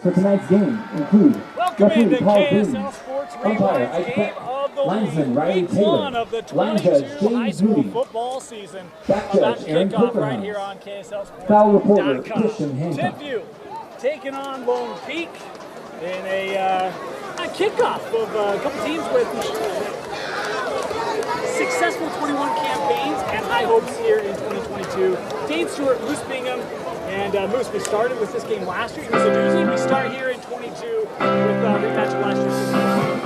for tonight's game include Welcome into referee Paul KSL Green, Sports umpire Rewind game of the linesman week. Riley Week Taylor, 1 of the line 22 judge high James school Moody, football season back about judge to Aaron kick off Clipperhouse, right here on KSL Sports. foul reporter Christian Hancock. Timpview taking on Lone Peak in a kickoff of a couple teams with successful 21 campaigns and high hopes here in 2022. Dane Stewart, Moose Bingham, and Moose, we started with this game last year. It was a doozy. We start here in 22 with rematch of last year's season.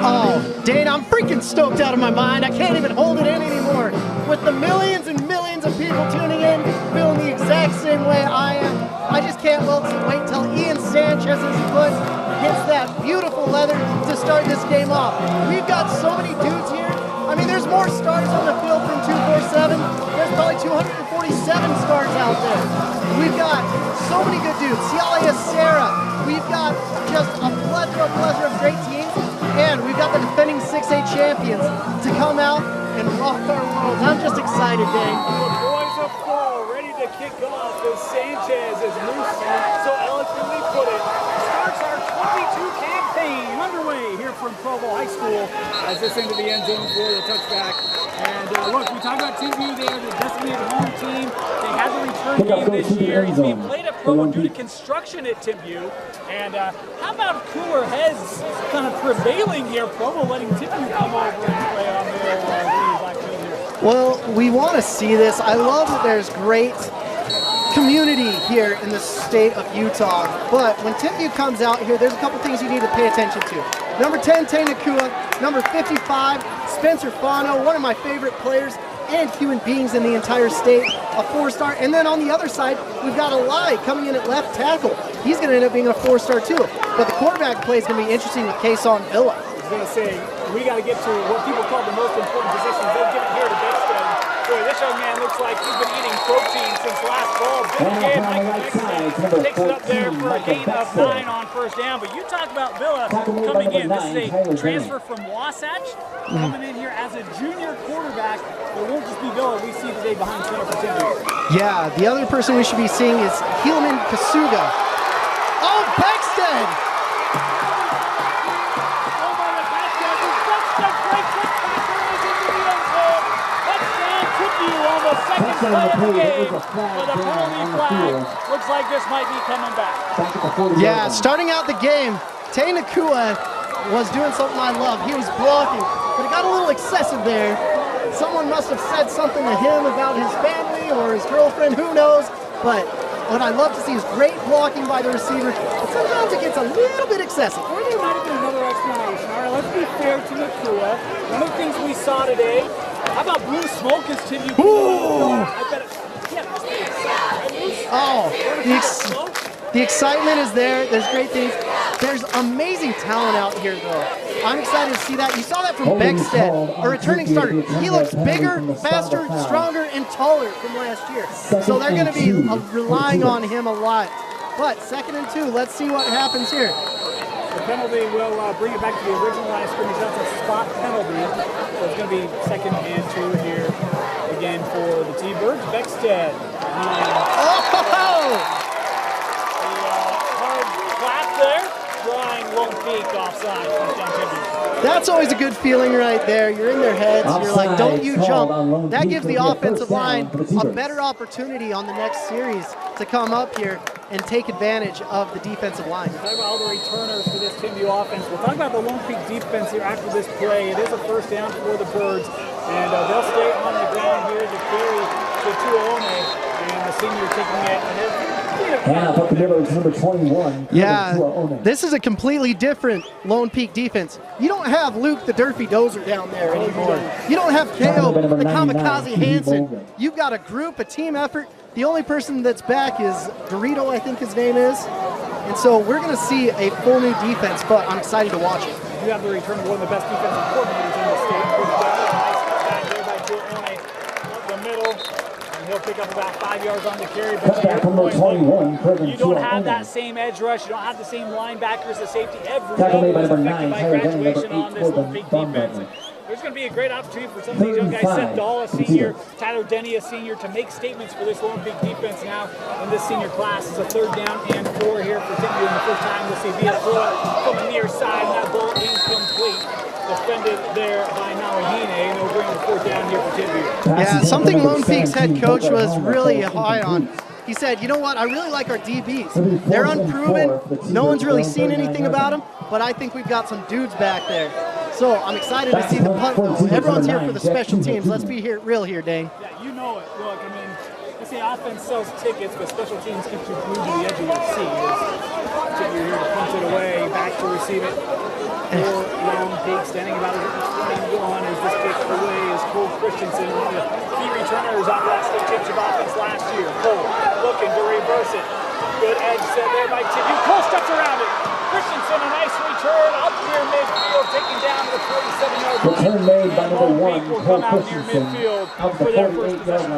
Oh, Dane, I'm freaking stoked out of my mind. I can't even hold it in anymore. With the millions and millions of people tuning in, feeling the exact same way I am, I just can't wait till Ian Sanchez's foot hits that beautiful leather to start this game off. We've got so many dudes here. I mean, there's more stars on the field from 247. There's probably 247 stars out there. We've got so many good dudes. Siale, Esera. We've got just a plethora of great teams. And we've got the defending 6A champions to come out and rock our world. I'm just excited, Dave. The boys of fall ready to kick off as Sanchez, as Moose so eloquently put it, starts our 22 campaign underway here from Provo High School as this into the end zone for the touchback. And look, we talked about Timpview there, the designated home team. They had the return game this year. It's being played at Provo due to construction at Timpview. And how about cooler heads kind of prevailing here? Provo letting Timpview come over and play on their black field here. Well, we want to see this. I love that there's great community here in the state of Utah. But when Timpview comes out here, there's a couple things you need to pay attention to. Number 10, Tay Nakua. Number 55, Spencer Fano, one of my favorite players and human beings in the entire state, a 4-star. And then on the other side, we've got Eli coming in at left tackle. He's going to end up being a 4-star too. But the quarterback play is going to be interesting with Kason Villa. I was going to say, we got to get to what people call the most important positions. They'll give it here to Beckstead. Boy, this young man looks like he's been eating protein since last fall. Big kid, Micah Beckstead takes it up there for a gain of 9 on first down. But you talk about Villa coming in. This is a transfer from Wasatch, coming in here as a junior quarterback. It won't just be Villa we see today behind center for Timpview. Yeah, the other person we should be seeing is Hillman Kasuga. Oh, Beckstead! Second play of the game, but a penalty flag looks like this might be coming back. Yeah, starting out the game, Tay Nakua was doing something I love. He was blocking, but it got a little excessive there. Someone must have said something to him about his family or his girlfriend, who knows. But what I love to see is great blocking by the receiver. But sometimes it gets a little bit excessive. Or there might have been another explanation. All right, let's be fair to Nakua. One of the things we saw today, how about blue smoke as Timpview? I bet the excitement is there. There's great things. There's amazing talent out here, though. I'm excited to see that. You saw that from Beckstead, a returning starter. He looks bigger, faster, stronger, and taller from last year. So they're going to be relying on him a lot. But 2nd and 2, let's see what happens here. The penalty will bring it back to the original line of scrimmage. That's a spot penalty. So it's going to be 2nd and 2 here again for the T-Birds. Beckstead. Hard clap there, drawing Lone Peak offside. That's always a good feeling right there. You're in their heads. You're like, don't you jump. That gives the offensive line a better opportunity on the next series to come up here and take advantage of the defensive line. We'll talk about all the returners for this Timpview offense. We'll talk about the Lone Peak defense here after this play. It is a first down for the Birds, and they'll stay on the ground here to carry to Tuaone, and the senior taking it. Number 21. Yeah, this is a completely different Lone Peak defense. You don't have Luke the Durfee Dozer down there anymore. You don't have KO the Kamikaze Hansen. You've got a group, a team effort. The only person that's back is Dorito, I think his name is. And so we're going to see a full new defense, but I'm excited to watch it. You have the return of one of the best defensive coordinators in the state. Nice there by Tuaone up the middle. And he'll pick up about 5 yards on the carry. But you don't have that same edge rush. You don't have the same linebackers, the safety. Every number is affected by graduation on this Lone Peak defense. there's going to be a great opportunity for some of these young guys, Seth Dahl, a senior, Tyler Denny, a senior, to make statements for this Lone Peak defense now in this senior class. It's a 3rd down and 4 here for Timpview, and the first time we'll see Villa throw it from the near side, and that ball incomplete. Defended there by Nawahine, and they'll bring the 4th down here for Timpview. Yeah, something Lone Peak's head coach was really high on. He said, you know what, I really like our DBs. They're unproven. No one's really seen anything about them, but I think we've got some dudes back there. So I'm excited to see the punt though. Everyone's here for the special teams. Let's be real here, Dane. Yeah, you know it. Look, I mean, let's say offense sells tickets, but special teams keeps you glued to the edge of your seat. You're here to punt it away, back to receive it. For Lone Peak, standing about 21 as this kick away is Cole Christensen, one of the key returners on that state championship offense last year. Cole looking to reverse it. Good edge set there by Timpview. Cole steps around it. Christensen, a nice return up near midfield, taken down to the 47-yard line. Return made by number 1, will Cole come out near Christensen. midfield Out for the their first 48-yard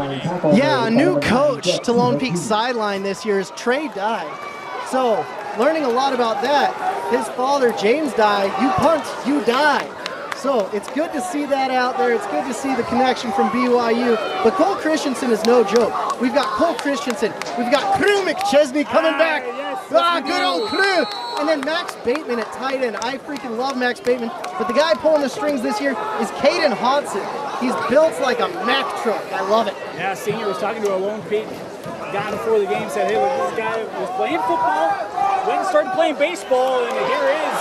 line. Yeah, a new coach to Lone Peak sideline this year is Trey Dye. So, learning a lot about that. His father, James Dye, you punt, you die. So it's good to see that out there. It's good to see the connection from BYU. But Cole Christensen is no joke. We've got Cole Christensen. We've got Crew McChesney coming back. Good old Crew. And then Max Bateman at tight end. I freaking love Max Bateman. But the guy pulling the strings this year is Caden Hodson. He's built like a Mack truck. I love it. Yeah, senior was talking to a Lone Peak guy before the game, said, hey, look, this guy was playing football, went and started playing baseball, and here is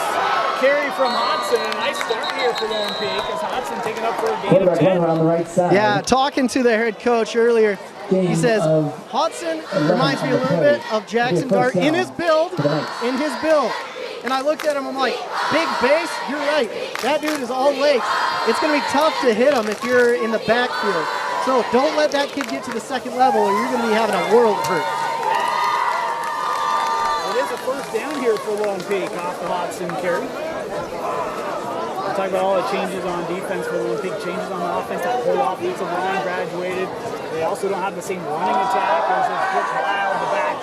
carry from Hodson. A nice start here for Lone Peak as Hodson taking up for a gain of 10. On the right side. Yeah, talking to the head coach earlier, he says Hodson reminds me a little bit of Jackson Dart in his build. And I looked at him, I'm like, big base, you're right. That dude is all legs. It's going to be tough to hit him if you're in the backfield. So don't let that kid get to the second level or you're going to be having a world of hurt. It is a first down here for Lone Peak off the Hodson carry. We'll talk about all the changes on defense for Lone Peak, changes on the offense. That whole offensive line graduated. They also don't have the same running attack as this Brooks Lyle in the back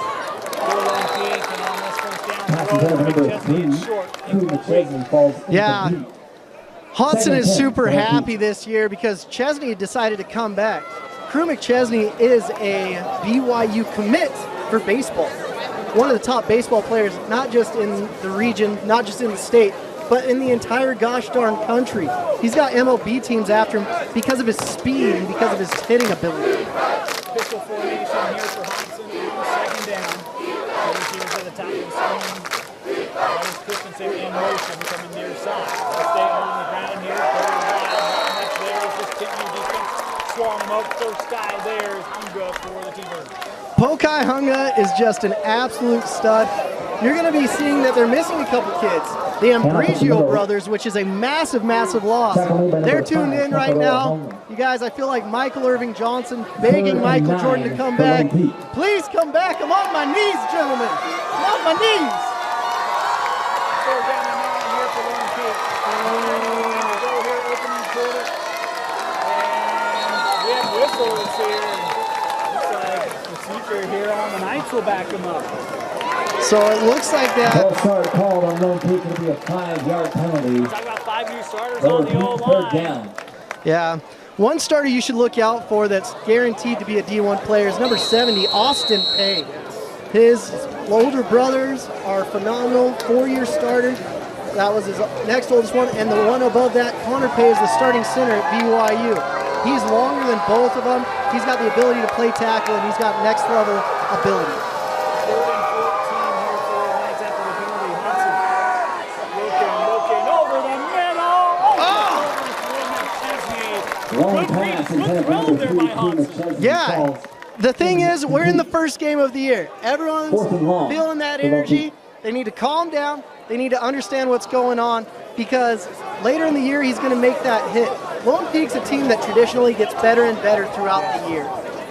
for Lone Peak. And on this first down, McChesney is short. Yeah. Hodson is super happy this year because Chesney decided to come back. Crew McChesney is a BYU commit for baseball. One of the top baseball players, not just in the region, not just in the state, but in the entire gosh darn country. He's got MLB teams after him because of his speed and because of his hitting ability. Pistol formation here for Hodson on 2nd down. He's at the top of the screen. Christensen in motion coming near side. They'll stay on the ground here. Very wide. Not much there. It's just Timpview defense. Swung him up. First guy there is Hunga for the T-Birds. Pokai Hunga is just an absolute stud. You're going to be seeing that they're missing a couple kids. The Ambrosio brothers, which is a massive, massive loss. They're tuned in right now. You guys, I feel like Michael Irving Johnson begging Michael Jordan to come back. Please come back. I'm on my knees, gentlemen. I'm on my knees. Down the line here for Lone Peak. Go here, opening quarter. And we have whistles here. Looks like the seeker here on the Knights will back him up. So it looks like that. Ball start called on Lone Peak will be a 5-yard penalty. Talk about 5 new starters on the O-line. Down. Yeah. One starter you should look out for that's guaranteed to be a D1 player is number 70, Austin Pay. His older brothers are phenomenal, 4-year starters. That was his next oldest one, and the one above that, Connor Pay, is the starting center at BYU. He's longer than both of them. He's got the ability to play tackle, and he's got next level ability. 3rd and 14 here for the Knights after the penalty. Hudson looking over the middle. Long pass intended for number 3, Crew McChesney. Yeah. The thing is, we're in the first game of the year. Everyone's feeling that energy. They need to calm down. They need to understand what's going on because later in the year, he's going to make that hit. Lone Peak's a team that traditionally gets better and better throughout the year.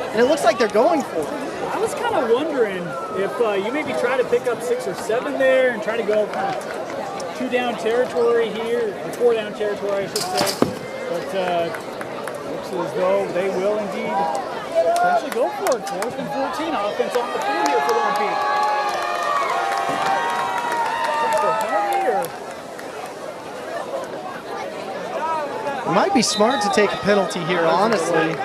And it looks like they're going for it. I was kind of wondering if you maybe try to pick up 6 or 7 there and try to go kind of 2-down territory here, or 4-down territory, I should say. But looks as though they will indeed potentially go for it. 4th and 14, offense on the field here for Lone Peak. What's the penalty or? Might be smart to take a penalty here, honestly.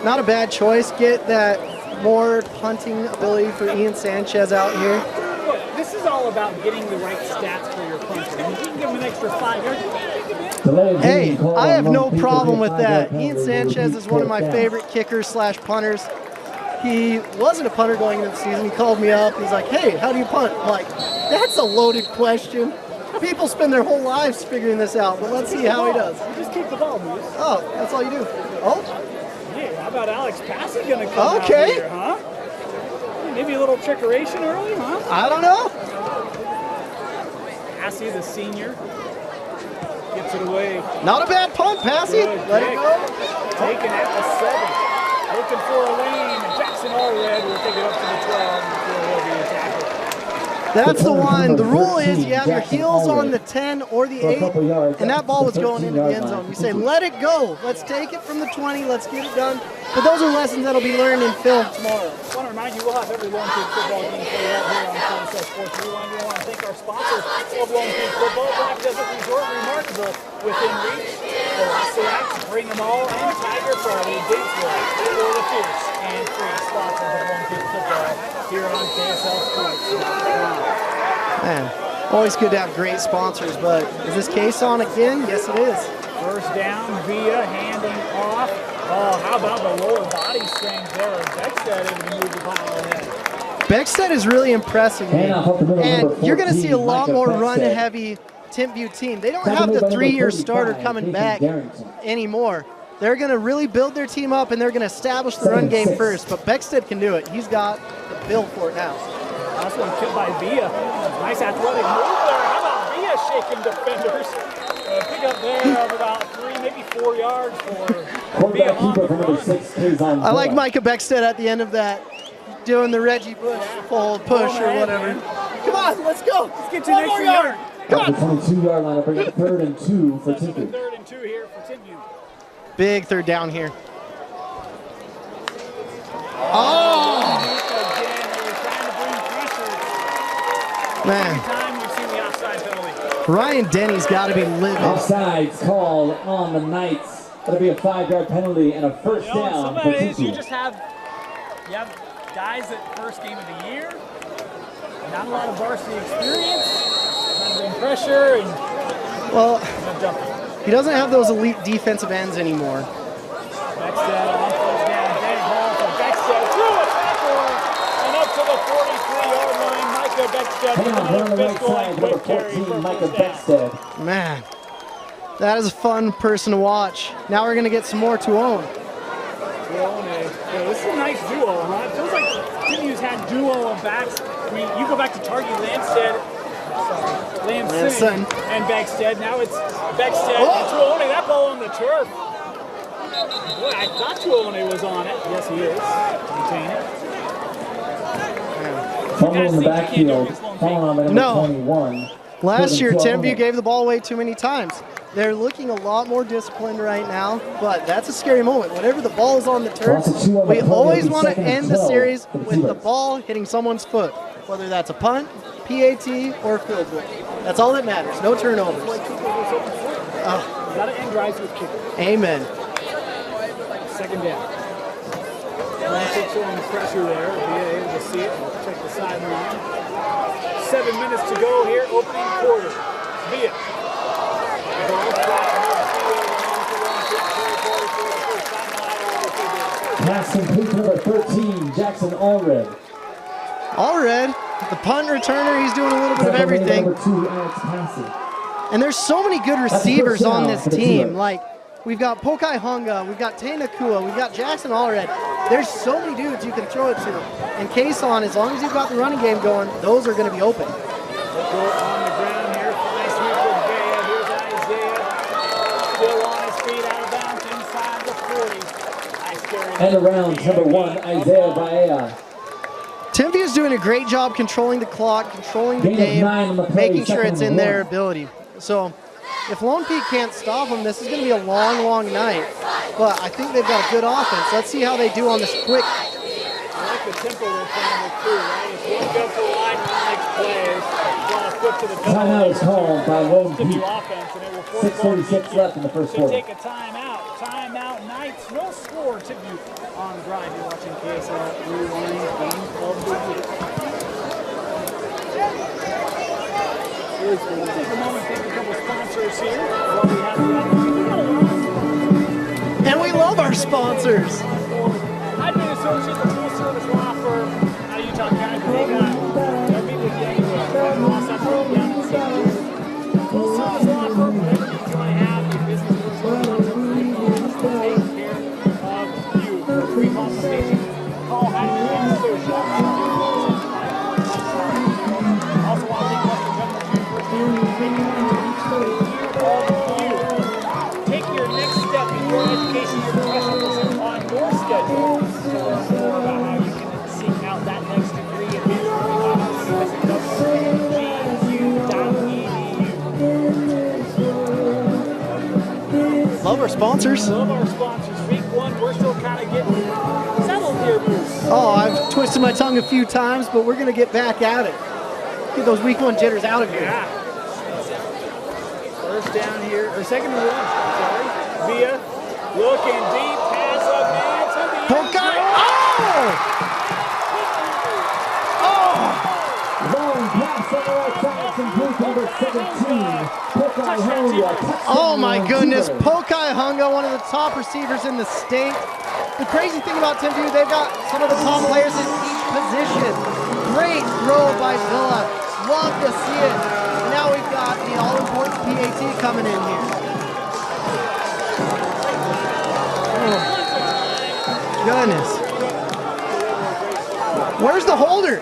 Not a bad choice. Get that more punting ability for Ian Sanchez out here. Look, this is all about getting the right stats for your punter. And if you can give him an extra 5 yards, hey, I have no problem with that. Ian Sanchez is one of my favorite kickers / punters. He wasn't a punter going into the season. He called me up. He's like, hey, how do you punt? I'm like, that's a loaded question. People spend their whole lives figuring this out, but let's see how he does. You just kick the ball, Moose. Oh, that's all you do. Oh? Yeah, how about Alex Passy going to come out here, huh? Maybe a little trickeration early, huh? I don't know. Passy, the senior, gets it away. Not a bad punt, Passy. Let it go. Taken at the 7. Looking for a lane. Jackson Allred will take it up to the 12 before he'll be tackled. That's the one. The rule is you have your heels on the 10 or the 8, and that ball was going into the end zone. You say, let it go. Let's take it from the 20. Let's get it done. But those are lessons that'll be learned in film tomorrow. I want to remind you, we'll have every Lone Peak football game for you right here on KSL Sports Rewind. We want to thank our sponsors of Lone Peak Football, Black Desert Resort, Remarkable, Within Reach, the Esera, Bring 'em All, and Tiger Friday, Danceville, for the fierce and free sponsors of Lone Peak Football here on KSL Sports. Man, always good to have great sponsors, but is this case on again? Yes, it is. First down, Via handing off. Oh, how about the lower body strength there? Beckstead able to move the ball ahead. Beckstead is really impressing me, and you're going to see a lot more run-heavy Timpview team. They don't have the 3-year starter coming back anymore. They're going to really build their team up, and they're going to establish the run game first, but Beckstead can do it. He's got the build for it now. Last one killed by Via. Nice athletic move there. How about Via shaking defenders? Pick up there of about 3, maybe 4 yards for Via on the run. I like Micah Beckstead at the end of that, doing the Reggie Bush full push or whatever. Come on, let's go. Let's get to the next yard. Come on. The 22-yard line, bring it 3rd and 2 for Timpview. 3rd and 2 here for Timpview. Big third down here. Oh! Man. Time we've seen the offside penalty. Ryan Denny's got to be livid. Offsides called on the Knights. That'll be a 5-yard penalty and a first down some for of it is Timpview. you have guys that first game of the year, not a lot of varsity experience, trying to bring pressure and he doesn't have those elite defensive ends anymore. Beckstead on first down, big ball for Beckstead through a tackle and up to the 43-yard line. Micah Beckstead with another physical and quick carry for Micah first down. Beckstead. Man, that is a fun person to watch. Now we're going to get some more to own. This is a nice duo, huh? It feels like Timpview's had duo of backs. I mean, you go back to Targi Lamson and Beckstead. Now it's Beckstead and Tuone. That ball on the turf. Boy, I thought Tuone was on it. Yes, he is. Retain it. Fumble in the backfield. Falling on by number 21. Last year, Timpview gave the ball away too many times. They're looking a lot more disciplined right now, but that's a scary moment. Whenever the ball is on the turf, we always want to end the series with the ball hitting someone's foot, whether that's a punt, PAT, or field goal. That's all that matters. No turnovers. You got to end drives with kicker. Amen. Second down. Atlantic showing pressure there. Via able to see it. We'll check the sideline. 7 minutes to go here, opening quarter. Via. Pass complete to number 13, Jackson Allred. Allred, the punt returner, he's doing a little bit of everything. Number 2, Alex Passy. And there's so many good receivers on this team. Like, we've got Pokai Hunga, we've got Tay Nakua, we've got Jackson Allred. There's so many dudes you can throw it to. And Kason, as long as you've got the running game going, those are going to be open. Go on the ground here. Fly sweep for Gaya. Here's Isaiah. Still on his feet, out of bounds inside the 40. Nice carry. And around number 1, Isaiah Baea. Timpview's doing a great job controlling the clock, controlling the game, making sure it's in their ability. So if Lone Peak can't stop them, this is going to be a long, long night. But I think they've got a good offense. Let's see how they do on this quick. I like the tempo they're playing with too, right? It's one go for the line, one next plays. switch to the Timeout is called by Lone Timpview Peak. offense, and it will force Lone 6:46 Peak left in the first to quarter. take a timeout. Timeout Knights. No score. Timpview on the drive. You're watching KSL Rewind Game of the Week. We'll take a moment to thank a couple sponsors here. While we have And we love our sponsors. I've been associated with full service law firm out of Utah County, but they got their people anywhere. Full service law firm, whatever needs you might have, your business goes on, take care of you. For free consultation, call Hattie and Associates. Also want to thank Western General University for you. Take your next step in your education, your professional pursuit on your schedule. So learn more about how you can seek out that next degree and visit www.ggu. Love our sponsors. Love our sponsors. Week 1, we're still kind of getting settled here, Bruce. Oh, I've twisted my tongue a few times, but we're going to get back at it. Get those week 1 jitters out of here. Yeah. First down here, or second and 1, sorry. Via looking deep, pass up man to the Oh, God. Long pass on the right side from group number 17. Oh my goodness, Pokai Hunga, one of the top receivers in the state. The crazy thing about Timpview, they've got some of the top players in each position. Great throw by Villa. Love to see it. And now we've got the all-important PAT coming in here. Oh. Goodness. Where's the holder?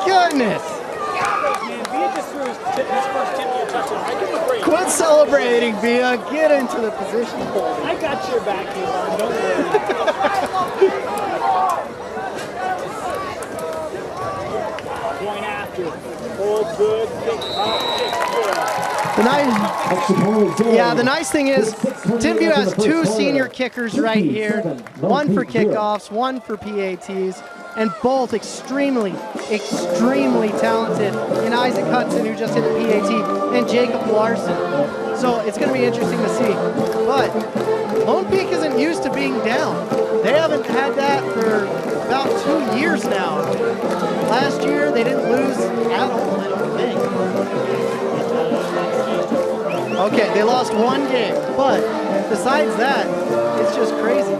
Goodness. Quit celebrating, Via. Get into the position. I got your back here, Ron. Don't worry. Point after. Hold good. Kick up. Kick good. The nice thing is, Timpview has 2 senior kickers right here. 1 for kickoffs, 1 for PATs. And both extremely talented in Isaac Hudson, who just hit the PAT, and Jacob Larson. So it's going to be interesting to see. But Lone Peak isn't used to being down. They haven't had that for about 2 years now. Last year, they didn't lose at all, I don't think. Okay, they lost 1 game, but besides that, it's just crazy.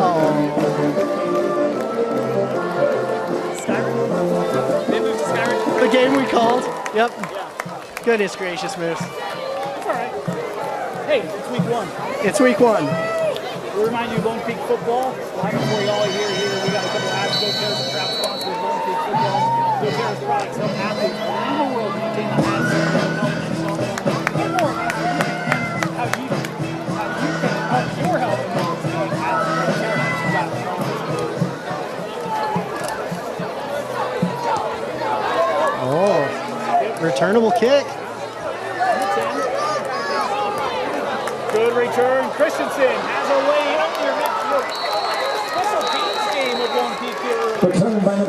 Oh. The game we called? Yep. Yeah. Goodness gracious, Moose. It's all right. Hey, it's week 1. It's week 1. We'll remind you of Lone Peak football. Right before you all here, we got a couple of ads, GoTerras and crowd sponsors of Lone Peak football. GoTerras products help athletes around the world maintain the highest level of health and wellness. Learn more about how you can help your health and wellness at GoTerras.com. Oh, returnable kick. Good return. Christensen has a way up there. Special teams game of Lone Peak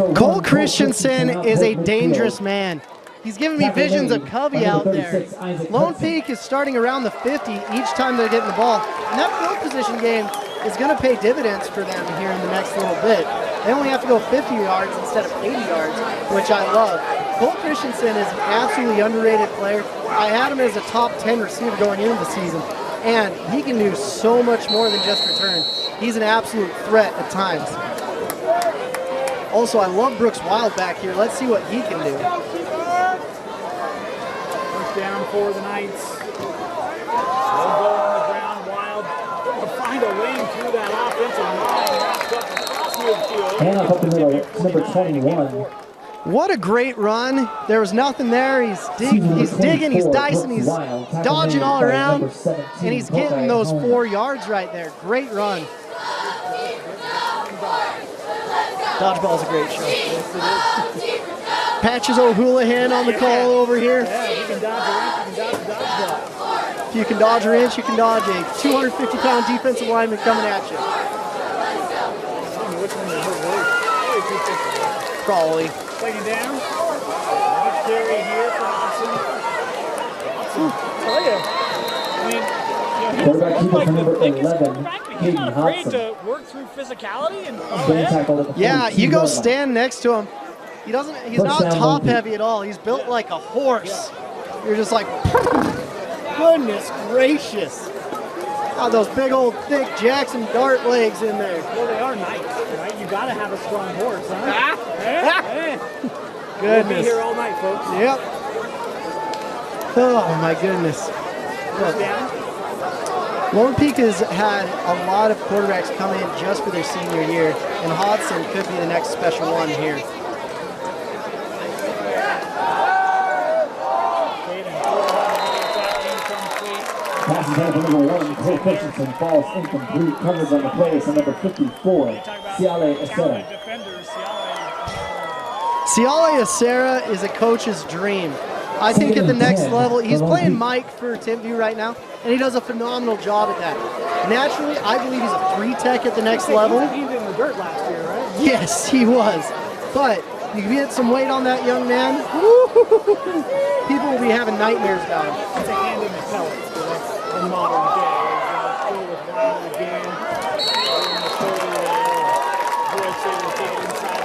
here. Cole Christensen is a dangerous man. He's giving me visions of Covey out there. Lone Peak is starting around the 50 each time they're getting the ball. And that field position game is going to pay dividends for them here in the next little bit. They only have to go 50 yards instead of 80 yards, which I love. Cole Christensen is an absolutely underrated player. I had him as a top 10 receiver going into the season, and he can do so much more than just return. He's an absolute threat at times. Also, I love Brooks Wild back here. Let's see what he can do. First down for the Knights. Slow ball on the ground. Wild to find a lane through that offensive line. Wrapped up across midfield. And up the middle, number 21. What a great run. There was nothing there. He's digging, he's dicing, he's dodging all around, and he's getting those 4 yards right there. Great run. Dodgeball's a great show. Patches O'Houlihan on the call over here. Yeah, you can dodge a wrench, you can dodge a dodgeball. If you can dodge a wrench, you can dodge a 250-pound defensive lineman coming at you. Which one is Probably. Second down. Good carry here for Hobson. Hobson, tell you. I mean, he doesn't look like the biggest quarterback, but he's not afraid to work through physicality and go ahead. Yeah, you go stand next to him. He's not top heavy at all. He's built like a horse. You're just like, goodness gracious. Oh, those big old thick Jackson Dart legs in there. Well, they are nice, right? You got to have a strong horse, huh? Goodness. We'll be here all night, folks. Yep. Oh my goodness. First down. Lone Peak has had a lot of quarterbacks come in just for their senior year, and Hodson could be the next special one here. Passes down to number 1, Cole Christensen falls incomplete. Covers on the play, so number 54, Siale Esera. Siale Esera is a coach's dream. I think at the next level, he's playing Mike for Timpview right now, and he does a phenomenal job at that. Naturally, I believe he's a 3-tech at the next level. He was in the dirt last year, right? Yes, he was. But you get some weight on that young man, people will be having nightmares about him. It's a hand in the pellets, but that's a modern day. Still with Ryan again.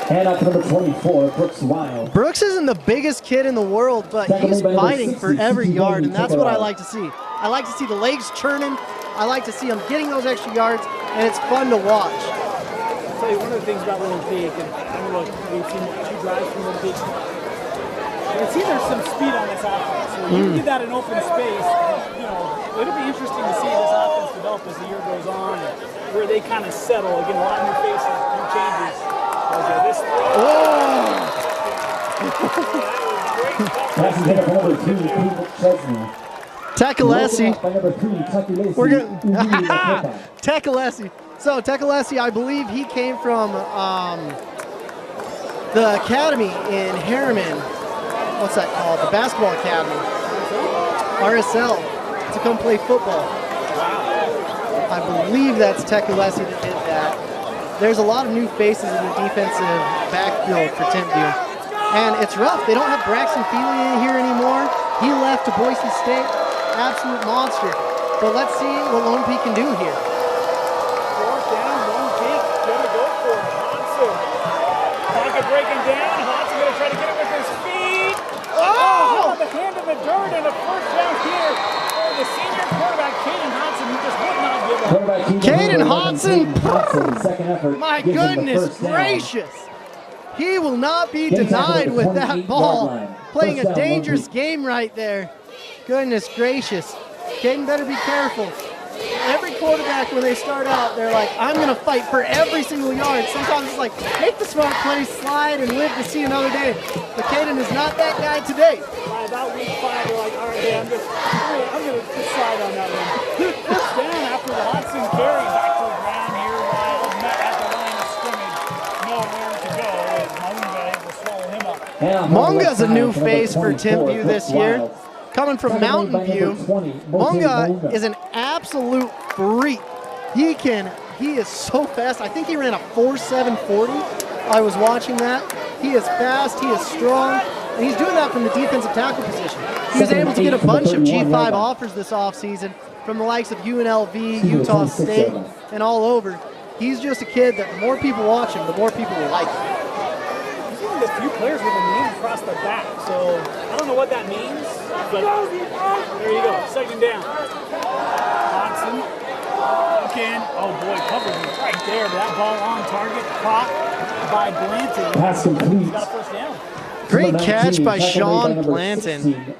Hand off to number 24, Brooks Wild. Brooks isn't the biggest kid in the world, but he's fighting for every yard, and that's what I like to see. I like to see the legs churning. I like to see him getting those extra yards, and it's fun to watch. I'll tell you one of the things about Little Peak, and I mean, look, we've seen 2 drives from Little Peak. You see there's some speed on this offense. So you can get that in open space. You know, it'll be interesting to see this offense develop as the year goes on, and where they kind of settle. Again, a lot of new faces, new changes. This Tekalesi. We're going Tekalesi. So Tekalesi, I believe he came from the academy in Harriman. What's that called? The basketball academy. RSL. To come play football. Wow. I believe that's Tekalesi that did that. There's a lot of new faces in the defensive backfield for Timpview. And it's rough. They don't have Braxton Feely here anymore. He left to Boise State. Absolute monster. But let's see what Lone Peak can do here. 4th down, Lone Peak. Gonna go for it. Hodson. Pocket breaking down. Hodson gonna try to get it with his feet. Oh! The hand in the dirt and a 1st down here for the senior quarterback, Caden Hodson, who just would not give up. Caden Hodson, my goodness gracious. He will not be denied with that ball. Playing a dangerous game right there. Goodness gracious. Caden better be careful. Every quarterback, when they start out, they're like, I'm going to fight for every single yard. Sometimes it's like, make the smart play, slide, and live to see another day. But Caden is not that guy today. By about week 5, they're like, all right, hey, I'm going to slide on that one. 1st down after the Hodson carry back to the ground here. Wild met at the line of scrimmage. Nowhere to go as Monga will swallow him up. Monga's a new face for Timpview this year. Coming from Mountain View, Monga is an absolute freak. He is so fast. I think he ran a 4.740. I was watching that. He is fast, he is strong, and he's doing that from the defensive tackle position. He was able to get a bunch of G5 offers this offseason from the likes of UNLV, Utah State, and all over. He's just a kid that the more people watch him, the more people will like him. He's one of the few players with a name across the back, so I don't know what that means. But there you go, 2nd down. Hodson, again, oh boy, covered right there. That ball on target, caught by Blanton. Pass complete. He's got a 1st down. Great catch by Sean Blanton.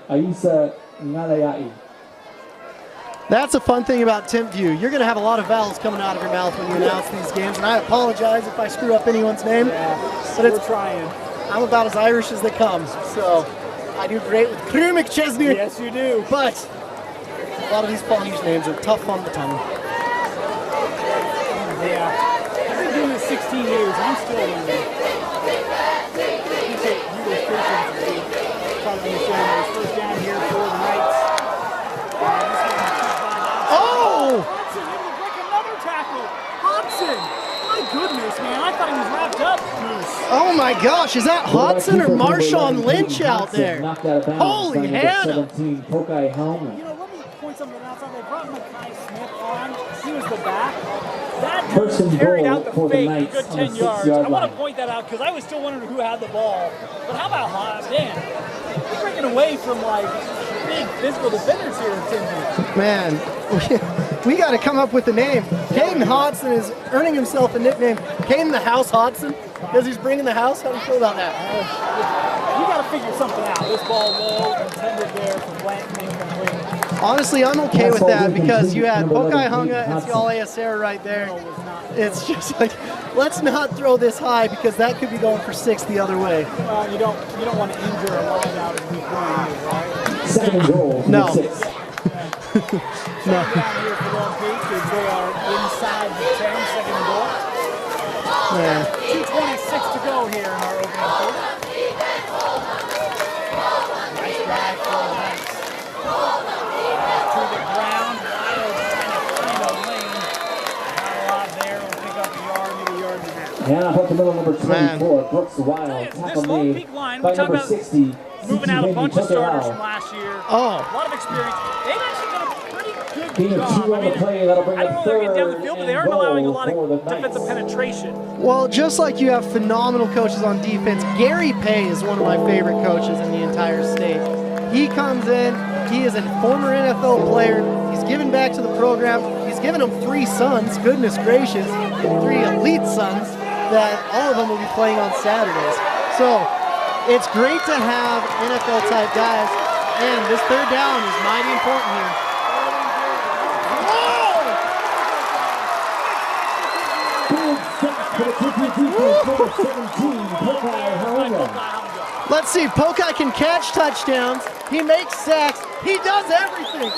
That's a fun thing about Timpview. You're going to have a lot of vowels coming out of your mouth when you announce these games, and I apologize if I screw up anyone's name. Yeah, but we're trying. I'm about as Irish as they come, so I do great with Crew McChesney. Yes, you do. But a lot of these Polish names are tough on the tongue. Yeah. I've been doing this 16 years. I'm still learning. Appreciate you guys' patience. Trying to understand there's 1st down here for the Knights. Oh! Hodson able to break another tackle. Hodson! My goodness, man. I thought he was wrapped up. Moose. Oh Oh my gosh, is that Hodson or Marshawn Lynch out there? Holy Hannah! 17, Pokai Helmet. You know, let me point something else out. They brought Micah Smith on. He was the back. That First and carried goal out the for the fake a Knights good on the 10 yards. 6-yard I want line. to point that out because I was still wondering who had the ball. But how about Hodson? Man, he's breaking away from like big physical defenders here in Timpview. Man, we got to come up with a name. Caden Hodson is earning himself a nickname. Caden the House Hodson, because he's bringing the house. How do you feel about that? You got to figure something out. This ball low, intended there for Blanton being complete. Honestly, I'm okay with that because you had Pokai Hunga and Siale Esera right there. It's just like, let's not throw this high because that could be going for 6 the other way. Well, you don't want to injure a line out of week 1, right? Second and goal for No. the 6. No. Down here for Lone Peak as they are inside the 10, second and goal. Man. 2:26 to go here in our opening quarter. Nice drive for the Knights. To the ground, Wild trying to find a lane. Not a lot there. Will pick up a yard, maybe a yard and a half. And up the middle, number 24, Brooks Wild. This Tackle Lone made Peak line, by we talk number about 60. moving out a bunch of starters from Wow. last year. Oh. A lot of experience. They've actually done a pretty good Being job. 2 on the play, that'll bring I don't a know they're getting down the third field, but they and aren't allowing a goal lot for the of defensive Knights. penetration. Well, just like you have phenomenal coaches on defense, Gary Pay is one of my favorite coaches in the entire state. He comes in, he is a former NFL player, he's given back to the program, he's given them 3 sons, goodness gracious, 3 elite sons, that all of them will be playing on Saturdays. So, it's great to have NFL-type guys, and this third down is mighty important here. Big sack for the Timpview defense, number 17, Pokai Helmet. Let's see if Pokai can catch touchdowns. He makes sacks. He does everything.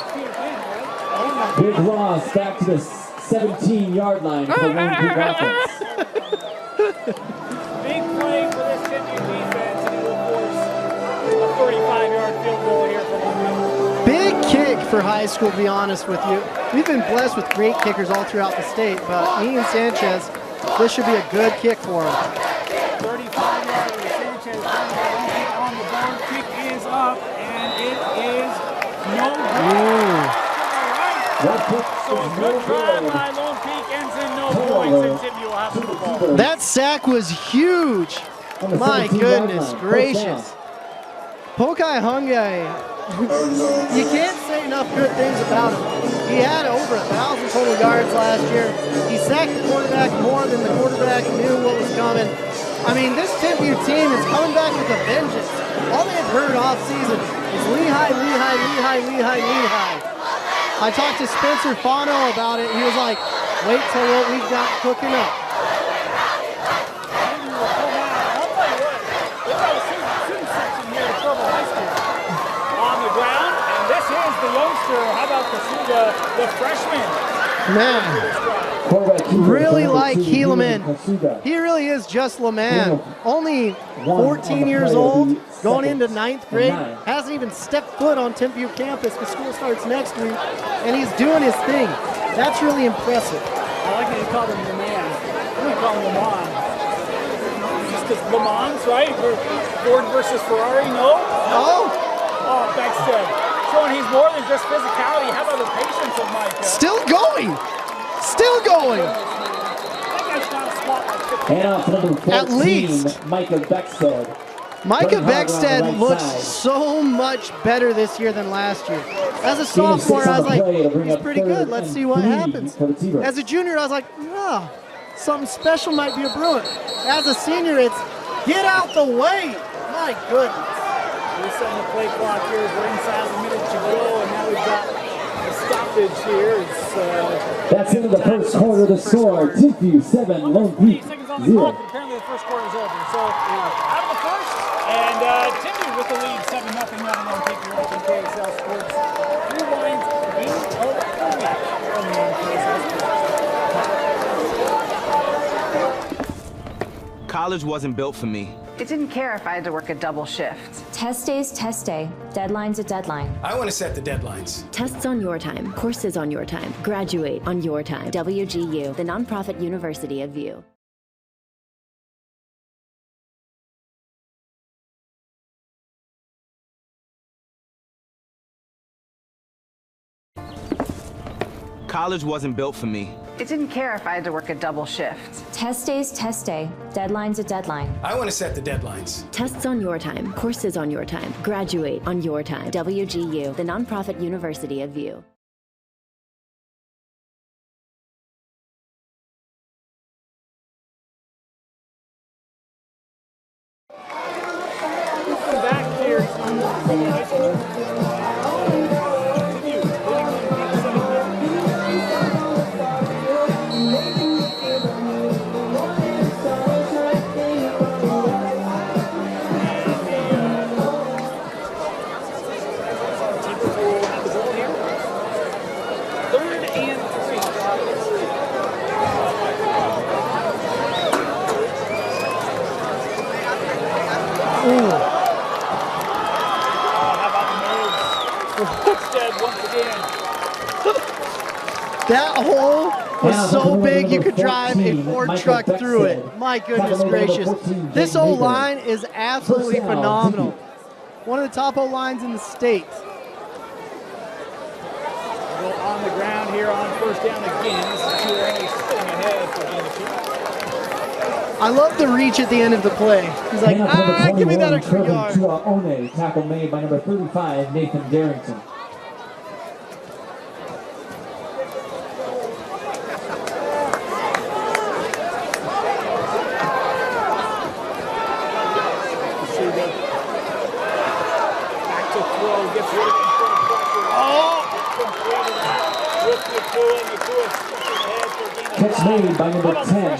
Big loss back to the 17-yard line for Lone Peak offense. Big play for this Timpview defense, and it will force a 35-yard field goal here for Lone Peak. Big kick for high school, to be honest with you. We've been blessed with great kickers all throughout the state, but Ian Sanchez, this should be a good kick for him. 35-yard Sanchez on the board. Kick is up, and it is no good. That kick So a is good no try good. by Lone Peak ends in no points, and Timpview will have the ball. That sack was huge. On the My 17-yard goodness line. gracious. Pokai Hunga, you can't say enough good things about him. He had over 1,000 total yards last year. He sacked the quarterback more than the quarterback knew what was coming. I mean, this Timpview team is coming back with a vengeance. All they had heard off season is Lehigh, Lehigh, Lehigh, Lehigh, Lehigh. I talked to Spencer Fano about it. He was like, wait till what we've got cooking up. The youngster, how about Kasuga, the freshman? Man, really like Helaman. He really is just LeMan. Only 14 years old, going into 9th grade, hasn't even stepped foot on Timpview campus because school starts next week, and he's doing his thing. That's really impressive. I like that you call him LeMan. I'm going to call him Lamont. Just because Lamont's right? Ford versus Ferrari, no? Oh, Beckstead. Showing he's more than just physicality. How about the patience of Micah? still going. Still going. That guy's not a spot like 15. And off to number 14, At least. Micah Beckstead. Micah Running hard around the Beckstead right looks side. so much better this year than last year. As a sophomore, I was like, he's pretty good. Let's see what happens. As a junior, I was like, something special might be a brewing. As a senior, it's get out the way. My goodness. We're setting the play clock here. We're inside a minute to go, and now we've got a stoppage here. That's into the first quarter of the score. Timpview 7, Lone Peak seconds on the 0. clock, but apparently the first quarter is over. So out of the first, and Timpview with the lead, 7-0 now to Lone Peak. You're watching KSL Sports. Rewinds game of the week on the KSL Sports. College wasn't built for me. It didn't care if I had to work a double shift. Test day's test day. Deadline's a deadline. I want to set the deadlines. Tests on your time. Courses on your time. Graduate on your time. WGU, the nonprofit university of VU. College wasn't built for me. It didn't care if I had to work a double shift. Test day's test day. Deadline's a deadline. I want to set the deadlines. Tests on your time, courses on your time, graduate on your time. WGU, the nonprofit university of VU. Back here. That hole was so big you could drive a Ford truck through it. My goodness gracious. This O-line is absolutely phenomenal. One of the top O-lines in the state. Well, on the ground here on first down again. This is Siale sitting ahead for the I love the reach at the end of the play. He's like, give me that extra yard. Tackle made by number 35, Nathan Darrington. Catch made by number 10,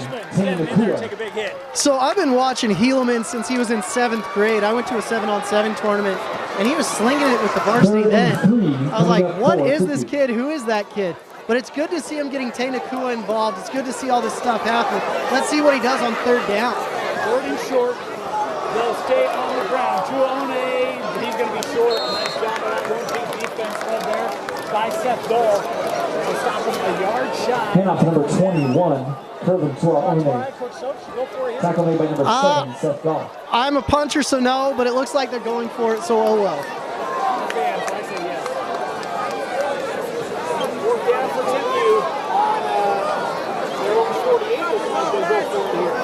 take a big hit. So I've been watching Helaman since he was in 7th grade. I went to a 7-on-7 tournament, and he was slinging it with the varsity then. I was like, what is this kid? Who is that kid? But it's good to see him getting Tay Nakua involved. It's good to see all this stuff happen. Let's see what he does on 3rd down. 3rd and short. They'll stay on the ground. Tuone, he's going to be short. Nice job of that one-team defense led there by Seth Dole. They'll stop him a yard shy. Handoff to number 21, Kervin Tuone. Tackle made by number 7, Seth Dole. I'm a puncher, so no, but it looks like they're going for it, so oh well. Fans, I say yes. 4th down for Timpview on their own 48. Looks like they'll go for it here.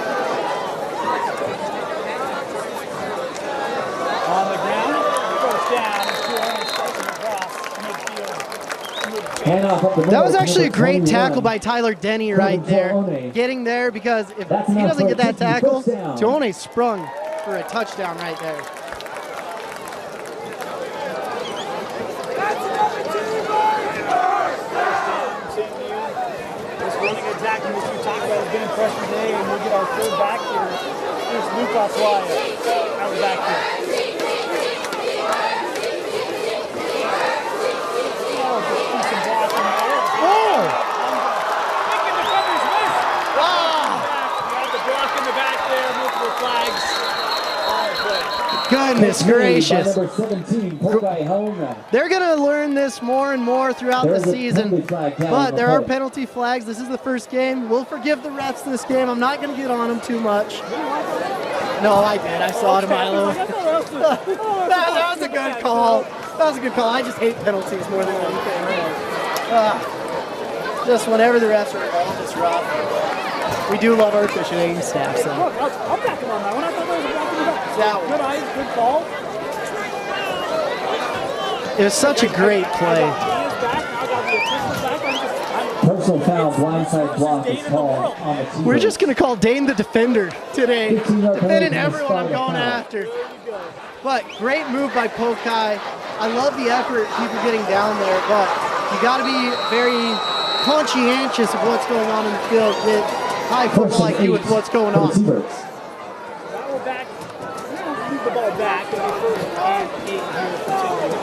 On the ground, 1st down, Tuone striking across midfield. That was actually a great tackle by Tyler Denny right there. Getting there, because if he doesn't get that tackle, Tuone sprung for a touchdown right there. This running attack, which we talked about, has been impressive today, and we'll get our 3rd back here. Here's Lucas Wyatt out back here. Goodness gracious. Number 17, They're going to learn this more and more throughout the season, but there are penalty flags. This is the first game. We'll forgive the refs this game. I'm not going to get on them too much. No, I did. I saw it in my little... that was a good call. That was a good call. I just hate penalties more than anything. Just whenever the refs are involved, it's rough. We do love our officiating staff, so... I'm backing on that one. I thought that was a back in the back. Yeah. Good eyes, good ball. It was such a great play. Personal foul, blindside block is called on the team. We're just going to call Dane the defender today. Defending everyone I'm going after. But great move by Pokai. I love the effort people getting down there, but you got to be very conscientious of what's going on in the field. Get high football IQ with what's going on. Now we're back. Move the ball back. It'll be 1st and 8 here for Timpview.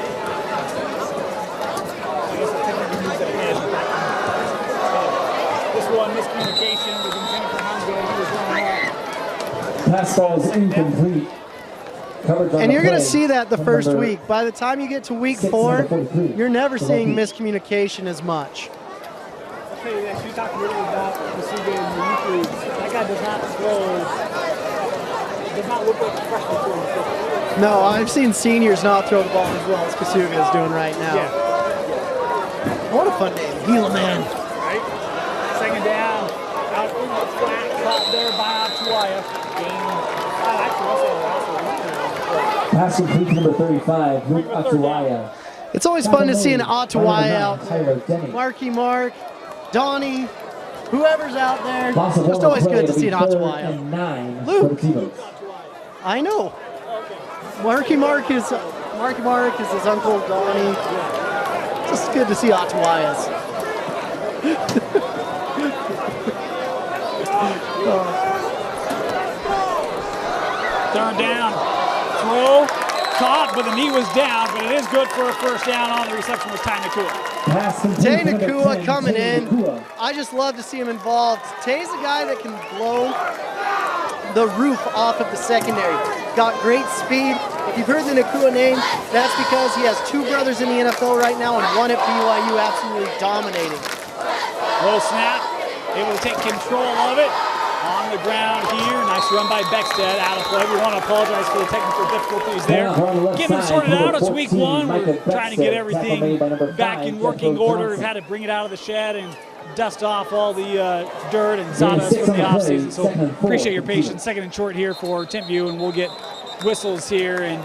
I guess the technical moves that ahead. This one, miscommunication was intended for Hamza. He was running off. Pass ball is incomplete. And you're going to see that the first week. By the time you get to week 4, you're never seeing miscommunication as much. I'll tell you this, you talked really about Masuga in the youth leagues. That guy does not look like a freshman for him. No, I've seen seniors not throw the ball as well as Kasuga is doing right now. Yeah. What a fun name, Gila Man. Right? Second down. Out in the flat. Caught there by Atuaya. Pass complete to number 35, Luke Atuaya. It's always fun to see an Atuaya out. Tyler Denny. Marky Mark, Donnie, whoever's out there. Loss of It's one always play, good to it'll see be an 3rd Atuaya. and 9 Luke. for the T-Birds. I know. Marky Mark is his uncle Donnie. Just good to see Atuayas. Third down. Throw. Caught, but the knee was down, but it is good for a first down on the reception with Ty Nakua. Tay Nakua coming in. I just love to see him involved. Tay's a guy that can blow the roof off of the secondary. Got great speed. If you've heard the Nakua name, that's because he has 2 brothers in the NFL right now and one at BYU absolutely dominating. Little snap. Able to take control of it. On the ground here. Nice run by Beckstead. Out of play. We want to apologize for the technical difficulties there. Getting it sorted out. It's week 1. We're trying to get everything back in working order. We've had to bring it out of the shed and dust off all the dirt and sawdust from the offseason. So appreciate your patience. Second and short here for Timpview, and we'll get whistles here and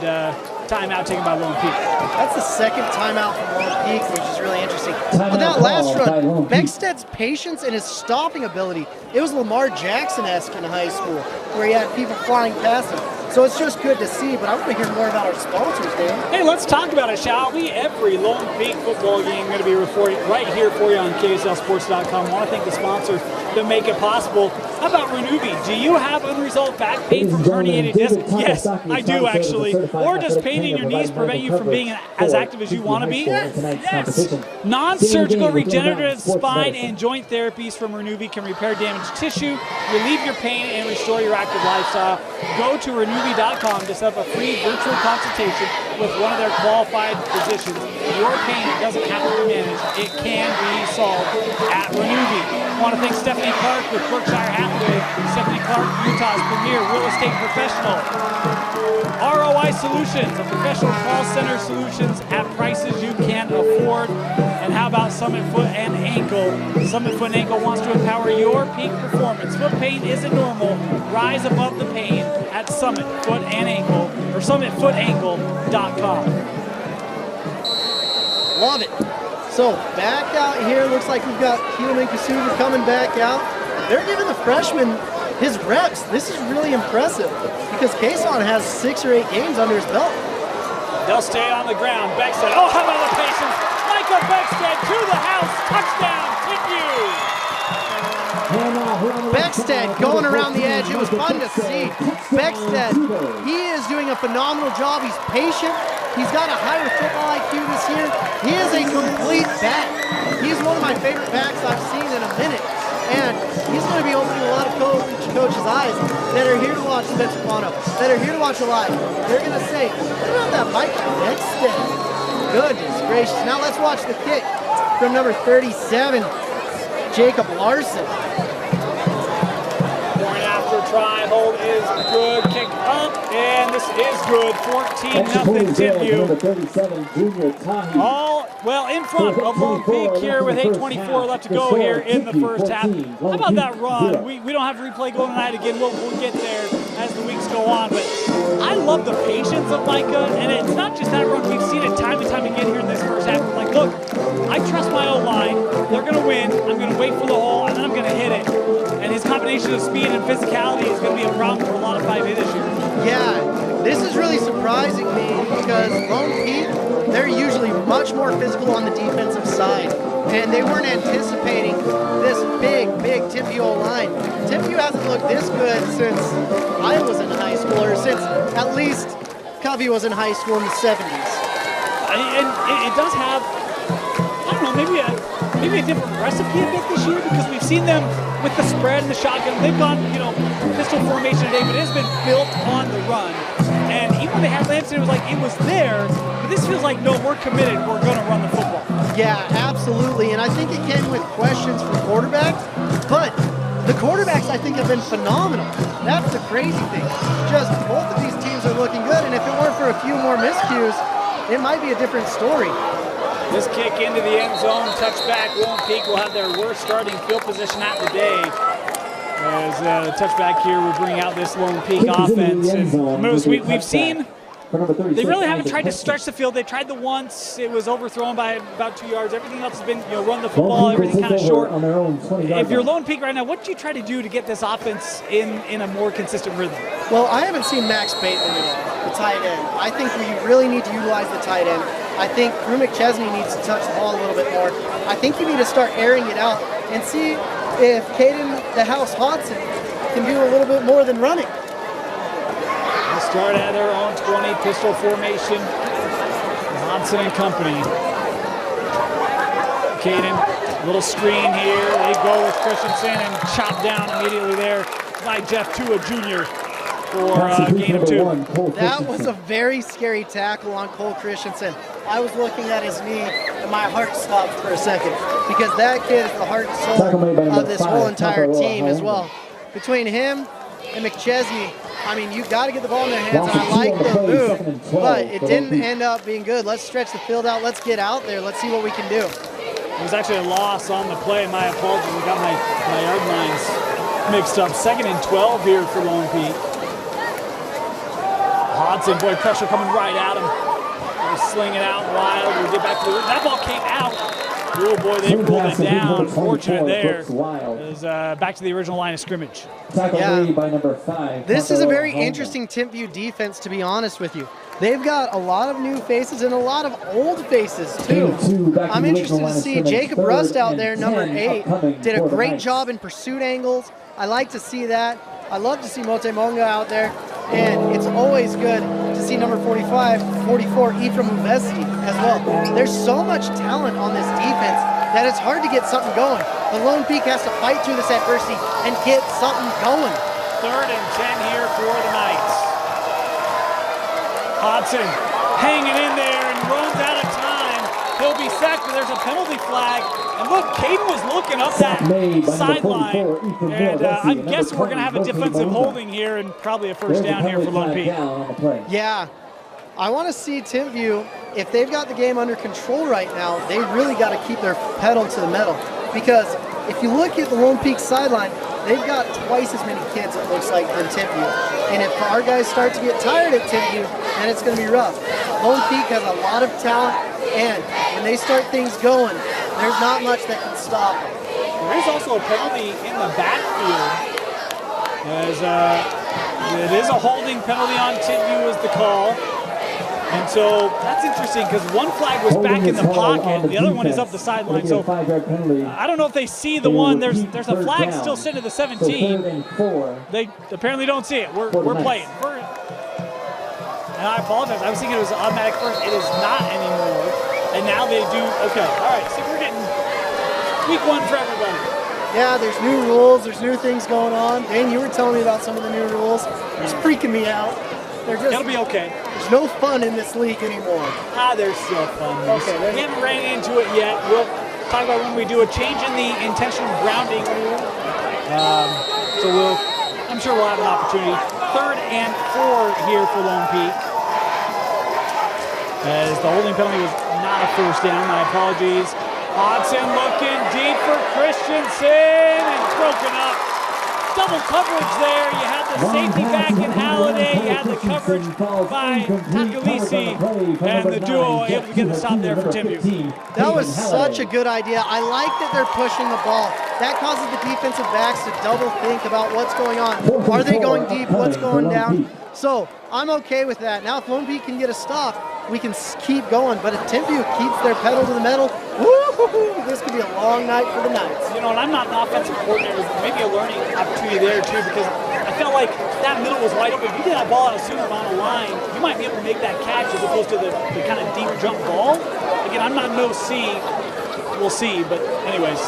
timeout taken by Lone Peak. That's the second timeout from Lone Peak, which is really interesting. But that last run, Beckstead's patience and his stopping ability, it was Lamar Jackson-esque in high school, where he had people flying past him. So it's just good to see, but I want to hear more about our sponsors, Dan. Hey, let's talk about it, shall we? Every Lone Peak football game going to be reporting right here for you on KSLSports.com. I want to thank the sponsors that make it possible. How about Renuvi? Do you have unresolved back pain from herniated disc? Yes, I do actually. Or does pain in your knees prevent you from being as active as you want to be? Yes. Non-surgical regenerative spine and joint therapies from Renuvi can repair damaged tissue, relieve your pain, and restore your active lifestyle. Go to Renuvi.com to set up a free virtual consultation with one of their qualified physicians. Your pain doesn't have to be managed. It can be solved at Renuvi. I want to thank Stephanie Clark with Berkshire Hathaway. Stephanie Clark, Utah's premier real estate professional. ROI Solutions, a professional call center solutions at prices you can afford. And how about Summit Foot and Ankle? Summit Foot and Ankle wants to empower your peak performance. Foot pain isn't normal. Rise above the pain at Summit Foot and Ankle or summitfootankle.com. Love it. So back out here, looks like we've got Keelan Kasuga coming back out. They're giving the freshman his reps. This is really impressive because Kason has 6 or 8 games under his belt. They'll stay on the ground. Beckstead. Oh, how about the patience? Micah Beckstead to the house. Touchdown, Timpview. Beckstead going around the edge. It was fun to see. Beckstead, he is doing a phenomenal job. He's patient. He's got a higher football IQ this year. He is a complete back. He's one of my favorite backs I've seen in a minute. And he's going to be opening a lot of coaches' eyes that are here to watch Spencer Quano, that are here to watch a live. They're going to say, what about that Micah Beckstead? Goodness gracious. Now let's watch the kick from number 37, Jacob Larson. Point after try, hold is good. Kick up, and this is good. 14-0 Timpview. All well in front of Lone Peak here with 8:24 left to go here in the first half. How about that run? We don't have replay going tonight again. We'll get there as the weeks go on. But I love the patience of Micah, and it's not just that run. We've seen it time and time again here in this first half. Like, look, I trust my O-line. They're going to win. I'm going to wait for the hole, and then I'm going to hit it. And his combination of speed and physicality is going to be a problem for a lot of 5A this year. Yeah, this is really surprising me because Lone Peak, they're usually much more physical on the defensive side. And they weren't anticipating this big Timpview O-line. Timpview hasn't looked this good since I was in high school, or since at least Covey was in high school in the 70s. And it does have, I don't know, maybe a different recipe a bit this year because we've seen them with the spread and the shotgun. They've gone, pistol formation today, but it has been built on the run. And even when they had Lampson, it was like it was there, but this feels like, no, we're committed. We're going to run the football. Yeah, absolutely. And I think it came with questions from quarterbacks, but the quarterbacks, I think, have been phenomenal. That's the crazy thing. Just both of these teams are looking good, and if it weren't for a few more miscues, it might be a different story. This kick into the end zone, touchback. Lone Peak will have their worst starting field position at the day. As the touchback here will bring out this Lone Peak offense. And Moose, we've seen they really haven't tried to stretch the field. They tried the once. It was overthrown by about 2 yards. Everything else has been, run the football, everything kind of short. If you're Lone Peak right now, what do you try to do to get this offense in a more consistent rhythm? Well, I haven't seen Max Bateman at all, the tight end. I think we really need to utilize the tight end. I think Drew McChesney needs to touch the ball a little bit more. I think you need to start airing it out and see if Caden the House Hodson can do a little bit more than running. They start at their own 20 pistol formation. Hodson and company. Caden, little screen here. They go with Christensen and chop down immediately there by Jeff Tua Jr. for a gain of 2. That was a very scary tackle on Cole Christensen. I was looking at his knee and my heart stopped for a second because that kid is the heart and soul of this whole entire team as well. Between him and McChesney, I mean, you got to get the ball in their hands, and I like the move, but it didn't end up being good. Let's stretch the field out. Let's get out there. Let's see what we can do. It was actually a loss on the play. My apologies. I got my yard lines mixed up. 2nd and 12 here for Lone Peak. Hodson, boy, pressure coming right at him. Sling it out wild. We'll get back to that ball came out. Oh boy, they pulled it down. Fortunate there. Is back to the original line of scrimmage. Yeah. By number 5. This is a very interesting Timpview defense, to be honest with you. They've got a lot of new faces and a lot of old faces too. I'm interested to see Jacob Rust out there, number 8. Did a great job in pursuit angles. I like to see that. I love to see Mote Monga out there. And it's always good to see number 44, Ephraim Uvesti as well. There's so much talent on this defense that it's hard to get something going. But Lone Peak has to fight through this adversity and get something going. 3rd and 10 here for the Knights. Hodson hanging in there and runs out of time. He'll be sacked, but there's a penalty flag. And look, Caden was looking up that sideline. And I guess we're going to have a defensive holding here and probably a first down here for Lone Peak. Yeah. I want to see Timpview, if they've got the game under control right now, they really got to keep their pedal to the metal. Because if you look at the Lone Peak sideline, they've got twice as many kids, it looks like, than Timpview. And if our guys start to get tired at Timpview, then it's going to be rough. Lone Peak has a lot of talent, and when they start things going, there's not much that can stop them. There is also a penalty in the backfield. It is a holding penalty on Timpview is the call. And so that's interesting because one flag was back in the pocket, the other one is up the sideline. So I don't know if they see the one. There's a flag still sitting at the 17. They apparently don't see it. We're playing. And I apologize. I was thinking it was automatic first. It is not anymore. And now they do. Okay. All right. So we're getting week 1 for everybody. Yeah, there's new rules. There's new things going on. Dane, you were telling me about some of the new rules. It's freaking me out. It'll be okay. There's no fun in this league anymore. There's still fun. Okay, we haven't ran into it yet. We'll talk about when we do a change in the intentional grounding rule. I'm sure we'll have an opportunity. 3rd and 4 here for Lone Peak. As the holding penalty was not a first down. My apologies. Hodson looking deep for Christensen and broken up. Double coverage there. You had the safety back in Halliday. You had the coverage by Takalisi. And the duo able to get the stop there for Timpview. That was such a good idea. I like that they're pushing the ball. That causes the defensive backs to double think about what's going on. Are they going deep? What's going down? So I'm okay with that. Now if Lone Peak can get a stop, we can keep going. But if Timpview keeps their pedal to the metal, this could be a long night for the Knights. And I'm not an offensive coordinator. Maybe a learning opportunity there too, because I felt like that middle was wide open. If you get that ball out sooner on a line, you might be able to make that catch as opposed to the kind of deep jump ball. Again, I'm not no C. We'll see. But anyways,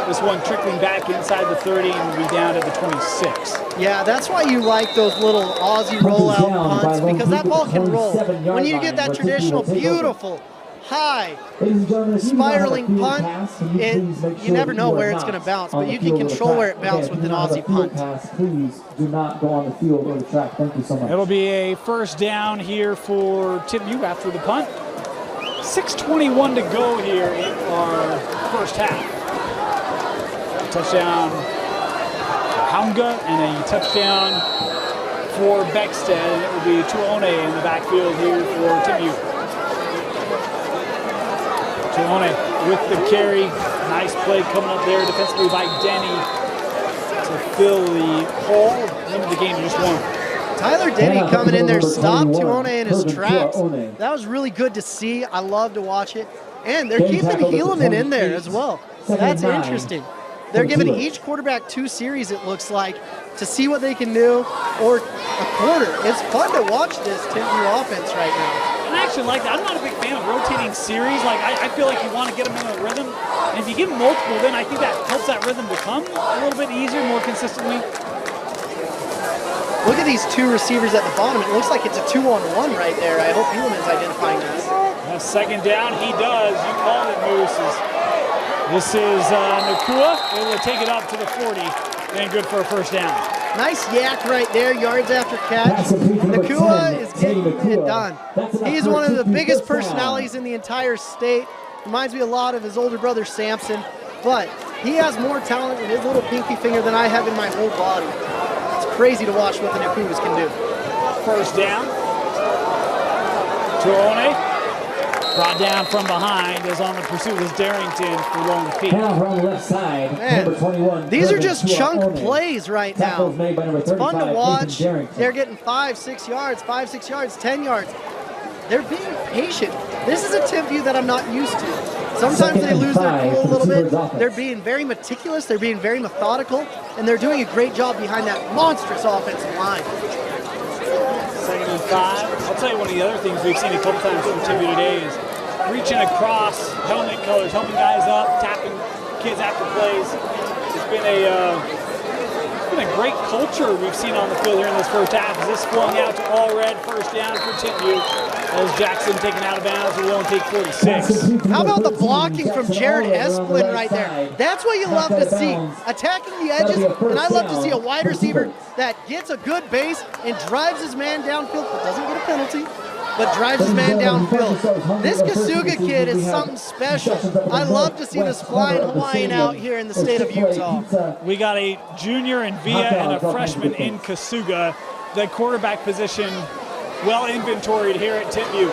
this one trickling back inside the 30 and will be down at the 26. Yeah, that's why you like those little Aussie rollout punts, because that ball can roll. When you get that traditional, beautiful, high, spiraling punt, you never know where it's going to bounce, but you can control where it bounces with an Aussie punt. Please do not go on the field or the track. Thank you so much. It'll be a first down here for Timpview after the punt. 6:21 to go here in our first half. Touchdown for Haunga and a touchdown for Beckstead, and it will be Tuone in the backfield here for Timpview. Tuone with the carry. Nice play coming up there defensively by Denny to fill the hole. Limit the game to just one. Tyler Denny coming in there, stopped Tuone in his tracks. That was really good to see. I love to watch it. And they're keeping Helaman in there as well. So that's interesting. They're giving each quarterback 2 series, it looks like, to see what they can do, or a quarter. It's fun to watch this Timpview offense right now. I actually like that. I'm not a big fan of rotating series. Like I feel like you want to get them in a rhythm. And if you give them multiple, then I think that helps that rhythm to come a little bit easier, more consistently. Look at these 2 receivers at the bottom. It looks like it's a 2-on-1 right there. I hope Helaman's identifying this. Second down, he does. You called it, Moose. This is Nakua, able to take it up to the 40, and good for a first down. Nice yak right there, yards after catch. Nakua is getting it done. He's one of the biggest personalities in the entire state. Reminds me a lot of his older brother Samson, but he has more talent in his little pinky finger than I have in my whole body. It's crazy to watch what the Nakuas can do. First down. Tuone. Brought down from behind as on the pursuit is Darrington for Lone Peak. Now on the left side, number 21. These are just chunk plays right now. It's fun to watch. They're getting 5, 6 yards, 5, 6 yards, 10 yards. They're being patient. This is a Timpview that I'm not used to. Sometimes they lose their cool a little bit. They're being very meticulous. They're being very methodical. And they're doing a great job behind that monstrous offensive line. 2nd and 5. I'll tell you one of the other things we've seen a couple times from Timpview today is reaching across helmet colors, helping guys up, tapping kids after plays. It's been a great culture we've seen on the field here in this first half. Is this flowing out to all red, first down for Timpview. As Jackson taken out of bounds, we won't take 46. How about the blocking from Jared Esplin right there? That's what you love to see. Attacking the edges, and I love to see a wide receiver that gets a good base and drives his man downfield, but doesn't get a penalty, but drives his man downfield. This Kasuga kid is something special. I love to see this flying Hawaiian out here in the state of Utah. We got a junior in Villa and a freshman in Kasuga. The quarterback position well inventoried here at Timpview.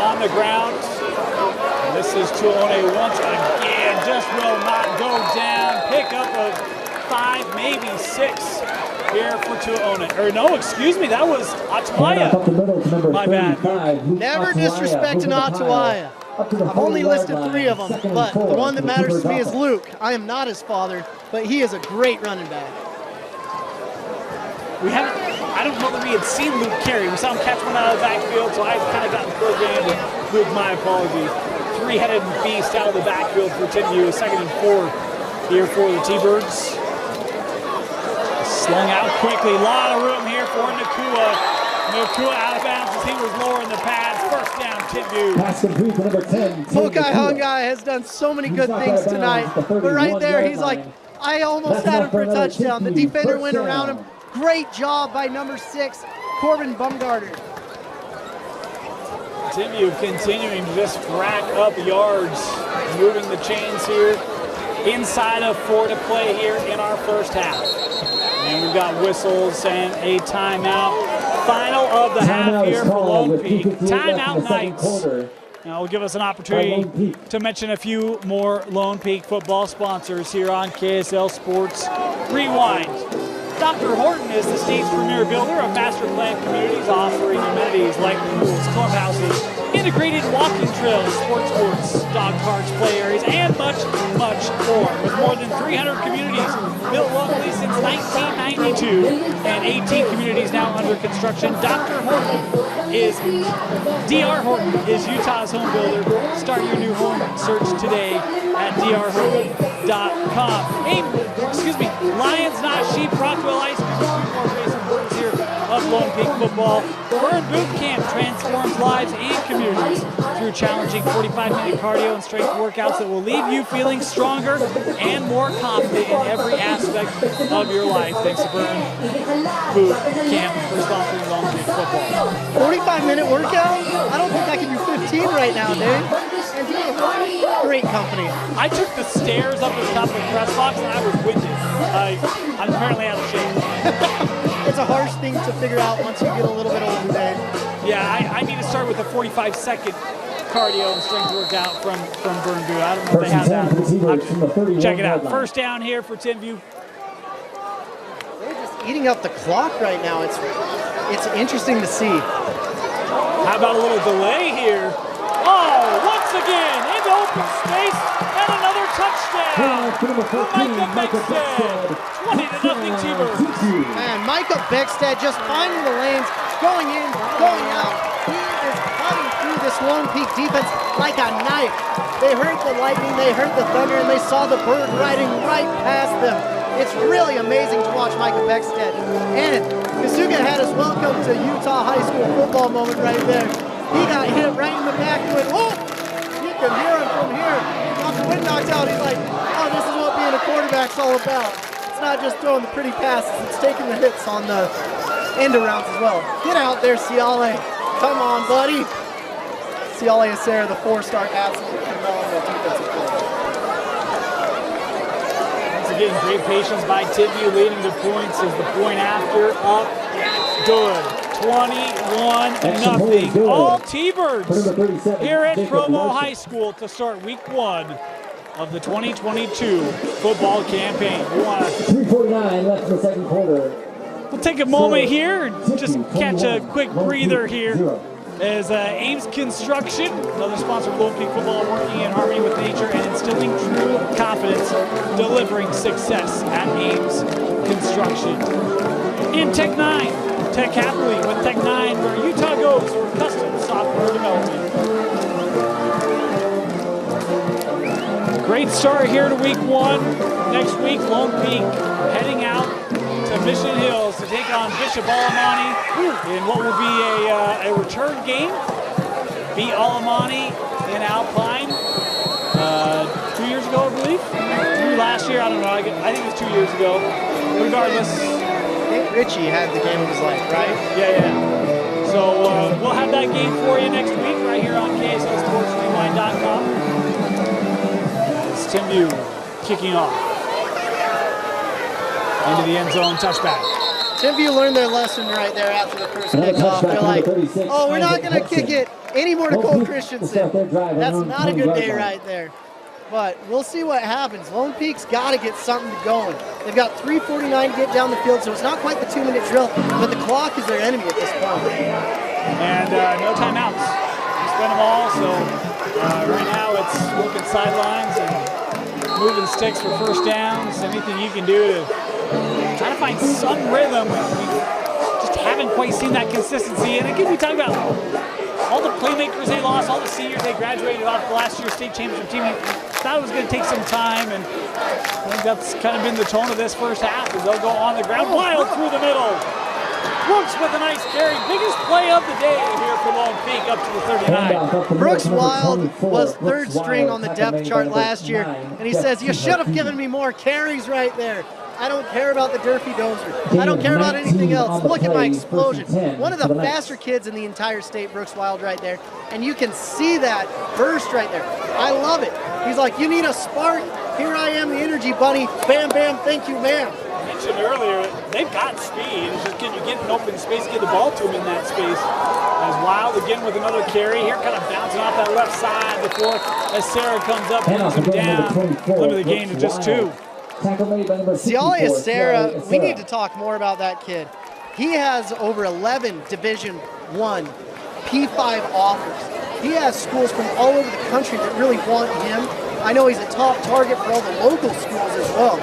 On the ground, and this is Tuone once again, just will not go down. Pick up a 5, maybe 6 here for Tuone. Or no, excuse me, that was Atwaya. My bad. Never disrespecting Atwaya. I've only listed 3 of them, but the one that matters to me is Luke. I am not his father, but he is a great running back. I don't know that we had seen Luke carry. We saw him catch one out of the backfield, so I've kind of gotten programmed. Luke, my apologies. 3-headed beast out of the backfield for Timpview. 2nd and 4 here for the T-Birds. Slung out quickly. A lot of room here for Nakua. Nakua out of bounds as he was lower in the pads. First down, Timpview. Pass complete to number 10. Pokai Hungai has done so many good things tonight, but right there he's like, I almost had him for a touchdown. The defender went around him. Great job by number 6, Corbin Bumgarner. Timpview continuing to just rack up yards, moving the chains here. Inside of 4 to play here in our first half. And we've got whistles and a timeout. Final of the half here for Lone Peak. Timeout nights. Now will give us an opportunity to mention a few more Lone Peak football sponsors here on KSL Sports Rewind. Dr. Horton is the state's premier builder of master planned communities offering amenities like pools, clubhouses, integrated walking trails, sports courts, dog parks, play areas, and much, much more. With more than 300 communities built locally since 1992 and 18 communities now under construction, Dr. Horton is Utah's home builder. Start your new home search today at drhorton.com. Lions, not sheep, Rockwell Ice Cream, more basic words here of Lone Peak football. Burn Boot Camp transforms lives and communities through challenging 45-minute cardio and strength workouts that will leave you feeling stronger and more confident in every aspect of your life. Thanks to Burn Boot Camp for sponsoring Lone Peak football. 45-minute workout? I don't think I can do 15 right now, dude. Great company. I took the stairs up to the top of the press box and I was winded. I'm apparently out of shape. It's a harsh thing to figure out once you get a little bit older, Dave. Yeah, I need to start with a 45-second cardio and strength workout from Burn Boot. I don't know if they have that. Check it out. First down here for Timpview. They're just eating up the clock right now. It's interesting to see. How about a little delay here? Oh, once again, into open space, and another touchdown for Micah Beckstead. 20-0 T-Birds. Man, Micah Beckstead just finding the lanes, going in, going out. He is cutting through this Lone Peak defense like a knife. They heard the lightning, they heard the thunder, and they saw the bird riding right past them. It's really amazing to watch Micah Beckstead. And Kasuga had us welcome to Utah High School football moment right there. He got hit right in the back and went, oh! You can hear him from here. Got the wind knocked out. He's like, oh, this is what being a quarterback's all about. It's not just throwing the pretty passes, it's taking the hits on the end arounds as well. Get out there, Siale. Come on, buddy. Siale Esera, the 4-star, absolutely phenomenal defensive player. Once again, great patience by Timpview, leading to points as the point after up. Good. 21-0. All T-Birds here at Provo High School to start week 1 of the 2022 football campaign. 3:49 left in the second quarter. We'll take a moment here and just catch a quick breather here as Ames Construction, another sponsor of Lone Peak football, working in harmony with nature and instilling true confidence, delivering success at Ames Construction. In Tech 9. Tech Happily with Tech 9, where Utah goes for custom software development. Great start here to week 1. Next week, Lone Peak heading out to Mission Hills to take on Bishop Alamani in what will be a return game. Beat Alamani in Alpine 2 years ago, I believe. Last year, I don't know. I think it was 2 years ago. Regardless. Richie had the game of his life, right? Yeah. So we'll have that game for you next week right here on KSLSportsRewind.com. It's Timpview kicking off into the end zone touchback. Timpview learned their lesson right there after the first kickoff. They're like, oh, we're not going to kick it anymore to Cole Christensen. That's not a good day right there. But we'll see what happens. Lone Peak's got to get something going. They've got 3:49 to get down the field, so it's not quite the 2-minute drill, but the clock is their enemy at this point. And no timeouts. We spent them all, so right now it's working sidelines and moving sticks for first downs. Anything you can do to try to find some rhythm. We just haven't quite seen that consistency. And again, we talk about all the playmakers they lost, all the seniors they graduated off the last year's state championship team. Thought it was going to take some time, and I think that's kind of been the tone of this first half, as they'll go on the ground, wild through the middle. Brooks with a nice carry. Biggest play of the day here for Lone Peak up to the 39. Brooks Wild was third string on the depth chart last year, and he says, you should have given me more carries right there. I don't care about the Durfee Dozer. I don't care about anything else. Look at my explosion. One of the faster kids in the entire state, Brooks Wild right there. And you can see that burst right there. I love it. He's like, you need a spark? Here I am, the energy bunny. Bam, bam, thank you, ma'am. I mentioned earlier, they've got speed. It's just can you get an open space, get the ball to him in that space. As Wild again with another carry here, kind of bouncing off that left side before Esera comes up, brings him down. Limit the game to just 2. Siale Esera, we need to talk more about that kid. He has over 11 Division I P5 offers. He has schools from all over the country that really want him. I know he's a top target for all the local schools as well.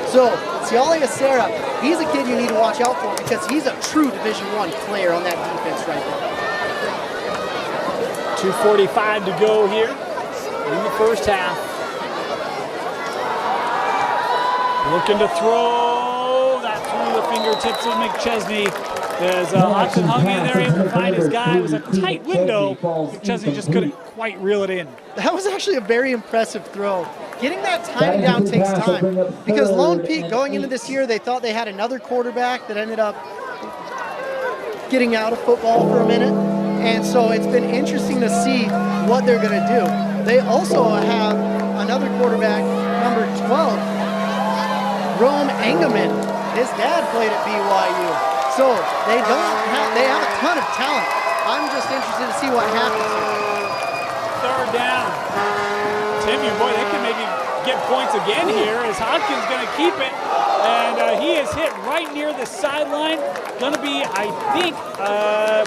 So Siale Esera, he's a kid you need to watch out for because he's a true Division I player on that defense right there. 2:45 to go here in the first half. Looking to throw that through the fingertips of McChesney. As Austin hung in there, able to find his guy. It was a tight window. McChesney just couldn't quite reel it in. That was actually a very impressive throw. Getting that timing down takes time because Lone Peak going into this year, they thought they had another quarterback that ended up getting out of football for a minute. And so it's been interesting to see what they're going to do. They also have another quarterback, number 12, Rome Engelman. His dad played at BYU. So they have a ton of talent. I'm just interested to see what happens here. Third down. Timpview, boy, they can maybe get points again here as Hopkins going to keep it. And he is hit right near the sideline. Going to be, I think,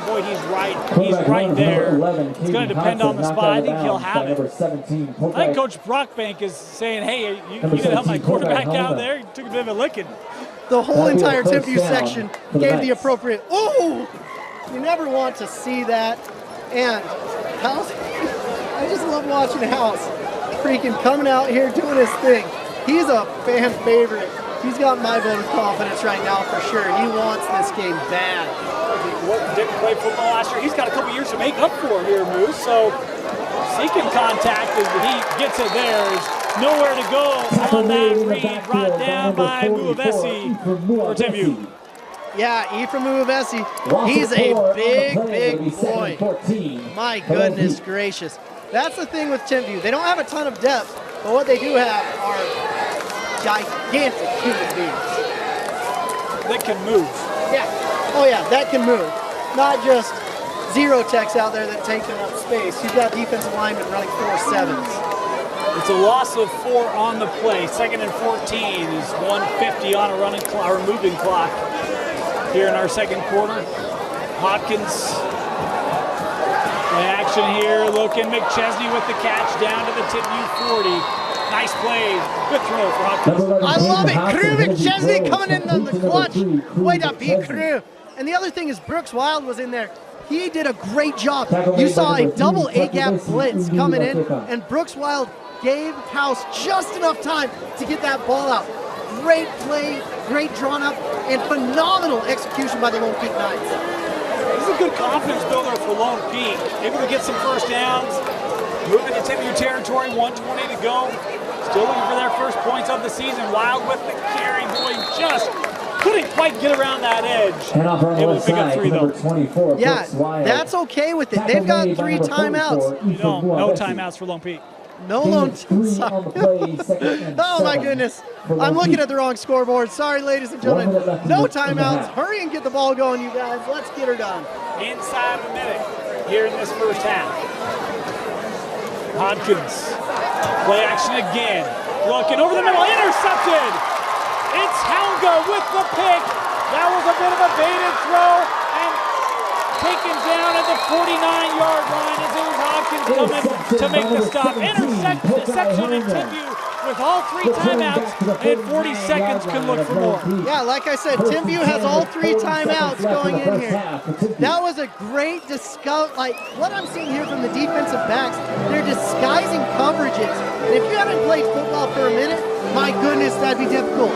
boy, he's right. He's right there. It's going to depend on the spot. I think he'll have it. I think Coach Brockbank is saying, hey, you going to help my quarterback out there? He took a bit of a licking. The whole entire Timpview section gave the appropriate, ooh! You never want to see that. And House, I just love watching House freaking coming out here doing his thing. He's a fan favorite. He's got my vote of confidence right now for sure. He wants this game bad. Didn't play football last year. He's got a couple years to make up for it here, Moose. So seeking contact as he gets it there. There's nowhere to go on that read. Brought down by Muavesi for Timpview. Yeah, Ephraim Muavesi. He's a big boy. My goodness gracious. That's the thing with Timpview. They don't have a ton of depth, but what they do have are gigantic human beings. That can move. Yeah. Oh yeah, that can move. Not just zero techs out there that take enough space. You've got defensive linemen running 4.7s. It's a loss of 4 on the play. 2nd and 14 is 1:50 on a running clock or moving clock here in our second quarter. Hopkins in action here, looking McChesney with the catch down to the Timpview 40. Nice play, good throw for Hopkins. I love it, Crew McChesney coming in on the clutch. Way to be Crew. And the other thing is Brooks Wild was in there. He did a great job. You saw a double A-gap blitz coming in, and Brooks Wild gave House just enough time to get that ball out. Great play, great drawn up, and phenomenal execution by the Lone Peak Knights. This is a good confidence builder for Lone Peak. Able to get some first downs, moving to Timpview territory, 1:20 to go. Still looking for their first points of the season. Wild with the carry, boy, just couldn't quite get around that edge. Able to pick up 3 though. Yeah, that's okay with it. They've got 3 timeouts. No timeouts for Lone Peak. No lone. Oh my goodness. I'm looking at the wrong scoreboard. Sorry, ladies and gentlemen. No timeouts. Hurry and get the ball going, you guys. Let's get her done. Inside of a minute here in this first half. Hopkins. Play action again. Looking over the middle. Intercepted. It's Haunga with the pick. That was a bit of a baited throw. And taken down at the 49-yard line as it was Hopkins coming to make the stop. Interception in Timpview with all 3 timeouts, and 40 seconds can look for more. Yeah, like I said, Timpview has all 3 timeouts going in here. That was a great like what I'm seeing here from the defensive backs, they're disguising coverages. And if you haven't played football for a minute, my goodness, that'd be difficult.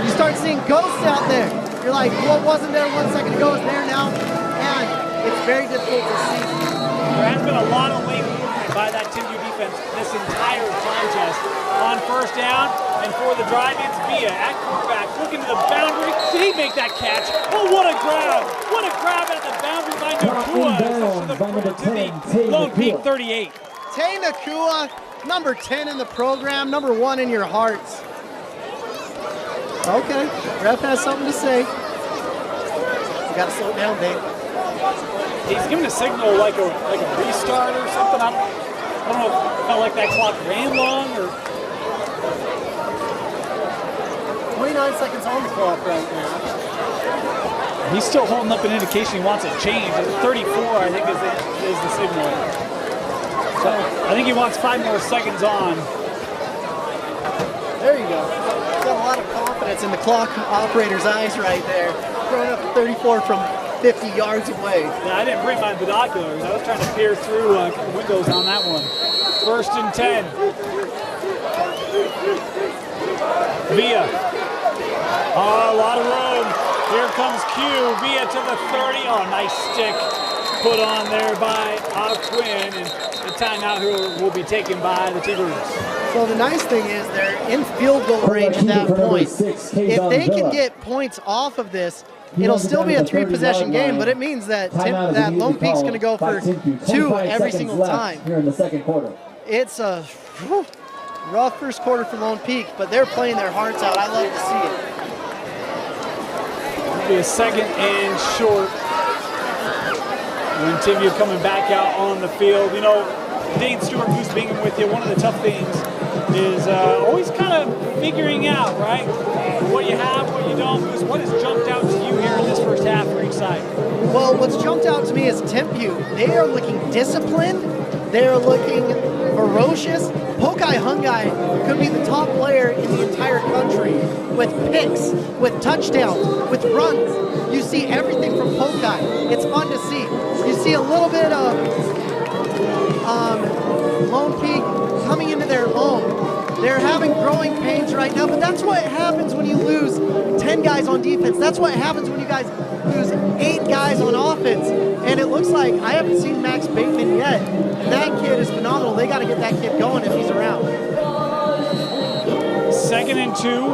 You start seeing ghosts out there. You're like, what wasn't there 1 second ago is there now. And it's very difficult to see. There has been a lot of late movement by that Timpview defense this entire contest. On first down, and for the drive, it's Villa at quarterback, looking to the boundary. Did he make that catch? Oh, what a grab! What a grab at the boundary by Nakua to the Lone Peak 38. Tay Nakua, number 10 in the program, number 1 in your hearts. Okay, ref has something to say. You gotta slow down, Dave. He's giving a signal like a restart or something. I don't know if it felt like that clock ran long or. 29 seconds on the clock right now. He's still holding up an indication he wants it changed. 34, I think, is the signal. So I think he wants 5 more seconds on. There you go. He's got a lot of confidence in the clock operator's eyes right there. Throwing up 34 from 50 yards away. Yeah, I didn't bring my binoculars. I was trying to peer through windows on that one. 1st and 10. Villa. Oh, a lot of room. Here comes Q. Villa to the 30. Oh, nice stick put on there by Quinn. And the timeout here will be taken by the T-Birds. So the nice thing is they're in field goal range at that point. If they can get points off of this, It'll still be a 3-possession game, but it means that Lone Peak's going to go for 2 every single time. Here in the second quarter. It's a rough first quarter for Lone Peak, but they're playing their hearts out. I love to see it. It'll be a 2nd and short. When Timpview coming back out on the field. You know, Dane Stewart, who's being with you, one of the tough things is always kind of figuring out, right, what you have, what you don't. What has jumped out to you here in this first half for each side? Well, what's jumped out to me is Timpview. They are looking disciplined. They are looking ferocious. Pokai Hungai could be the top player in the entire country with picks, with touchdowns, with runs. You see everything from Pokai. It's fun to see. You see a little bit of Lone Peak coming into their own. They're having growing pains right now, but that's what happens when you lose 10 guys on defense. That's what happens when you guys lose 8 guys on offense. And it looks like I haven't seen Max Bateman yet. And that kid is phenomenal. They got to get that kid going if he's around. 2nd and 2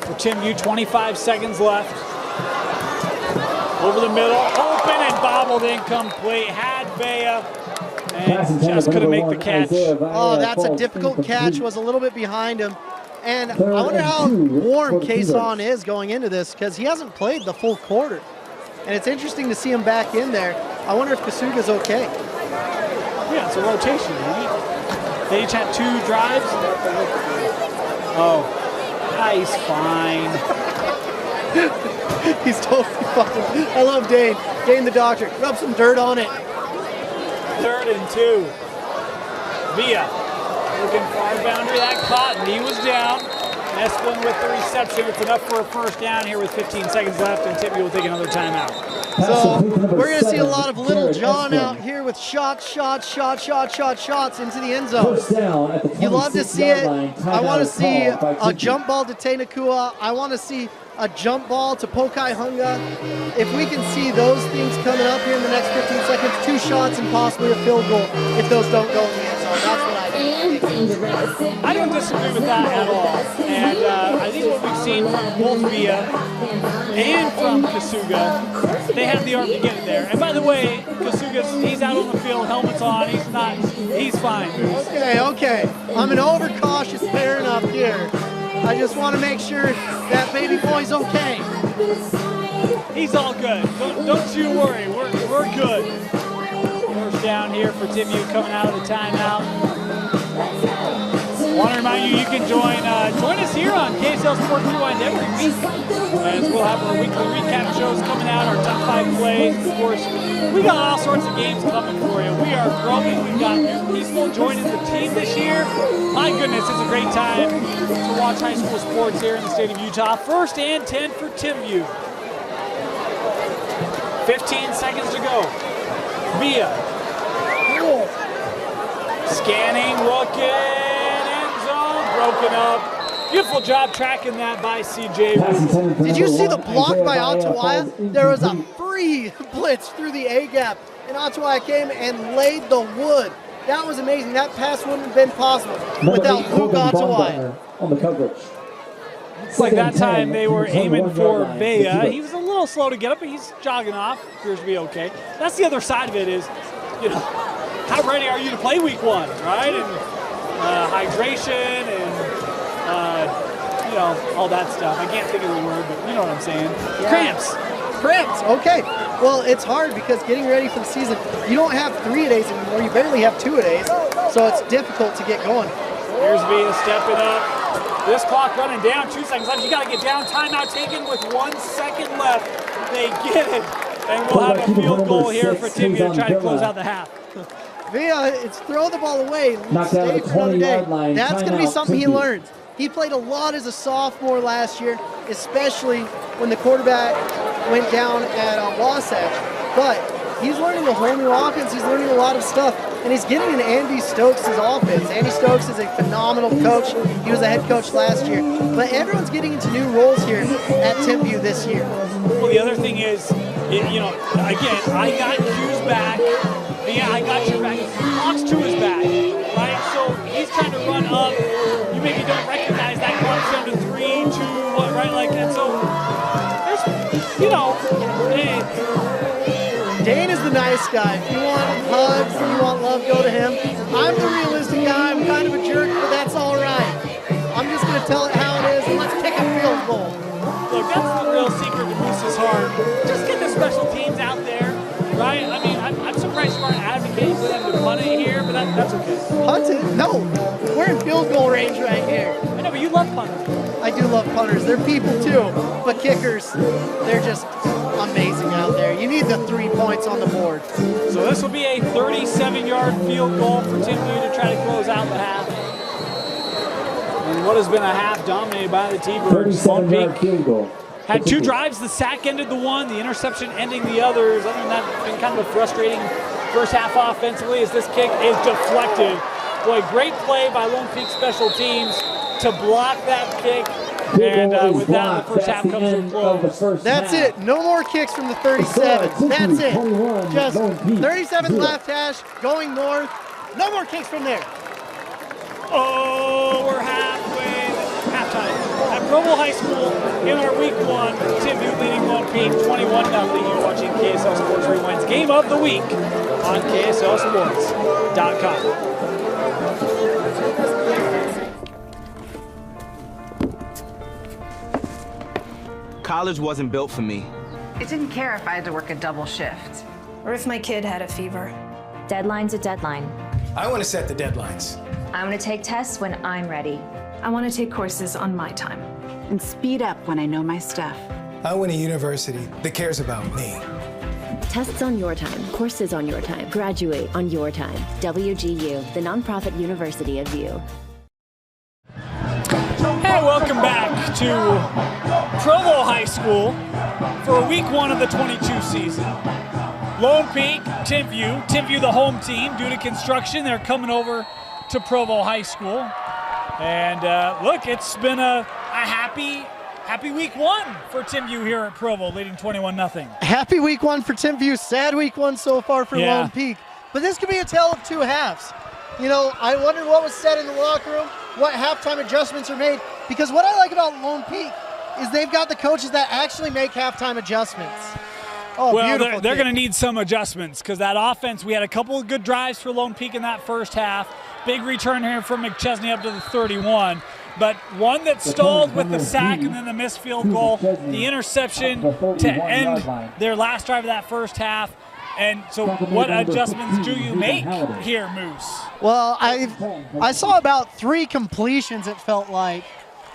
for Timpview, 25 seconds left. Over the middle, open and bobbled incomplete. Had Bea and just couldn't make the catch. Oh, that's a difficult catch. Was a little bit behind him. And I wonder how warm Kason is going into this because he hasn't played the full quarter. And it's interesting to see him back in there. I wonder if Kasuga's okay. Yeah, it's a rotation. They each had 2 drives. Oh, he's fine. He's totally fine. I love Dane. Dane the doctor. Rub some dirt on it. 3rd and 2. Villa looking far boundary. That caught, and he was down. Esplin with the reception. It's enough for a first down here with 15 seconds left, and Timpview will take another timeout. So we're going to see a lot of Little John out here with shots into the end zone. You love to see it. I want to see a jump ball to Te Nakua. I want to see a jump ball to Pokai Hunga. If we can see those things coming up here in the next 15 seconds, 2 shots and possibly a field goal if those don't go in the end zone. That's what I think. I don't disagree with that at all. And I think what we've seen from both Villa and from Kasuga, they have the arm to get it there. And by the way, he's out on the field, helmet's on, he's fine. Okay. I'm an overcautious parent up here. I just want to make sure that baby boy's okay. He's all good. Don't you worry. We're good. First down here for Timpview coming out of the timeout. Want to remind you can join us here on KSL Sports Rewind every week, as we'll have our weekly recap shows coming out, our top 5 plays. Of course, we got all sorts of games coming for you. We are growing. We've got new people joining the team this year. My goodness, it's a great time to watch high school sports here in the state of Utah. 1st and 10 for Timpview. 15 seconds to go. Villa. Scanning, looking. Broken up. Beautiful job tracking that by CJ. Did you see the block by Ottawa? There was a free blitz through the A-gap, and Ottawa came and laid the wood. That was amazing. That pass wouldn't have been possible without Luke Ottawa. On the coverage. It's like that time they were aiming for Bea. He was a little slow to get up, but he's jogging off. Appears to be okay. That's the other side of it is, how ready are you to play week 1, right? And hydration and, all that stuff. I can't think of the word, but you know what I'm saying. Yeah. Cramps, okay. Well, it's hard because getting ready for the season, you don't have 3-a-days anymore. You barely have 2-a-days, so it's difficult to get going. Here's Villa stepping up. This clock running down, 2 seconds left. You got to get down. Timeout taken with 1 second left. They get it, and we'll have a field goal here for Timpview to try to close out the half. Villa, it's throw the ball away, stay for another day. That's going to be something he learns. He played a lot as a sophomore last year, especially when the quarterback went down at Wasatch. But he's learning a whole new offense. He's learning a lot of stuff, and he's getting in Andy Stokes' offense. Andy Stokes is a phenomenal coach. He was a head coach last year. But everyone's getting into new roles here at Timpview this year. Well, the other thing is, again, I got Q's back. Yeah, I got your back. Fox 2 is back, right? So he's trying to run up. You maybe don't recognize that clock's down to 3, 2, 1, right? And so this guy. If you want hugs and you want love, go to him. I'm the realistic guy. I'm kind of a jerk, but that's all right. I'm just going to tell it how it is, and let's kick a field goal. Look, that's the real secret to Moose's heart. Just get the special teams out there, right? I mean, I'm surprised you aren't advocating for them to punt it here, but that's okay. Punt it? No. We're in field goal range right here. I know, but you love punters. I do love punters. They're people too. But kickers, they're just amazing out there. You need the 3 points on the board. So this will be a 37-yard field goal for Timpview to try to close out the half. And what has been a half dominated by the T-Birds. Lone Peak field goal. had 2 drives. The sack ended the one, the interception ending the others. Other than that, it's been kind of a frustrating first half offensively as this kick is deflected. Boy, great play by Lone Peak special teams to block that kick. And with that, the first half comes to a close. That's it. No more kicks from the 37. That's it. Just 37 left hash going north. No more kicks from there. Oh, we're halftime. At Provo High School in our week 1, Timpview leading Lone Peak 21-0. You're watching KSL Sports Rewind's Game of the Week on KSLSports.com. College wasn't built for me. It didn't care if I had to work a double shift. Or if my kid had a fever. Deadline's a deadline. I want to set the deadlines. I'm going to take tests when I'm ready. I want to take courses on my time. And speed up when I know my stuff. I want a university that cares about me. Tests on your time, courses on your time, graduate on your time. WGU, the nonprofit university of you. Hey, welcome back to Provo High School for week 1 of the 22 season. Lone Peak, Timpview the home team. Due to construction, they're coming over to Provo High School. And look, it's been a happy week 1 for Timpview here at Provo, leading 21-0. Happy week 1 for Timpview, sad week 1 so far for Lone Peak. But this could be a tale of 2 halves. You know, I wonder what was said in the locker room, what halftime adjustments are made, because what I like about Lone Peak is they've got the coaches that actually make halftime adjustments. Oh, well, they're going to need some adjustments because that offense, we had a couple of good drives for Lone Peak in that first half. Big return here from McChesney up to the 31. But one that stalled with the sack and then the missed field goal, the interception to end their last drive of that first half. And so what adjustments do you make here, Moose? Well, I saw about 3 completions, it felt like,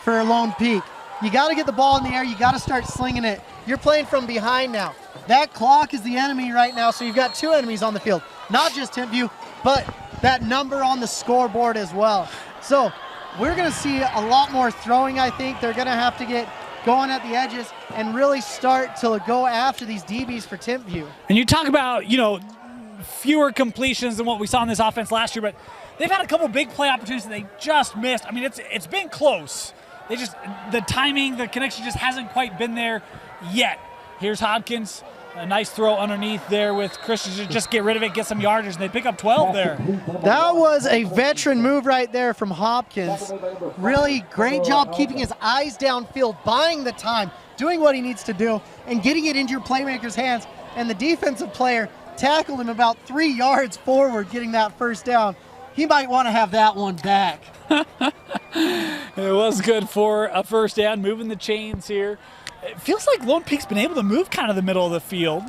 for Lone Peak. You got to get the ball in the air. You got to start slinging it. You're playing from behind now. That clock is the enemy right now, so you've got 2 enemies on the field. Not just Timpview, but that number on the scoreboard as well. So we're going to see a lot more throwing, I think. They're going to have to get going at the edges and really start to go after these DBs for Timpview. And you talk about, fewer completions than what we saw in this offense last year, but they've had a couple big play opportunities that they just missed. I mean, it's been close. The timing, the connection just hasn't quite been there yet. Here's Hodkins, a nice throw underneath there with Christian to just get rid of it, get some yardage, and they pick up 12 there. That was a veteran move right there from Hopkins. Really great job keeping his eyes downfield, buying the time, doing what he needs to do, and getting it into your playmaker's hands. And the defensive player tackled him about 3 yards forward, getting that first down. He might want to have that one back. It was good for a first down, moving the chains here. It feels like Lone Peak's been able to move kind of the middle of the field.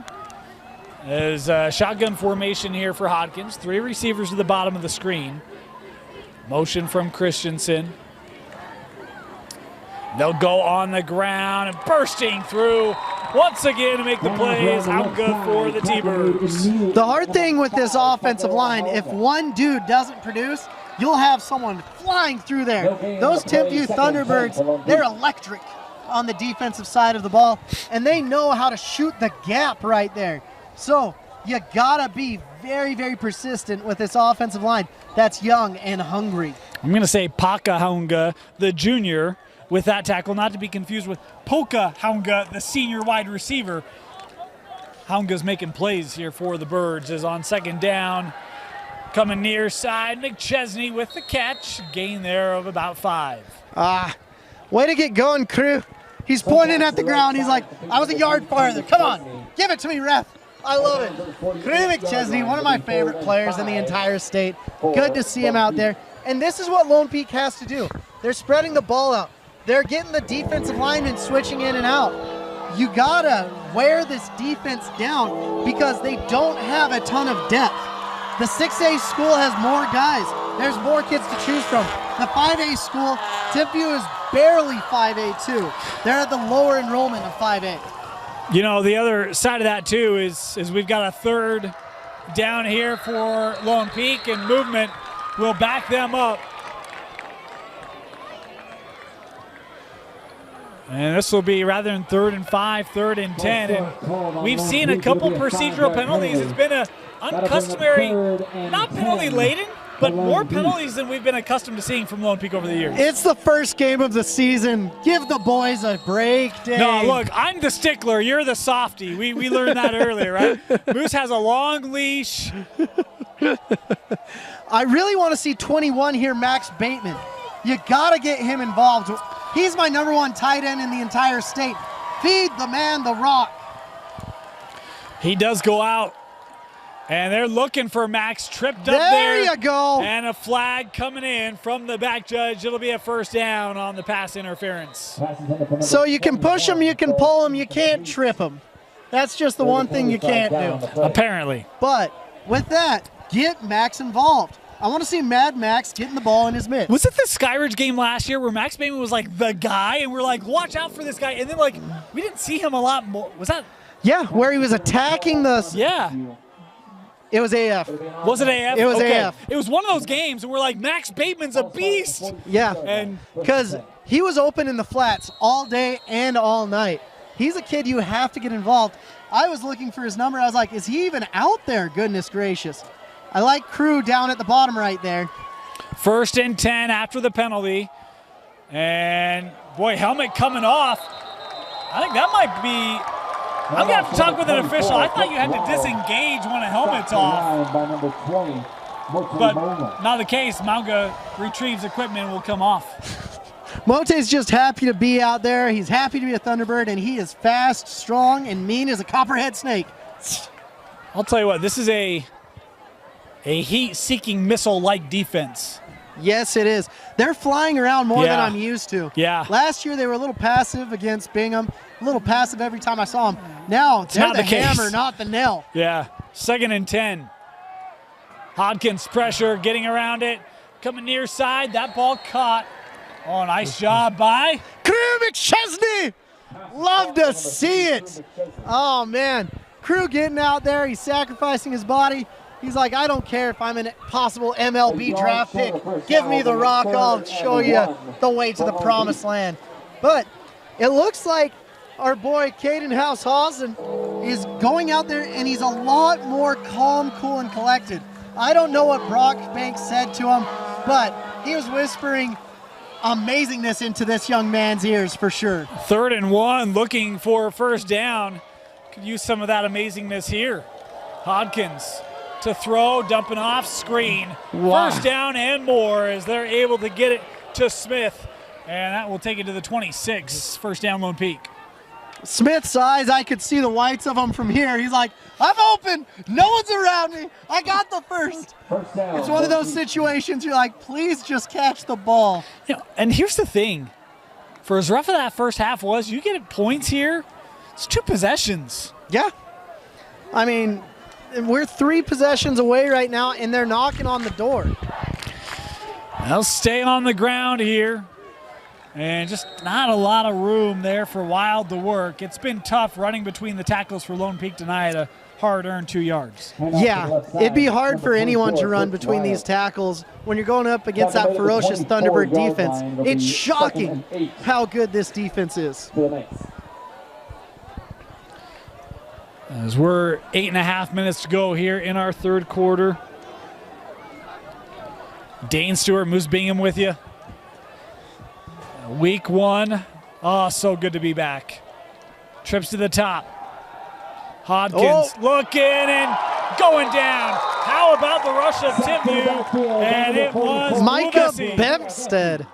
There's a shotgun formation here for Hodkins. 3 receivers to the bottom of the screen. Motion from Christensen. They'll go on the ground and bursting through once again to make the plays. How good for the T-Birds. The hard thing with this offensive line, if one dude doesn't produce, you'll have someone flying through there. Those Timpview Thunderbirds, they're electric on the defensive side of the ball, and they know how to shoot the gap right there. So you gotta be very, very persistent with this offensive line that's young and hungry. I'm gonna say Pakahaunga, the junior, with that tackle, not to be confused with Pokahaunga, the senior wide receiver. Haunga's making plays here for the Birds as on second down. Coming near side, McChesney with the catch. Gain there of about 5. Way to get going, crew. He's pointing at the ground. He's like, I was a yard farther. Come on, give it to me, ref. I love it. Crew McChesney, one of my favorite players in the entire state. Good to see him out there. And this is what Lone Peak has to do. They're spreading the ball out. They're getting the defensive linemen switching in and out. You gotta wear this defense down because they don't have a ton of depth. The 6A school has more guys. There's more kids to choose from. The 5A school, Timpview is barely 5A too. They're at the lower enrollment of 5A. You know, the other side of that too is we've got a third down here for Lone Peak, and movement will back them up. And this will be rather than 3rd and 5, 3rd and 10. And we've seen a couple procedural penalties. It's been an uncustomary, not penalty laden, but more penalties than we've been accustomed to seeing from Lone Peak over the years. It's the first game of the season. Give the boys a break, Dave. No, look, I'm the stickler. You're the softie. We learned that earlier, right? Moose has a long leash. I really want to see 21 here, Max Bateman. You got to get him involved. He's my #1 tight end in the entire state. Feed the man the rock. He does go out. And they're looking for Max, tripped up there. There you go. And a flag coming in from the back judge. It'll be a first down on the pass interference. So you can push him, you can pull him, you can't trip him. That's just the one thing you can't do. Apparently. But with that, get Max involved. I want to see Mad Max getting the ball in his mitt. Was it the Skyridge game last year where Max Bateman was like the guy and we're like, watch out for this guy? And then like, we didn't see him a lot more. Was that? Yeah, where he was attacking the... Yeah. It was AF. Was it AF? It was okay. AF. It was one of those games and we're like, Max Bateman's a beast. Yeah, and because he was open in the flats all day and all night. He's a kid you have to get involved. I was looking for his number. I was like, is he even out there? Goodness gracious. I like Crew down at the bottom right there. 1st and 10 after the penalty. And, boy, helmet coming off. I think that might be... I'm going to have to talk with an official. I thought you had to disengage when a helmet's off. But not the case. Mauga retrieves equipment and will come off. Mote's just happy to be out there. He's happy to be a Thunderbird, and he is fast, strong, and mean as a copperhead snake. I'll tell you what, this is a heat-seeking missile-like defense. Yes, it is. They're flying around more than I'm used to. Yeah. Last year, they were a little passive against Bingham, a little passive every time I saw them. Now, they're the hammer, not the nail. Yeah. 2nd and 10. Hodkins pressure, getting around it, coming near side. That ball caught. Oh, nice job by Crew McChesney. Love to see it. Oh, man. Crew getting out there. He's sacrificing his body. He's like, I don't care if I'm a possible MLB draft pick. Give me the rock. I'll show you the way to the promised land. But it looks like our boy Caden Househausen is going out there, and he's a lot more calm, cool, and collected. I don't know what Brock Banks said to him, but he was whispering amazingness into this young man's ears for sure. 3rd and 1, looking for a first down. Could use some of that amazingness here. Hodkins to throw, dumping off, screen. Wow. First down and more as they're able to get it to Smith. And that will take it to the 26. First down, Lone Peak. Smith's eyes, I could see the whites of them from here. He's like, I'm open. No one's around me. I got the first. It's one of those situations you're like, please just catch the ball. You know, and here's the thing. For as rough as that first half was, you get points here. It's 2 possessions. Yeah. I mean, we're 3 possessions away right now, and they're knocking on the door. They'll stay on the ground here. And just not a lot of room there for Wild to work. It's been tough running between the tackles for Lone Peak tonight, a hard-earned 2 yards. Yeah, it'd be hard for anyone to run between these tackles when you're going up against that ferocious Thunderbird defense. It's shocking how good this defense is. As we're 8.5 minutes to go here in our 3rd quarter. Dane Stewart, Moose Bingham with you. Week 1. Oh, so good to be back. Trips to the top. Hodkins looking and going down. How about the rush of Timpview? And it was Micah Beckstead.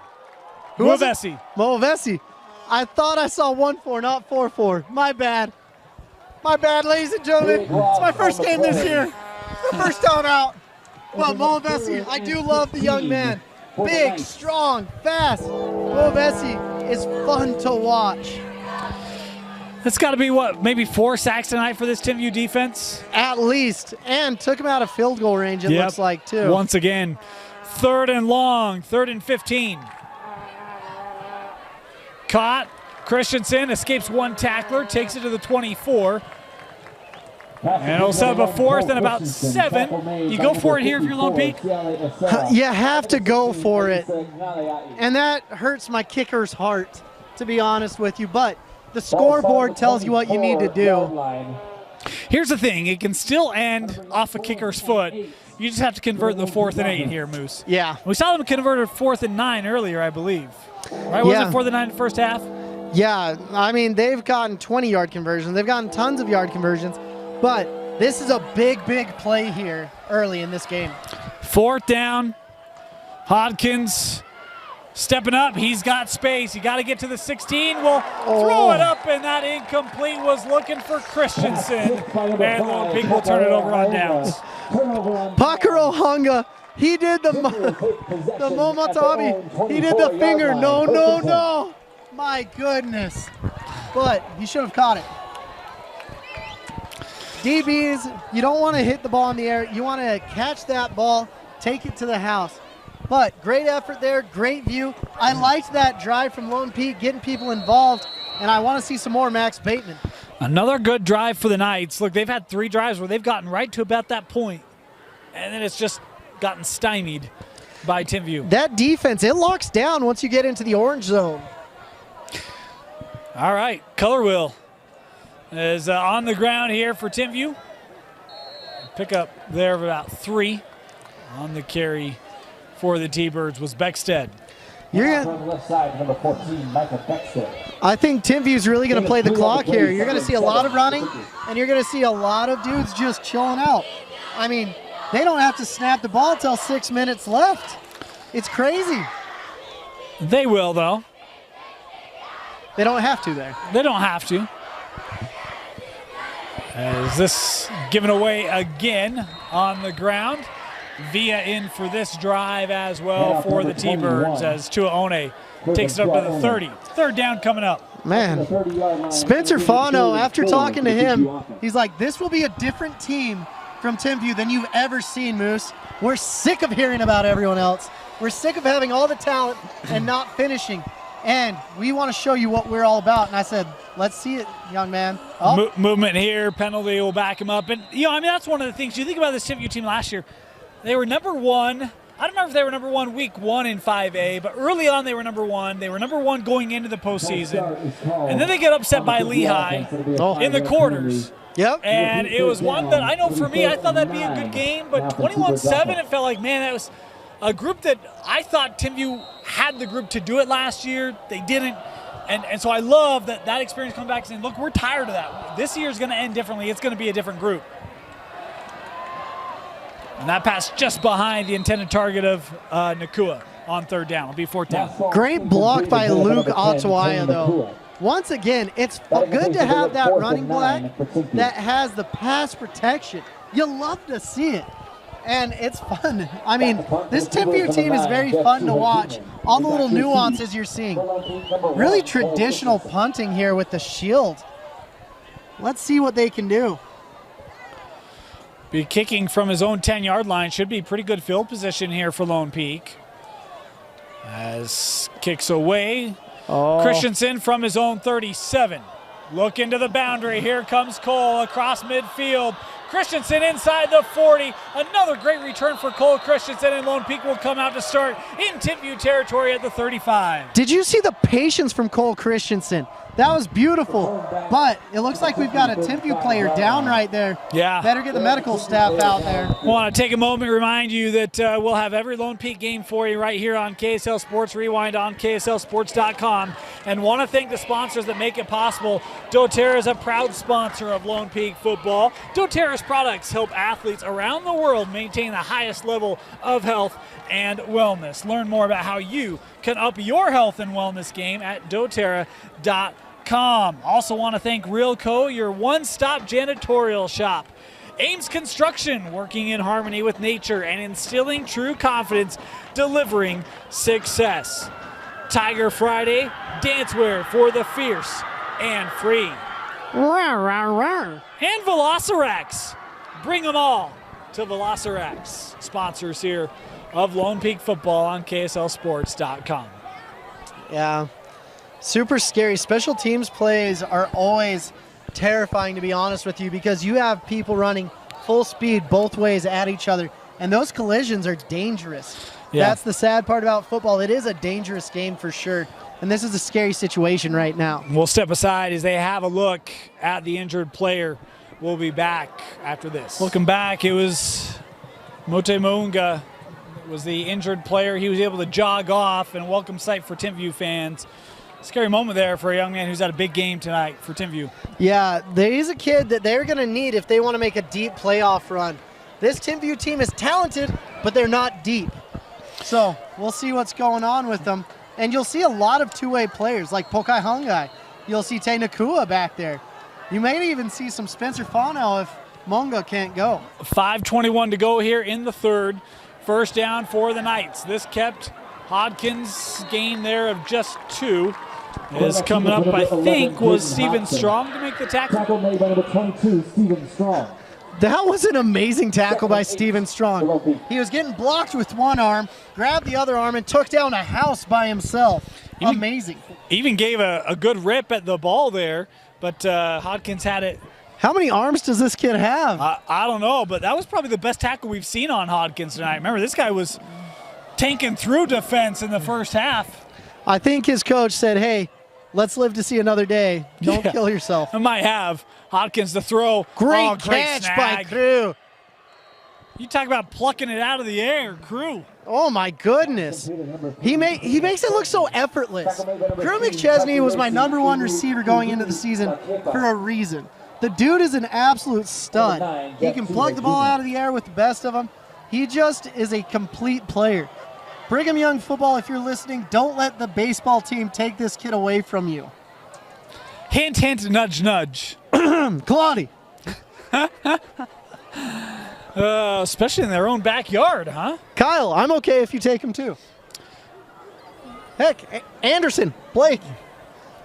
Who was it? Movesi. I thought I saw 1-4, not 4-4. My bad. My bad, ladies and gentlemen. It's my first game this year. The first time out. But Molavesi, I do love the young man. Big, strong, fast. Molavesi is fun to watch. It's got to be, what, maybe 4 sacks tonight for this Timpview defense? At least. And took him out of field goal range, it looks like, too. Once again, 3rd and long, 3rd and 15. Caught. Christensen escapes one tackler, takes it to the 24. And it'll set up a 4th and about 7. You go for it here if you're Lone Peak? You have to go for it. And that hurts my kicker's heart, to be honest with you. But the scoreboard tells you what you need to do. Here's the thing. It can still end off a kicker's foot. You just have to convert the 4th and 8 here, Moose. Yeah. We saw them convert a 4th and 9 earlier, I believe. Right? Was it 4th and 9 in the first half? Yeah. I mean, they've gotten 20-yard conversions. They've gotten tons of yard conversions. But this is a big, big play here early in this game. 4th down. Hodkins stepping up. He's got space. You got to get to the 16. We'll throw it up, and that incomplete was looking for Christensen. And Lone Peak will turn it over on downs. Pakaro Hunga, he did the Momatabi. He did the finger. No, no, no. My goodness. But he should have caught it. DBs, you don't want to hit the ball in the air. You want to catch that ball, take it to the house. But great effort there, great view. I liked that drive from Lone Peak, getting people involved, and I want to see some more Max Bateman. Another good drive for the Knights. Look, they've had 3 drives where they've gotten right to about that point, and then it's just gotten stymied by Timpview. That defense, it locks down once you get into the orange zone. All right, color wheel is on the ground here for Timpview. Pick up there of about 3 on the carry for the T-Birds was Beckstead. On the left side, number 14, Micah Beckstead. I think Timpview's really going to play the clock here. You're going to see a lot of running, and you're going to see a lot of dudes just chilling out. I mean, they don't have to snap the ball till 6 minutes left. It's crazy. They will, though. They don't have to there. They don't have to. As this given away again on the ground. Via in for this drive as well for the T-Birds as Tuaone takes it up to the 30. 3rd down coming up. Man, Spencer Fano, after talking to him, he's like, this will be a different team from Timpview than you've ever seen, Moose. We're sick of hearing about everyone else. We're sick of having all the talent and not finishing. And we want to show you what we're all about. And I said, let's see it, young man. Oh. Movement here, penalty will back him up. And, you know, I mean, that's one of the things. You think about this Timpview team last year. They were number 1. I don't remember if they were number 1 week 1 in 5A, but early on they were number 1. They were number 1 going into the postseason. And then they get upset by Lehigh in the quarters. Yep. And it was one that I know for me, I thought that'd be a good game, but 21-7, it felt like, man, that was a group that I thought Timpview had the group to do it last year. They didn't. And so I love that experience coming back saying, look, we're tired of that. This year's going to end differently. It's going to be a different group. And that pass just behind the intended target of Nakua on 3rd down. It'll be 4th down. Great block by Luke Ottawaya, though. Once again, it's good to have that running back that has the pass protection. You love to see it. And it's fun. I mean, this Timpview team is very fun to watch. All the little nuances you're seeing. Really traditional punting here with the shield. Let's see what they can do. Be kicking from his own 10-yard line. Should be pretty good field position here for Lone Peak. As kicks away. Christensen from his own 37. Look into the boundary. Here comes Cole across midfield. Christensen inside the 40. Another great return for Cole Christensen, and Lone Peak will come out to start in Timpview territory at the 35. Did you see the patience from Cole Christensen? That was beautiful, but it looks like we've got a Timpview player down right there. Yeah. Better get the medical staff out there. I want to take a moment to remind you that we'll have every Lone Peak game for you right here on KSL Sports Rewind on KSLSports.com. And want to thank the sponsors that make it possible. doTERRA is a proud sponsor of Lone Peak football. doTERRA's products help athletes around the world maintain the highest level of health and wellness. Learn more about how you can up your health and wellness game at doTERRA.com. Timpviewthunderbirds.com. Also want to thank Realco, your one-stop janitorial shop. Ames Construction, working in harmony with nature and instilling true confidence, delivering success. Tiger Friday, dancewear for the fierce and free. And Velocirax. Bring them all to Velocirax. Sponsors here of Lone Peak Football on KSLSports.com. Yeah, super scary. Special teams plays are always terrifying, to be honest with you, because you have people running full speed both ways at each other, and those collisions are dangerous. Yeah. That's the sad part about football. It is a dangerous game for sure, and this is a scary situation right now. We'll step aside as they have a look at the injured player. We'll be back after this. Looking back, it was Mote Mounga was the injured player. He was able to jog off, and welcome sight for Timpview fans. Scary moment there for a young man who's had a big game tonight for Timpview. Yeah, he's a kid that they're going to need if they want to make a deep playoff run. This Timpview team is talented, but they're not deep. So we'll see what's going on with them. And you'll see a lot of two-way players like Pokai Hungai. You'll see Te Nakua back there. You may even see some Spencer Fano if Monga can't go. 5:21 to go here in the third. First down for the Knights. This kept Hodkins' gain there of just 2. Is coming up, I think, was Steven Strong to make the tackle. Tackle made by number 22, Steven Strong. That was an amazing tackle by Steven Strong. He was getting blocked with one arm, grabbed the other arm, and took down a house by himself. Amazing. Even gave a good rip at the ball there, but Hodkins had it. How many arms does this kid have? I don't know, but that was probably the best tackle we've seen on Hodkins tonight. Remember, this guy was tanking through defense in the first half. I think his coach said, hey, let's live to see another day. Don't kill yourself. I might have. Hodkins to throw. Great catch by Crew. You talk about plucking it out of the air, Crew. Oh, my goodness. He makes it look so effortless. Crew McChesney was my #1 receiver going into the season for a reason. The dude is an absolute stud. He can plug the ball out of the air with the best of them. He just is a complete player. Brigham Young football, if you're listening, don't let the baseball team take this kid away from you. Hint, hint, nudge, nudge. Claudia. Especially in their own backyard, huh? Kyle, I'm okay if you take him too. Heck, Anderson, Blake,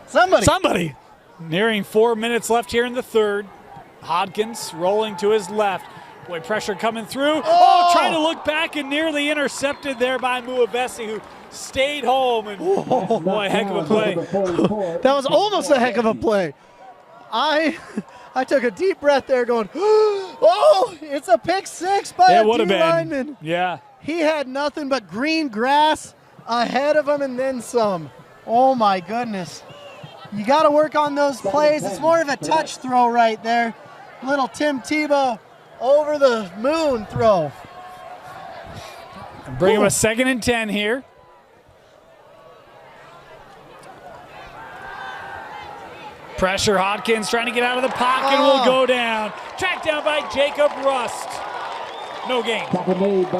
somebody. Nearing 4 minutes left here in the third. Hodkins rolling to his left. Boy, pressure coming through. Oh, trying to look back and nearly intercepted there by Muavesi, who stayed home. And boy, heck of a play. That was almost a heck of a play. I took a deep breath there going, oh, it's a pick six by a D-lineman. Yeah. He had nothing but green grass ahead of him and then some. Oh, my goodness. You got to work on those plays. It's more of a touch throw right there. Little Tim Tebow over the moon throw. Bring him a 2nd and 10 here. Pressure, Hodkins trying to get out of the pocket, will go down. Tracked down by Jacob Rust. No gain.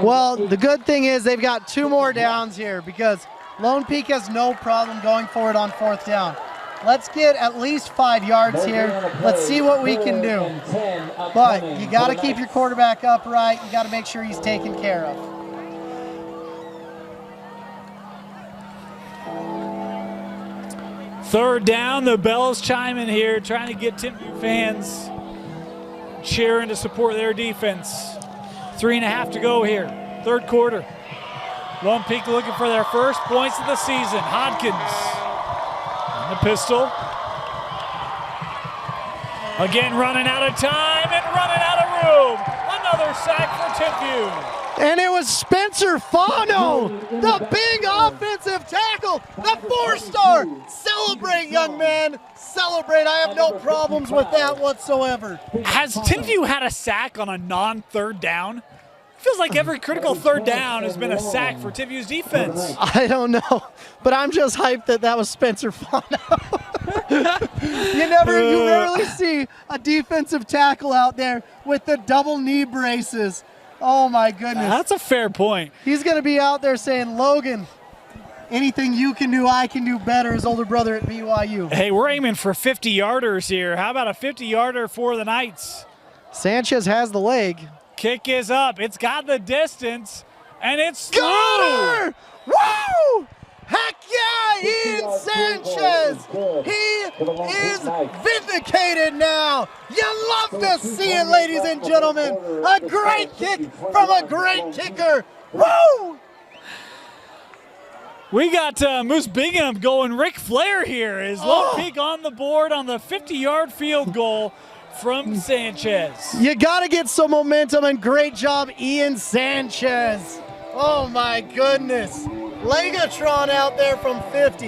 Well, the good thing is they've got 2 more downs here because Lone Peak has no problem going for it on 4th down. Let's get at least 5 yards here. Let's see what we can do. But you got to keep your quarterback upright. You got to make sure he's taken care of. Third down, the bells chiming here, trying to get Timpview fans cheering to support their defense. 3.5 to go here, third quarter. Lone Peak looking for their first points of the season. Hodkins. The pistol. Again, running out of time and running out of room. Another sack for Timpview. And it was Spencer Fano, the big offensive tackle, the 4-star. Celebrate, young man. Celebrate. I have no problems with that whatsoever. Has Timpview had a sack on a non-third down? Feels like every critical third down has been a sack for Timpview's defense. I don't know, but I'm just hyped that was Spencer Fano. You rarely see a defensive tackle out there with the double knee braces. Oh my goodness. That's a fair point. He's going to be out there saying, Logan, anything you can do, I can do better as older brother at BYU. Hey, we're aiming for 50-yarders here. How about a 50-yarder for the Knights? Sanchez has the leg. Kick is up. It's got the distance, and it's Got her! Woo! Heck yeah, Ian Sanchez! He is vindicated now. You love to see it, ladies and gentlemen. A great kick from a great kicker. Woo! We got Moose Bingham going Ric Flair here. Is Lone Peak on the board on the 50-yard field goal from Sanchez. You got to get some momentum, and great job, Ian Sanchez. Oh my goodness. Legatron out there from 50.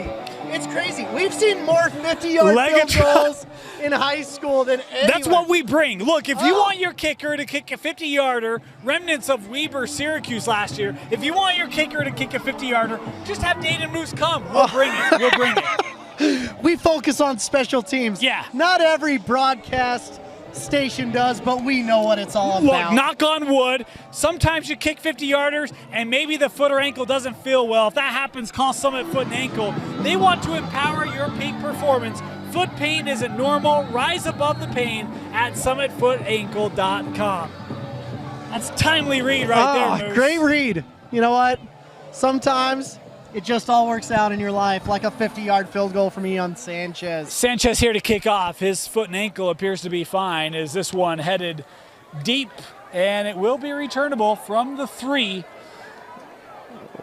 It's crazy. We've seen more 50-yard field goals in high school than anyone. That's what we bring. Look, if you want your kicker to kick a 50-yarder, remnants of Weber Syracuse last year, if you want your kicker to kick a 50-yarder, just have Dayton Moose come. We'll bring it. We'll bring it. We focus on special teams. Yeah. Not every broadcast station does, but we know what it's all about. Look, knock on wood, sometimes you kick 50-yarders and maybe the foot or ankle doesn't feel well. If that happens, call Summit Foot and Ankle. They want to empower your peak performance. Foot pain isn't normal. Rise above the pain at summitfootankle.com. That's a timely read right there, Moose. Great read. You know what? Sometimes it just all works out in your life, like a 50-yard field goal from Ian Sanchez. Sanchez here to kick off. His foot and ankle appears to be fine. Is this one headed deep, and it will be returnable from the 3.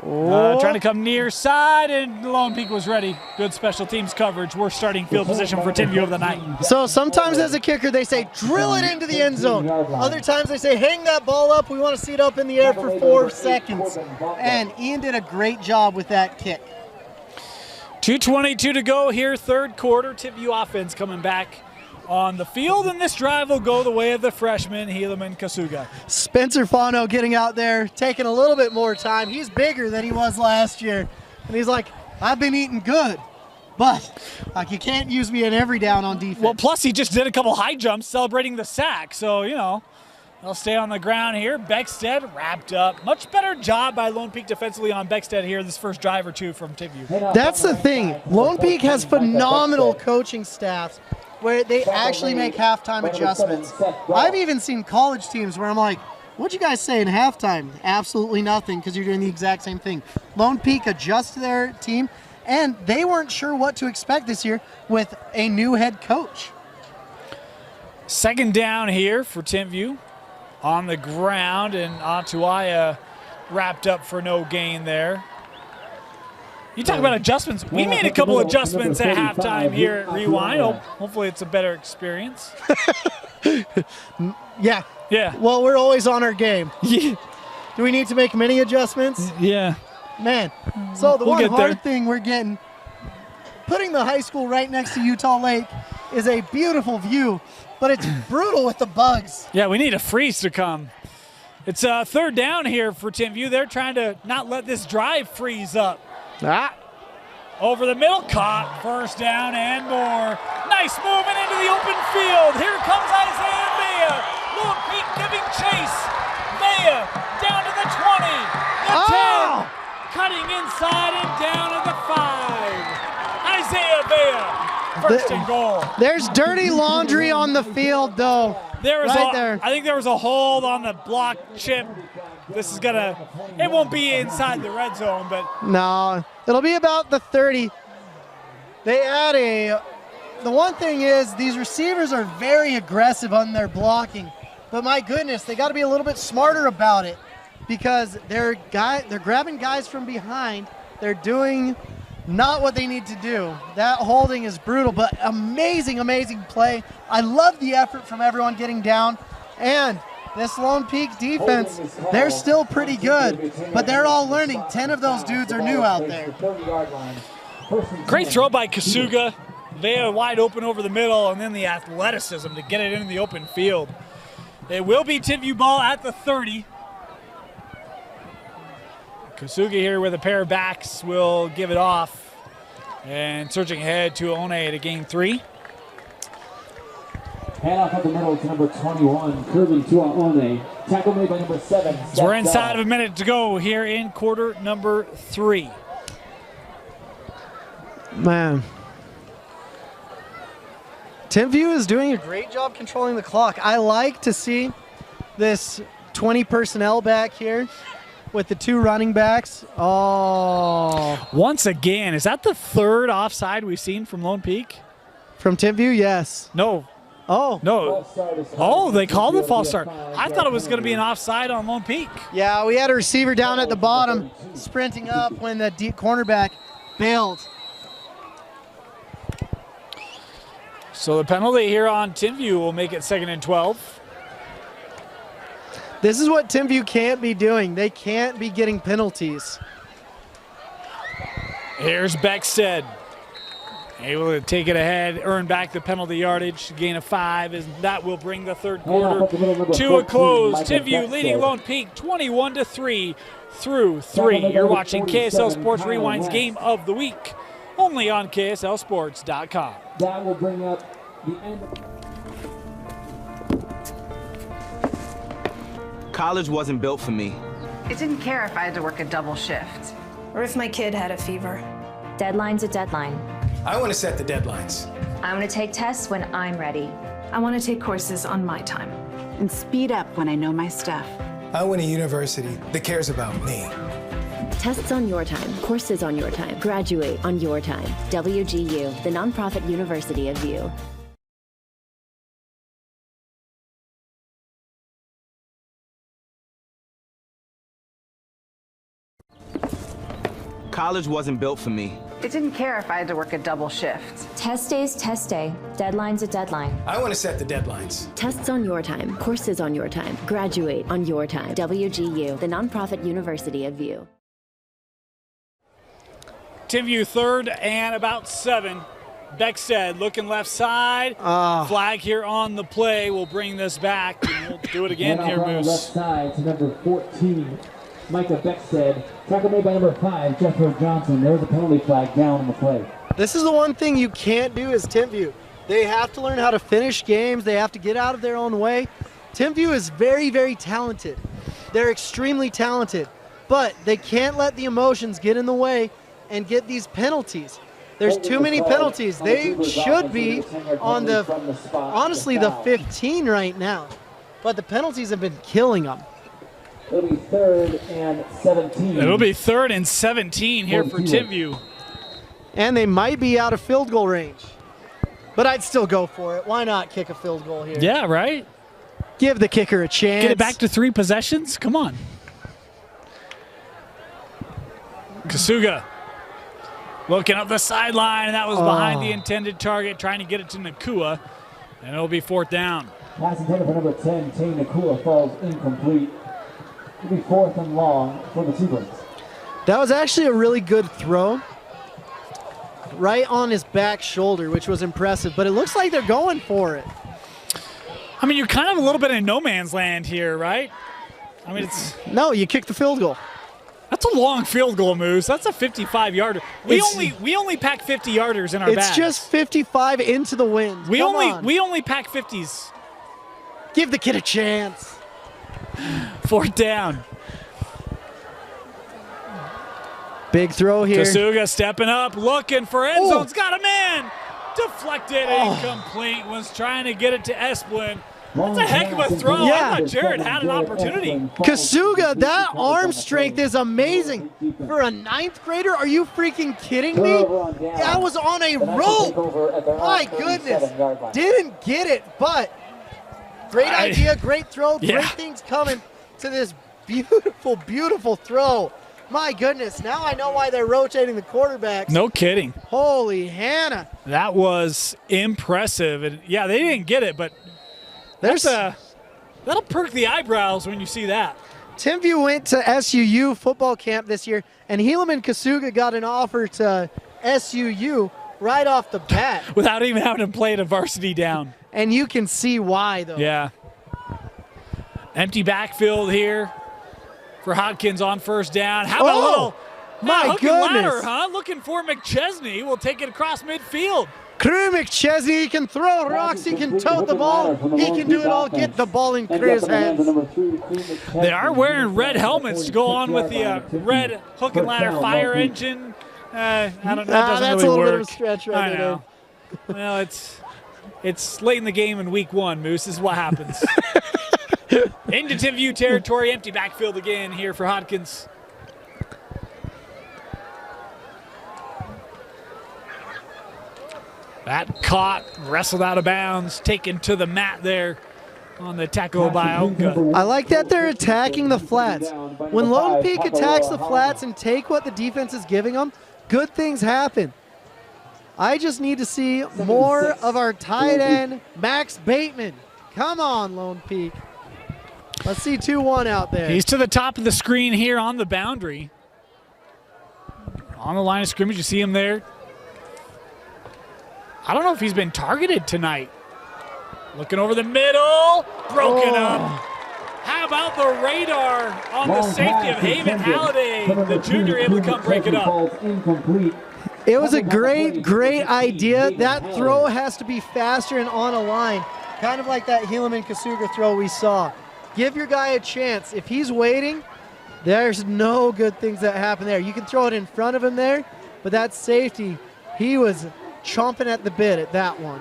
Trying to come near side, and Lone Peak was ready. Good special teams coverage. We're starting field position for Timpview of the night. So sometimes as a kicker, they say, drill it into the end zone. Other times they say, hang that ball up. We want to see it up in the air for 4 seconds. And Ian did a great job with that kick. 2:22 to go here, third quarter. Timpview offense coming back on the field, and this drive will go the way of the freshman, Helaman Kasuga. Spencer Fano getting out there, taking a little bit more time. He's bigger than he was last year. And he's like, I've been eating good, but you can't use me in every down on defense. Well, plus he just did a couple high jumps celebrating the sack, so, you know, they'll stay on the ground here. Beckstead wrapped up. Much better job by Lone Peak defensively on Beckstead here, this first drive or two from Timpview. That's the thing. Lone Peak has phenomenal coaching staffs where they actually make halftime adjustments. I've even seen college teams where I'm like, what'd you guys say in halftime? Absolutely nothing, because you're doing the exact same thing. Lone Peak adjusts their team, and they weren't sure what to expect this year with a new head coach. Second down here for Timpview on the ground, and Atuaya wrapped up for no gain there. You talk about adjustments. We made a couple adjustments at halftime here at Rewind. Hopefully it's a better experience. Yeah. Yeah. Well, we're always on our game. Yeah. Do we need to make many adjustments? Yeah. Man. So the We'll one get hard there. thing we're getting, putting the high school right next to Utah Lake is a beautiful view, but it's brutal with the bugs. Yeah, we need a freeze to come. It's third down here for Timpview. They're trying to not let this drive freeze up. Over the middle, caught, first down and more. Nice movement into the open field. Here comes Isaiah Vea. Lone Peak giving chase. Vea down to the 20, the 10, cutting inside and down to the 5. Isaiah Vea, first and goal. There's dirty laundry on the field, though. There was there. I think there was a hold on the block chip. This is it won't be inside the red zone, but. No, it'll be about the 30. They add the one thing is these receivers are very aggressive on their blocking, but my goodness, they got to be a little bit smarter about it because they're grabbing guys from behind. They're doing not what they need to do. That holding is brutal, but amazing, amazing play. I love the effort from everyone getting down, and this Lone Peak defense, they're still pretty good, but they're all learning. 10 of those dudes are new out there. Great throw by Kasuga. Vea wide open over the middle, and then the athleticism to get it into the open field. It will be Timpview ball at the 30. Kasuga here with a pair of backs will give it off. And surging ahead to One to gain 3. Handoff up the middle to number 21, curving to One. Tackle made by number 7. So we're inside of a minute to go here in quarter number 3. Man. Timpview is doing a great job controlling the clock. I like to see this 20 personnel back here with the 2 running backs. Oh. Once again, is that the third offside we've seen from Lone Peak? From Timpview, yes. No. Oh. No. Oh, they called it false start. I thought it was going to be an offside on Lone Peak. Yeah, we had a receiver down at the bottom sprinting up when the deep cornerback bailed. So the penalty here on Timpview will make it 2nd and 12. This is what Timpview can't be doing. They can't be getting penalties. Here's Beckstead. Able to take it ahead, earn back the penalty yardage, gain of 5, and that will bring the third quarter to a close. Timpview leading Lone Peak 21-3 through 3. You're watching KSL Sports Rewind's Game of the Week, only on KSLSports.com. That will bring up the end. College wasn't built for me. It didn't care if I had to work a double shift. Or if my kid had a fever. Deadline's a deadline. I want to set the deadlines. I want to take tests when I'm ready. I want to take courses on my time. And speed up when I know my stuff. I want a university that cares about me. Tests on your time, courses on your time, graduate on your time. WGU, the nonprofit university of you. College wasn't built for me. It didn't care if I had to work a double shift. Test day's test day. Deadline's a deadline. I want to set the deadlines. Tests on your time, courses on your time, graduate on your time. WGU, the nonprofit university of you. Timpview 3rd and about 7. Beckstead looking left side. Flag here on the play. We'll bring this back. And we'll do it again here, Moose. Left side to number 14, Micah Beckstead. Tackle made by number 5, Jethro Johnson. There's a penalty flag down on the play. This is the one thing you can't do as Timpview. They have to learn how to finish games. They have to get out of their own way. Timpview is very, very talented. They're extremely talented, but they can't let the emotions get in the way and get these penalties. There's too many penalties. They should be on the, honestly, the 15 right now, but the penalties have been killing them. It'll be 3rd and 17. It'll be 3rd and 17 here for Timpview. And they might be out of field goal range, but I'd still go for it. Why not kick a field goal here? Yeah, right? Give the kicker a chance. Get it back to 3 possessions? Come on. Kasuga looking up the sideline, and that was behind the intended target, trying to get it to Nakua, and it'll be 4th down. Pass intended for number 10, Tane Nakua, falls incomplete. It'll be 4th and long for the Seabirds. That was actually a really good throw. Right on his back shoulder, which was impressive, but it looks like they're going for it. I mean, you're kind of a little bit in no man's land here, right? I mean, it's... No, you kick the field goal. That's a long field goal, Moose. That's a 55-yarder. We only pack 50-yarders in our bags. It's just 55 into the wind. We only pack 50s. Give the kid a chance. 4th down. Big throw here. Kasuga stepping up, looking for end zone's got a man. Deflected, incomplete. Was trying to get it to Esplin. That's a heck of a throw. Yeah. I thought Jared had an opportunity. Kasuga, that arm strength is amazing. For a 9th grader, are you freaking kidding me? That was on a rope. My goodness. Didn't get it, but great idea, great throw, great things coming to this beautiful, beautiful throw. My goodness, now I know why they're rotating the quarterbacks. No kidding. Holy Hannah. That was impressive. And yeah, they didn't get it, but that'll perk the eyebrows when you see that. Timpview went to SUU football camp this year, and Helaman Kasuga got an offer to SUU right off the bat. Without even having to play a varsity down. And you can see why, though. Yeah. Empty backfield here for Hodkins on 1st down. How about a little hook and ladder, huh? Looking for McChesney. We'll take it across midfield. Crew McChesney, he can throw rocks, he can tote the ball, he can do it all, get the ball in Crew's hands. They are wearing red helmets to go on with the red hook and ladder fire engine I don't know. That's really a little work. bit of a stretch right I there. know. Well, it's late in the game in week 1, Moose. This is what happens. Into Timpview territory, empty backfield again here for Hodkins. That caught, wrestled out of bounds, taken to the mat there on the tackle by Onka. I like that they're attacking the flats. When Lone Peak attacks the flats and take what the defense is giving them, good things happen. I just need to see more of our tight end, Max Bateman. Come on, Lone Peak. Let's see 2-1 out there. He's to the top of the screen here on the boundary. On the line of scrimmage, you see him there. I don't know if he's been targeted tonight. Looking over the middle, broken up. How about the radar on the safety of Haven Halliday? The junior able to come break it up. It was a great idea. That throw has to be faster and on a line, kind of like that Helaman Kasuga throw we saw. Give your guy a chance. If he's waiting, there's no good things that happen there. You can throw it in front of him there, but that safety, he was chomping at the bit at that one.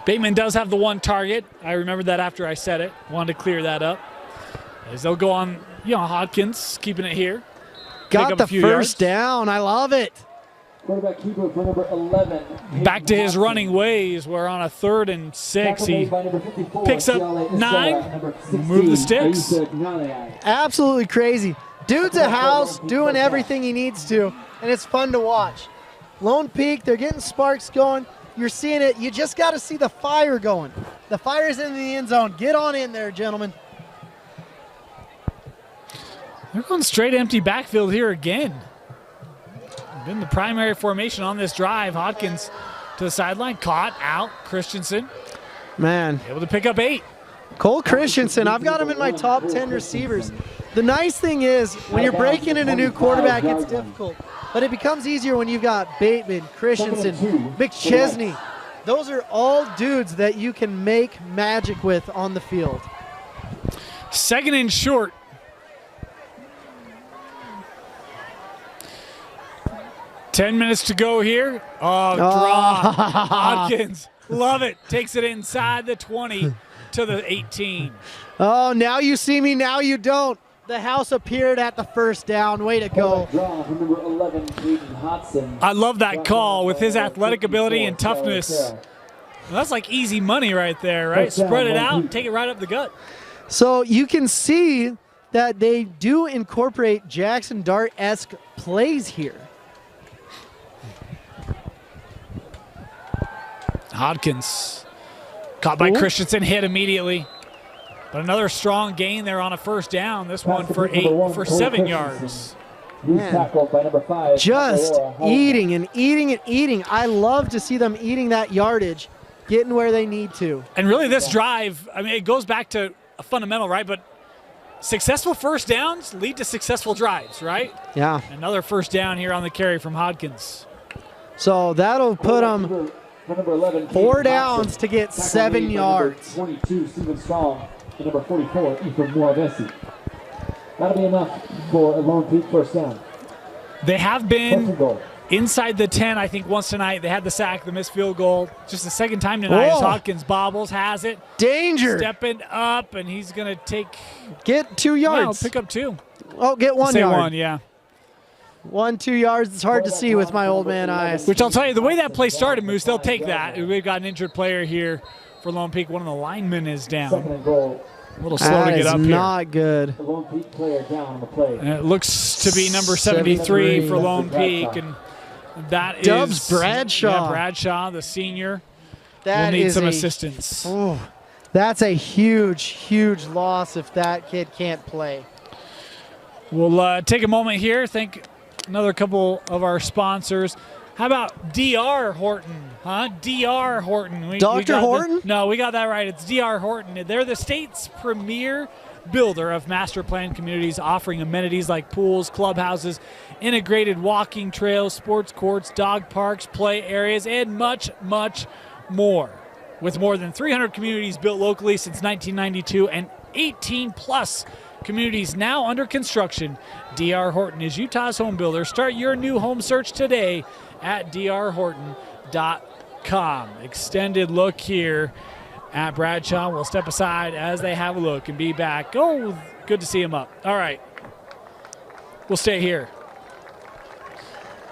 Bateman does have the one target. I remembered that after I said it. Wanted to clear that up. As they'll go on, Hodkins keeping it here. Got the first down. I love it. Quarterback keeper for number 11. Back to his running ways. We're on a 3rd and 6. He picks up 9. Move the sticks. Absolutely crazy. Dude's a house doing everything he needs to, and it's fun to watch. Lone Peak, they're getting sparks going. You're seeing it. You just got to see the fire going. The fire's in the end zone. Get on in there, gentlemen. They're going straight empty backfield here again. Been the primary formation on this drive. Hodkins to the sideline, caught out. Christensen, man, able to pick up 8. Cole Christensen, I've got him in my top 10 receivers. The nice thing is, when you're breaking in a new quarterback, it's difficult. But it becomes easier when you've got Bateman, Christensen, McChesney. Those are all dudes that you can make magic with on the field. 2nd and short. Ten minutes to go here. Draw. Hodkins, love it. Takes it inside the 20 to the 18. Oh, now you see me, now you don't. The house appeared at the first down. Way to go. I love that call with his athletic ability and toughness. Well, that's like easy money right there, right? Spread it out, take it right up the gut. So you can see that they do incorporate Jackson Dart-esque plays here. Hodkins caught by Christensen, hit immediately. But another strong gain there on a first down. This one for 7 yards. Man, just eating and eating and eating. I love to see them eating that yardage, getting where they need to. And really this drive, I mean, it goes back to a fundamental, right? But successful first downs lead to successful drives, right? Yeah. Another first down here on the carry from Hodkins. So that'll put them 4 downs to get 7 yards. 22, Stephen Strong. To number 44, Ethan Moravesi. That'll be enough for a Lone Peak first down. They have been inside the 10, I think, once tonight. They had the sack, the missed field goal. Just the second time tonight as Hodkins bobbles, has it. Danger. Stepping up, and he's going to get 2 yards. No, pick up 2. Oh, get 1 Say yard. 1, yeah. 1-2 yards. It's hard to see with my old man eyes. Which I'll tell you, the way that play started, Moose, they'll take that. We've got an injured player here for Lone Peak. One of the linemen is down. A little slow to get up here. Not good. The Lone Peak player down on the play. And it looks to be number 73 for Lone Peak, and that Dubs is Bradshaw. Yeah, Bradshaw, the senior. That will need is some assistance. Oh, that's a huge, huge loss if that kid can't play. We'll take a moment here. Thank another couple of our sponsors. How about DR Horton, huh? DR Horton. Dr. Horton? No, we got that right. It's DR Horton. They're the state's premier builder of master plan communities, offering amenities like pools, clubhouses, integrated walking trails, sports courts, dog parks, play areas, and much, much more. With more than 300 communities built locally since 1992 and 18-plus communities now under construction. D.R. Horton is Utah's home builder. Start your new home search today at drhorton.com. Extended look here at Bradshaw. We'll step aside as they have a look and be back. Oh, good to see him up. All right. We'll stay here.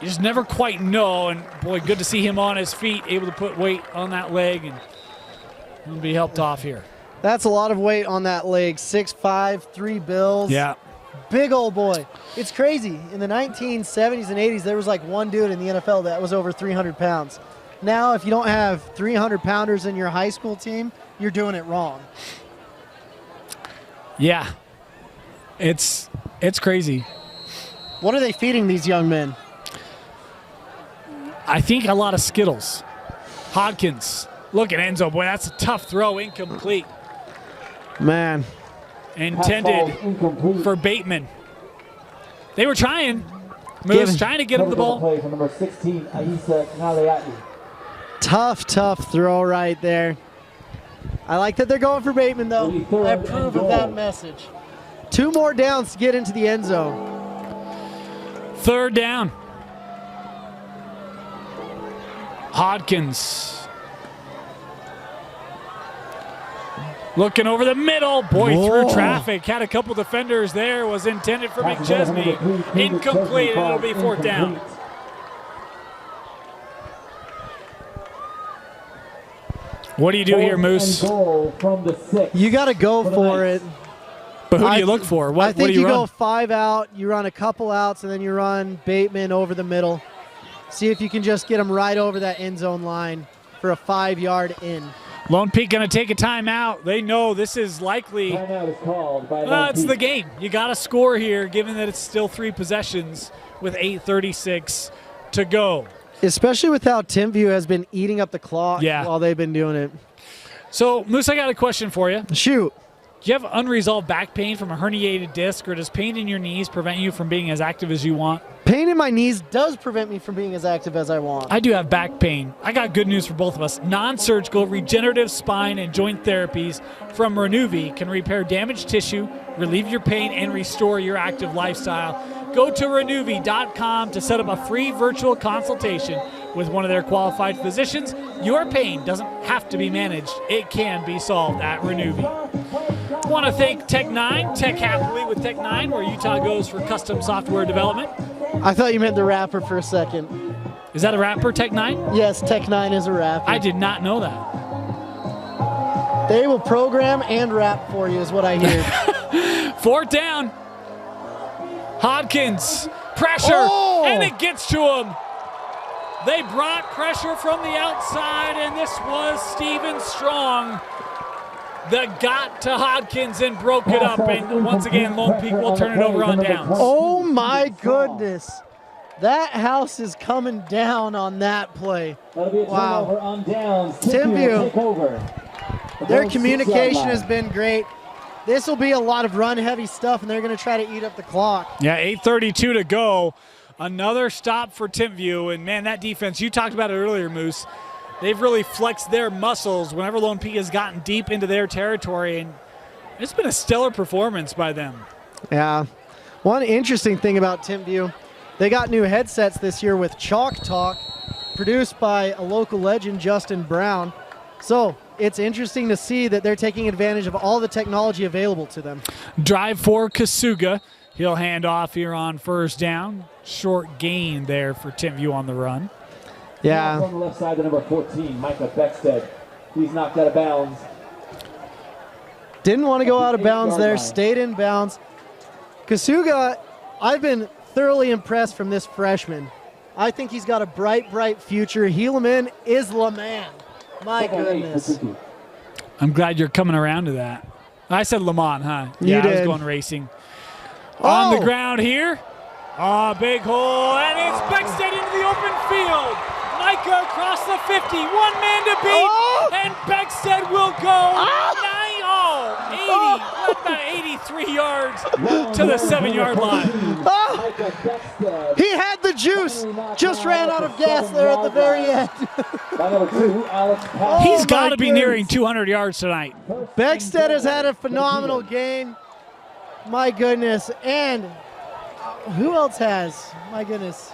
You just never quite know, and boy, good to see him on his feet, able to put weight on that leg, and he'll be helped off here. That's a lot of weight on that leg. 6'5", 3 bills. Yeah. Big old boy. It's crazy. In the 1970s and 80s, there was like one dude in the NFL that was over 300 pounds. Now, if you don't have 300-pounders in your high school team, you're doing it wrong. Yeah. It's crazy. What are they feeding these young men? I think a lot of Skittles. Hodkins. Look at Enzo. Boy, that's a tough throw. Incomplete. Man. Intended for Bateman. They were trying. Moose trying to get him the ball. Play for number 16, Aisa Naliati. Tough throw right there. I like that they're going for Bateman, though. I approve of that message. 2 more downs to get into the end zone. 3rd down. Hodkins. Looking over the middle. Boy, through traffic. Had a couple defenders there. Was intended for McChesney. Incomplete, and it'll be 4th down. What do you do here, Moose? You got to go for it. But who do you look for? I think what do you go run? 5 out, you run a couple outs, and then you run Bateman over the middle. See if you can just get him right over that end zone line for a 5-yard in. Lone Peak going to take a timeout. They know this is likely. Timeout is called by It's the game. You got to score here, given that it's still 3 possessions with 8:36 to go. Especially with how Timpview has been eating up the clock while they've been doing it. So, Moose, I got a question for you. Shoot. Do you have unresolved back pain from a herniated disc, or does pain in your knees prevent you from being as active as you want? Pain in my knees does prevent me from being as active as I want. I do have back pain. I got good news for both of us. Non-surgical regenerative spine and joint therapies from Renuvi can repair damaged tissue, relieve your pain, and restore your active lifestyle. Go to Renuvi.com to set up a free virtual consultation with one of their qualified physicians. Your pain doesn't have to be managed. It can be solved at Renuvi. I want to thank Tech9, Tech Happily with Tech9, where Utah goes for custom software development. I thought you meant the rapper for a second. Is that a rapper, Tech9? Yes, Tech9 is a rapper. I did not know that. They will program and rap for you is what I hear. 4th down. Hodkins, pressure, and it gets to him. They brought pressure from the outside, and this was Steven Strong that got to Hodkins and broke it up. And once again, Lone Peak will turn it over on downs. Oh my goodness. That house is coming down on that play. Wow. On downs. Timpview, their communication line. has been great. This will be a lot of run-heavy stuff, and they're going to try to eat up the clock. Yeah, 8:32 to go. Another stop for Timpview, and man, that defense, you talked about it earlier, Moose. They've really flexed their muscles whenever Lone Peak has gotten deep into their territory, and it's been a stellar performance by them. Yeah. One interesting thing about Timpview, they got new headsets this year with Chalk Talk, produced by a local legend, Justin Brown. So it's interesting to see that they're taking advantage of all the technology available to them. Drive for Kasuga. He'll hand off here on 1st down. Short gain there for Timpview on the run. Yeah. On the left side, the number 14, Micah Beckstead. He's knocked out of bounds. Didn't want to go out of bounds there, stayed in bounds. Kasuga, I've been thoroughly impressed from this freshman. I think he's got a bright, bright future. Helaman is the man. My goodness. I'm glad you're coming around to that. I said Lamont, huh? You did. I was going racing. On the ground here. Big hole, and it's Beckstead into the open field. Micah across the 50, 1 man to beat, and Beckstead will go 83 yards to the 7-yard line. He had the juice, just ran out of gas there at the very end. He's got to be nearing 200 yards tonight. Beckstead has had a phenomenal game. My goodness. And who else has? My goodness.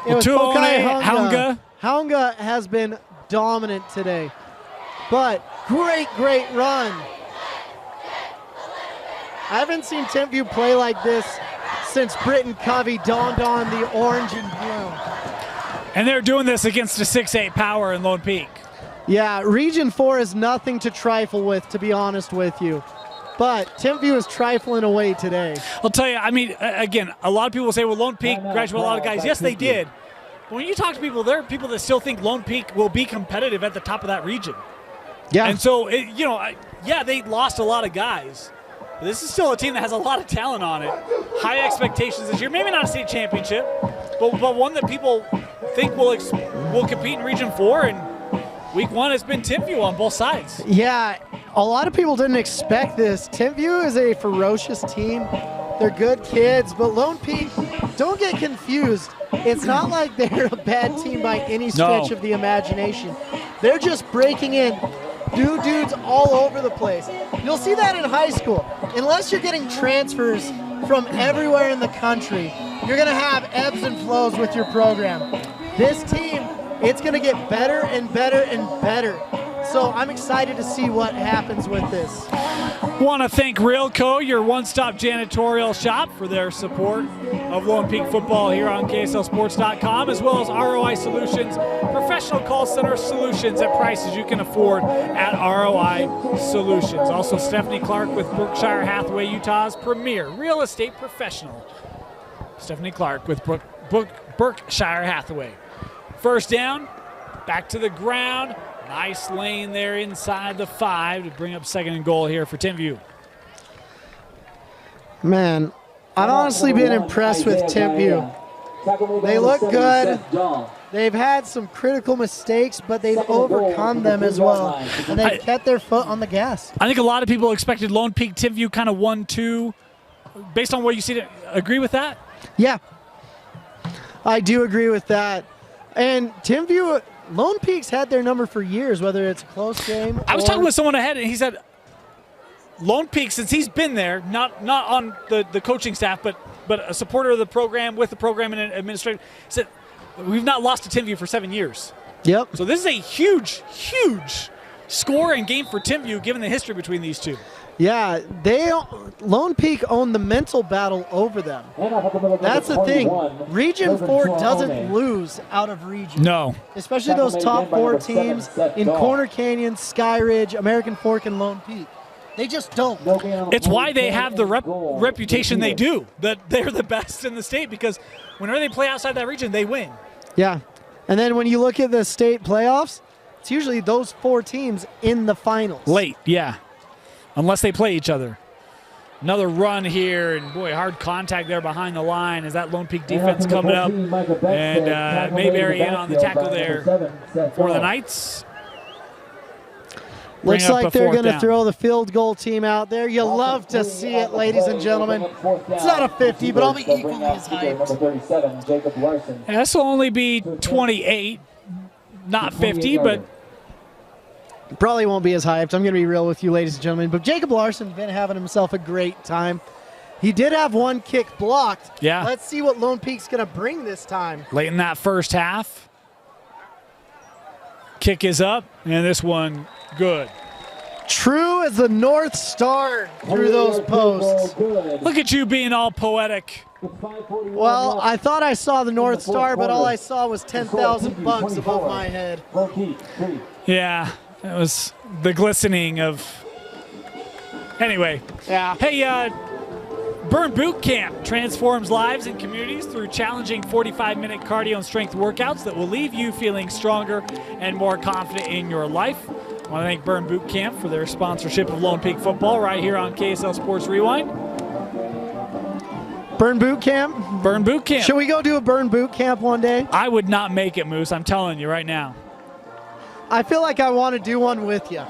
It was Pokai Haunga. Haunga has been dominant today. But great run. I haven't seen Timpview play like this since Britton Covey donned on the orange and blue. And they're doing this against a 6'8 power in Lone Peak. Yeah, Region 4 is nothing to trifle with, to be honest with you. But Timpview is trifling away today. I'll tell you, I mean, again, a lot of people say, well, Lone Peak graduated a lot of guys. Yes, they did. But when you talk to people, there are people that still think Lone Peak will be competitive at the top of that region. Yeah. And so, yeah, they lost a lot of guys. But this is still a team that has a lot of talent on it. High expectations this year. Maybe not a state championship, but one that people think will compete in Region 4. And week 1 has been Timpview on both sides. Yeah, a lot of people didn't expect this. Timpview is a ferocious team. They're good kids, but Lone Peak, don't get confused. It's not like they're a bad team by any stretch of the imagination. They're just breaking in. New dudes all over the place. You'll see that in high school. Unless you're getting transfers from everywhere in the country, you're going to have ebbs and flows with your program. This team, it's going to get better and better and better. So I'm excited to see what happens with this. Want to thank Railco, your one-stop janitorial shop, for their support of Lone Peak football here on KSLSports.com, as well as ROI Solutions, professional call center solutions at prices you can afford at ROI Solutions. Also, Stephanie Clark with Berkshire Hathaway, Utah's premier real estate professional. Stephanie Clark with Berkshire Hathaway. First down, back to the ground. Nice lane there inside the 5 to bring up 2nd and goal here for Timpview. Man, I've honestly been impressed with Timpview. They look good. They've had some critical mistakes, but they've overcome them as well. And they've kept their foot on the gas. I think a lot of people expected Lone Peak Timpview kind of 1-2. Based on what you see, agree with that? Yeah, I do agree with that. And Timpview, Lone Peak's had their number for years, whether it's a close game. I was talking with someone ahead, and he said Lone Peak, since he's been there, not on the coaching staff, but a supporter of the program, with the program and an administrator, said we've not lost to Timpview for 7 years. Yep. So this is a huge score and game for Timpview, given the history between these two. Yeah, Lone Peak owned the mental battle over them. That's the thing. Region 4 doesn't lose out of region. No. Especially those top 4 teams in Corner Canyon, Sky Ridge, American Fork, and Lone Peak. They just don't. It's why they have the reputation they do, that they're the best in the state, because whenever they play outside that region, they win. Yeah. And then when you look at the state playoffs, it's usually those 4 teams in the finals. Late, yeah. Unless they play each other. Another run here, and boy, hard contact there behind the line as that Lone Peak defense coming up. And Mayberry in on the tackle there for the Knights. Looks like they're going to throw the field goal team out there. You love to see it, ladies and gentlemen. It's not a 50, but I'll be equally as hyped. This will only be 28, not 50, but probably won't be as hyped. I'm going to be real with you, ladies and gentlemen. But Jacob Larson's been having himself a great time. He did have one kick blocked. Yeah. Let's see what Lone Peak's going to bring this time. Late in that first half. Kick is up, and this one good. True as the North Star through those posts. Look at you being all poetic. Well, I thought I saw the North Star, but all I saw was 10,000 bucks above my head. Yeah. That was the glistening of. Anyway. Yeah. Hey, Burn Boot Camp transforms lives and communities through challenging 45-minute cardio and strength workouts that will leave you feeling stronger and more confident in your life. I want to thank Burn Boot Camp for their sponsorship of Lone Peak football right here on KSL Sports Rewind. Burn Boot Camp? Burn Boot Camp. Should we go do a Burn Boot Camp one day? I would not make it, Moose. I'm telling you right now. I feel like I want to do one with you.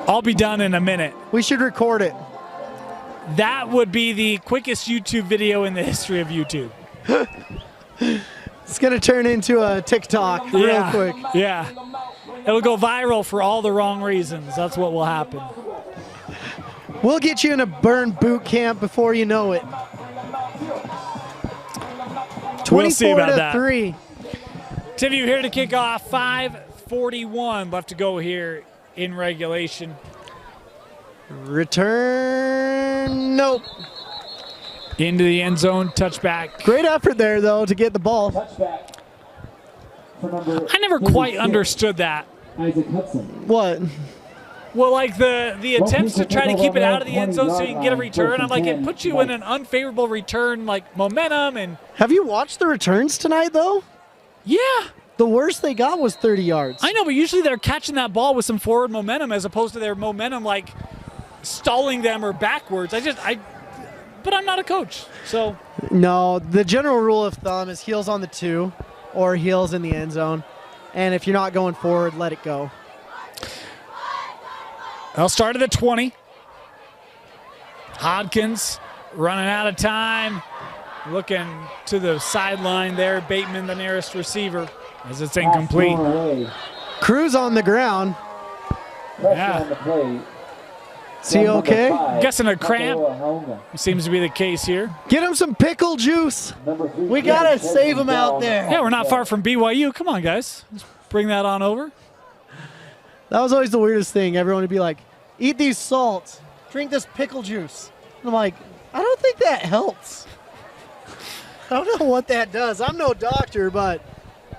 I'll be done in a minute. We should record it. That would be the quickest YouTube video in the history of YouTube. It's going to turn into a TikTok real quick. Yeah. It'll go viral for all the wrong reasons. That's what will happen. We'll get you in a burn boot camp before you know it. 24 We'll see about to that. 3. Timpview here to kick off. 5:41 left to go here in regulation. Return, nope. Into the end zone, touchback. Great effort there, though, to get the ball. Touchback. For number I never quite 36, understood that. Isaac Hudson. What? Well, like the attempts to try to keep it out of the end zone so you can get a return, I'm like, it puts you in an unfavorable return, like momentum. And Have you watched the returns tonight, though? yeah, The worst they got was 30 yards. I know, but usually they're catching that ball with some forward momentum as opposed to their momentum like stalling them or backwards. But I'm not a coach, so. No, the general rule of thumb is heels on the 2 or heels in the end zone. And if you're not going forward, let it go. They'll start at the 20. Hodkins running out of time. Looking to the sideline there. Bateman, the nearest receiver, as it's incomplete. Cruz on the ground. Yeah. On the play. Is he okay? Guessing a cramp. Seems to be the case here. Get him some pickle juice. We got to save him out there. Yeah, we're not far from BYU. Come on, guys. Let's bring that on over. That was always the weirdest thing. Everyone would be like, eat these salts, drink this pickle juice. And I'm like, I don't think that helps. I don't know what that does. I'm no doctor, but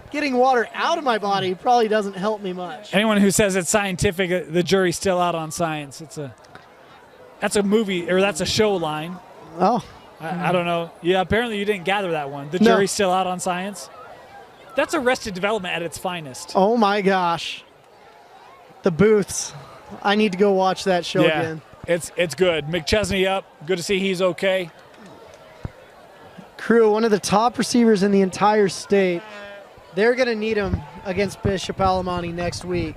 getting water out of my body probably doesn't help me much. Anyone who says it's scientific, the jury's still out on science. That's a movie, or that's a show line. Oh. I don't know. Yeah, apparently you didn't gather that one. The No. jury's still out on science. That's Arrested Development at its finest. Oh my gosh. The booths. I need to go watch that show again. It's good. McChesney up. Good to see he's okay. Crew, one of the top receivers in the entire state. They're going to need him against Bishop Alamani next week.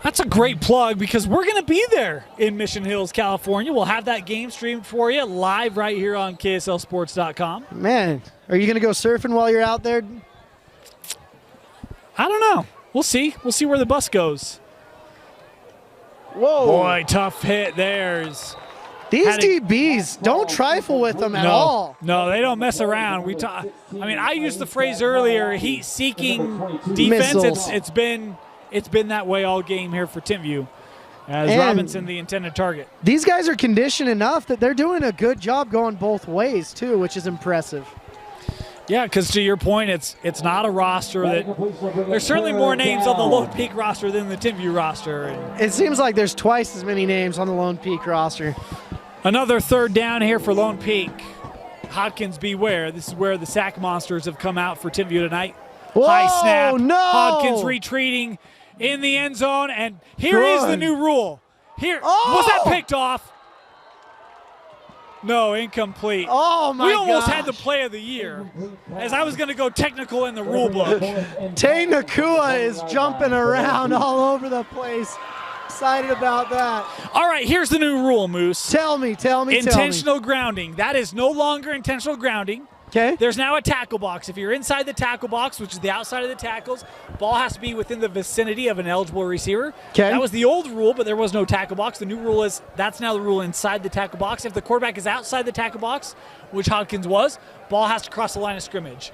That's a great plug because we're going to be there in Mission Hills, California. We'll have that game streamed for you live right here on KSLSports.com. Man, are you going to go surfing while you're out there? I don't know. We'll see. We'll see where the bus goes. Whoa. Boy, tough hit there. These DBs, don't trifle with them at all. No, they don't mess around. I used the phrase earlier, heat-seeking defense. Missiles. It's been that way all game here for Timpview, as And Robinson the intended target. These guys are conditioned enough that they're doing a good job going both ways too, which is impressive. Yeah, because to your point, it's not a roster that there's certainly more names on the Lone Peak roster than the Timpview roster. It seems like there's twice as many names on the Lone Peak roster. Another third down here for Lone Peak. Hodkins, beware. This is where the sack monsters have come out for Timpview tonight. Whoa, High snap. no! Hodkins retreating in the end zone, and here is the new rule. Was that picked off? No, incomplete. Oh my We almost gosh. had the play of the year, as I was going to go technical in the rule book. Tay Nakua is jumping around all over the place. Excited about that. All right, here's the new rule, Moose. Tell me. Intentional grounding. That is no longer intentional grounding. Okay. There's now a tackle box. If you're inside the tackle box, which is the outside of the tackles, ball has to be within the vicinity of an eligible receiver. Okay. That was the old rule, but there was no tackle box. The new rule is that's now the rule inside the tackle box. If the quarterback is outside the tackle box, which Hodkins was, ball has to cross the line of scrimmage.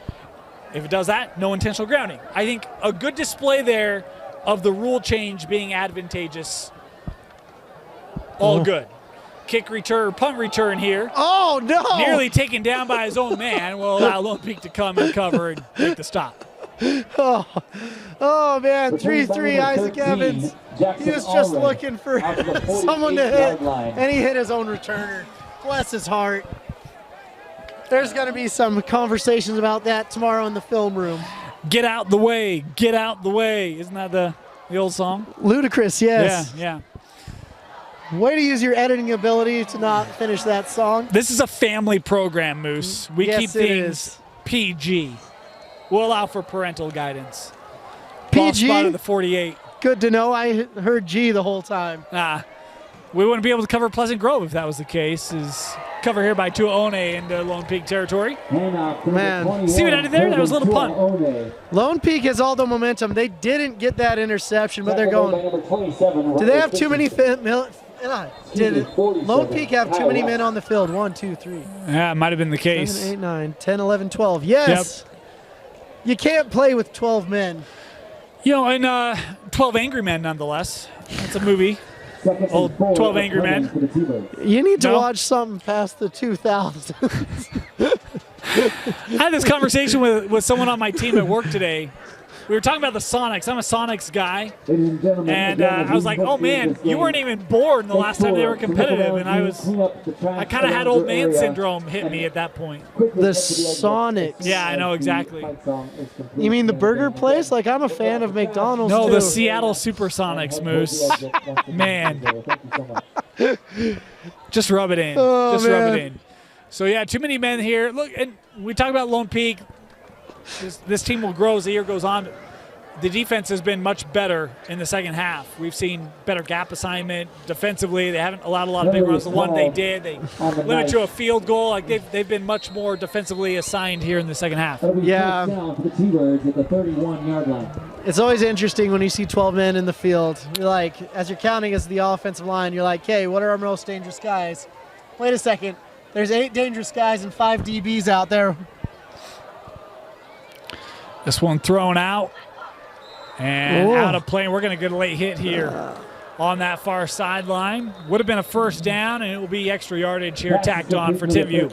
If it does that, no intentional grounding. I think a good display there of the rule change being advantageous. All good. Kick return, punt return here. Oh, no. Nearly taken down by his own man. Will allow Lone Peak to come and cover and make the stop. Oh man, 3-3 Isaac Evans. He was just looking for someone to hit, and he hit his own returner. Bless his heart. There's going to be some conversations about that tomorrow in the film room. Get out the way. Get out the way. Isn't that the old song? Ludicrous, yes. Yeah. Way to use your editing ability to not finish that song. This is a family program, Moose. We Yes, keep it things is. PG. We'll allow for parental guidance. PG? Ball spot at the 48. Good to know. I heard G the whole time. we wouldn't be able to cover Pleasant Grove if that was the case. Is cover here by Tuaone into Lone Peak territory. Man. See what I did there? That was a little punt. Lone Peak has all the momentum. They didn't get that interception, but they're going. Do they have too many? Did Lone Peak have too many men on the field? 1, 2, 3. Yeah, it might have been the case. 7, 8, 9, 10, 11, 12. Yes. Yep. You can't play with 12 men. You know, and 12 Angry Men, nonetheless. That's a movie. Old 12 Angry Men. You need to watch something past the 2000s. I had this conversation with someone on my team at work today. We were talking about the Sonics. I'm a Sonics guy. And I was like, oh, man, you weren't even born the last time they were competitive. And I kind of had old man syndrome hit me at that point. The Sonics. Yeah, I know exactly. You mean the burger place? Like, I'm a fan of McDonald's, No, too. the Seattle Supersonics, Moose. Man. Just rub it in. Oh, Just rub man. it in. So, yeah, too many men here. Look, and we talk about Lone Peak. This team will grow as the year goes on. The defense has been much better in the second half. We've seen better gap assignment defensively. They haven't allowed a lot of big runs. The one they did, they limited to a field goal. Like they've been much more defensively assigned here in the second half. Yeah. It's always interesting when you see 12 men in the field. You're like, as you're counting as the offensive line, you're like, hey, what are our most dangerous guys? Wait a second. There's 8 dangerous guys and 5 DBs out there. This one thrown out and out of play. We're going to get a late hit here on that far sideline. Would have been a first down, and it will be extra yardage here tacked on for Timpview.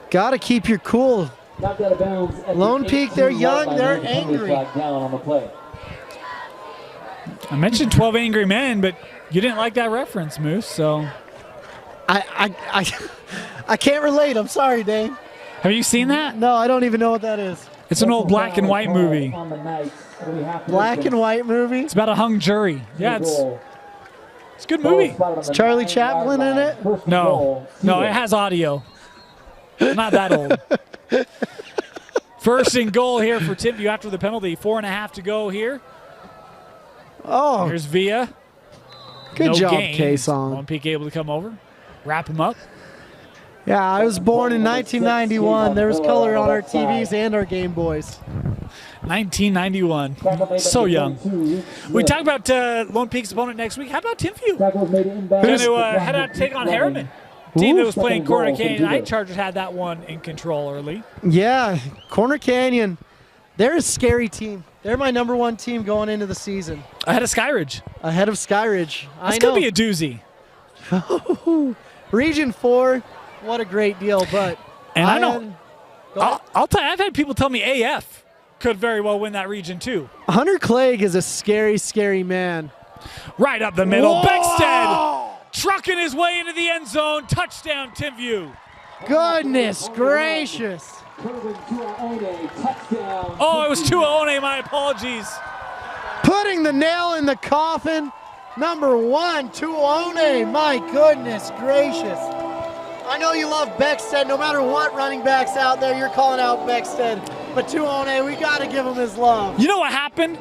Got to keep your cool. Lone Peak, they're young, they're angry. I mentioned 12 Angry Men, but you didn't like that reference, Moose. So I can't relate. I'm sorry, Dane. Have you seen that? No, I don't even know what that is. It's an old black and white movie. Black and white movie? It's about a hung jury. Yeah, it's a good movie. Is Charlie Chaplin in it? No, it has audio. Not that old. First and goal here for Timpview after the penalty. 4.5 to go here. Oh. Here's Villa. Good job, K-Song. Lone Peak able to come over, wrap him up. Yeah, I was born in 1991. There was color on our TVs and our Game Boys. 1991. So young. We talk about Lone Peak's opponent next week. How about Timpview? Going to head out to take on Harriman. Team that was playing Corner Canyon. Night Chargers had that one in control early. Yeah, Corner Canyon. They're a scary team. They're my #1 team going into the season. Ahead of Skyridge. Ahead of Skyridge. This could be a doozy. Region 4. What a great deal, but and I know. I'll tell you, I've had people tell me AF could very well win that region too. Hunter Clegg is a scary, scary man. Right up the middle. Whoa! Beckstead trucking his way into the end zone. Touchdown, Timpview. Goodness gracious. Oh, it was Tuaone. My apologies. Putting the nail in the coffin. #1, Tuaone. My goodness gracious. I know you love Beckstead. No matter what running back's out there, you're calling out Beckstead. But Tuaone, we got to give him his love. You know what happened?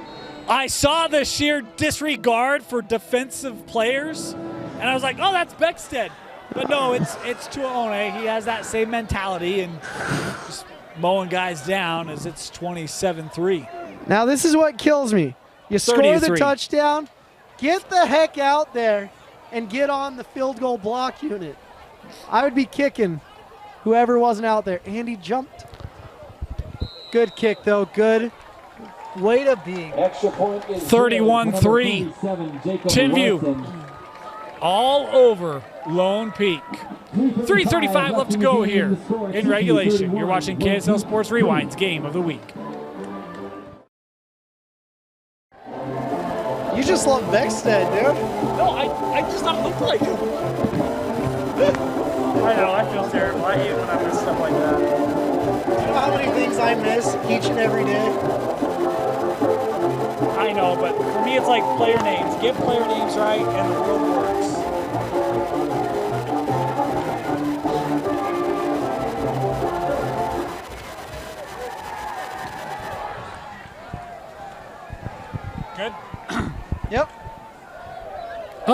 I saw the sheer disregard for defensive players, and I was like, oh, that's Beckstead. But no, it's Tuaone. He has that same mentality and just mowing guys down as it's 27-3. Now, this is what kills me. You score the touchdown, get the heck out there, and get on the field goal block unit. I would be kicking whoever wasn't out there. Andy jumped. Good kick, though. Good way to be. 31-3. Timpview all over Lone Peak. 3:35 left to go here in regulation. You're watching KSL Sports Rewind's Game of the Week. You just love Beckstead, dude. No, I just not look like him. I know, I feel terrible. I hate when I miss stuff like that. Do you know how many things I miss each and every day? I know, but for me it's like player names. Get player names right and the world works. Good? Yep.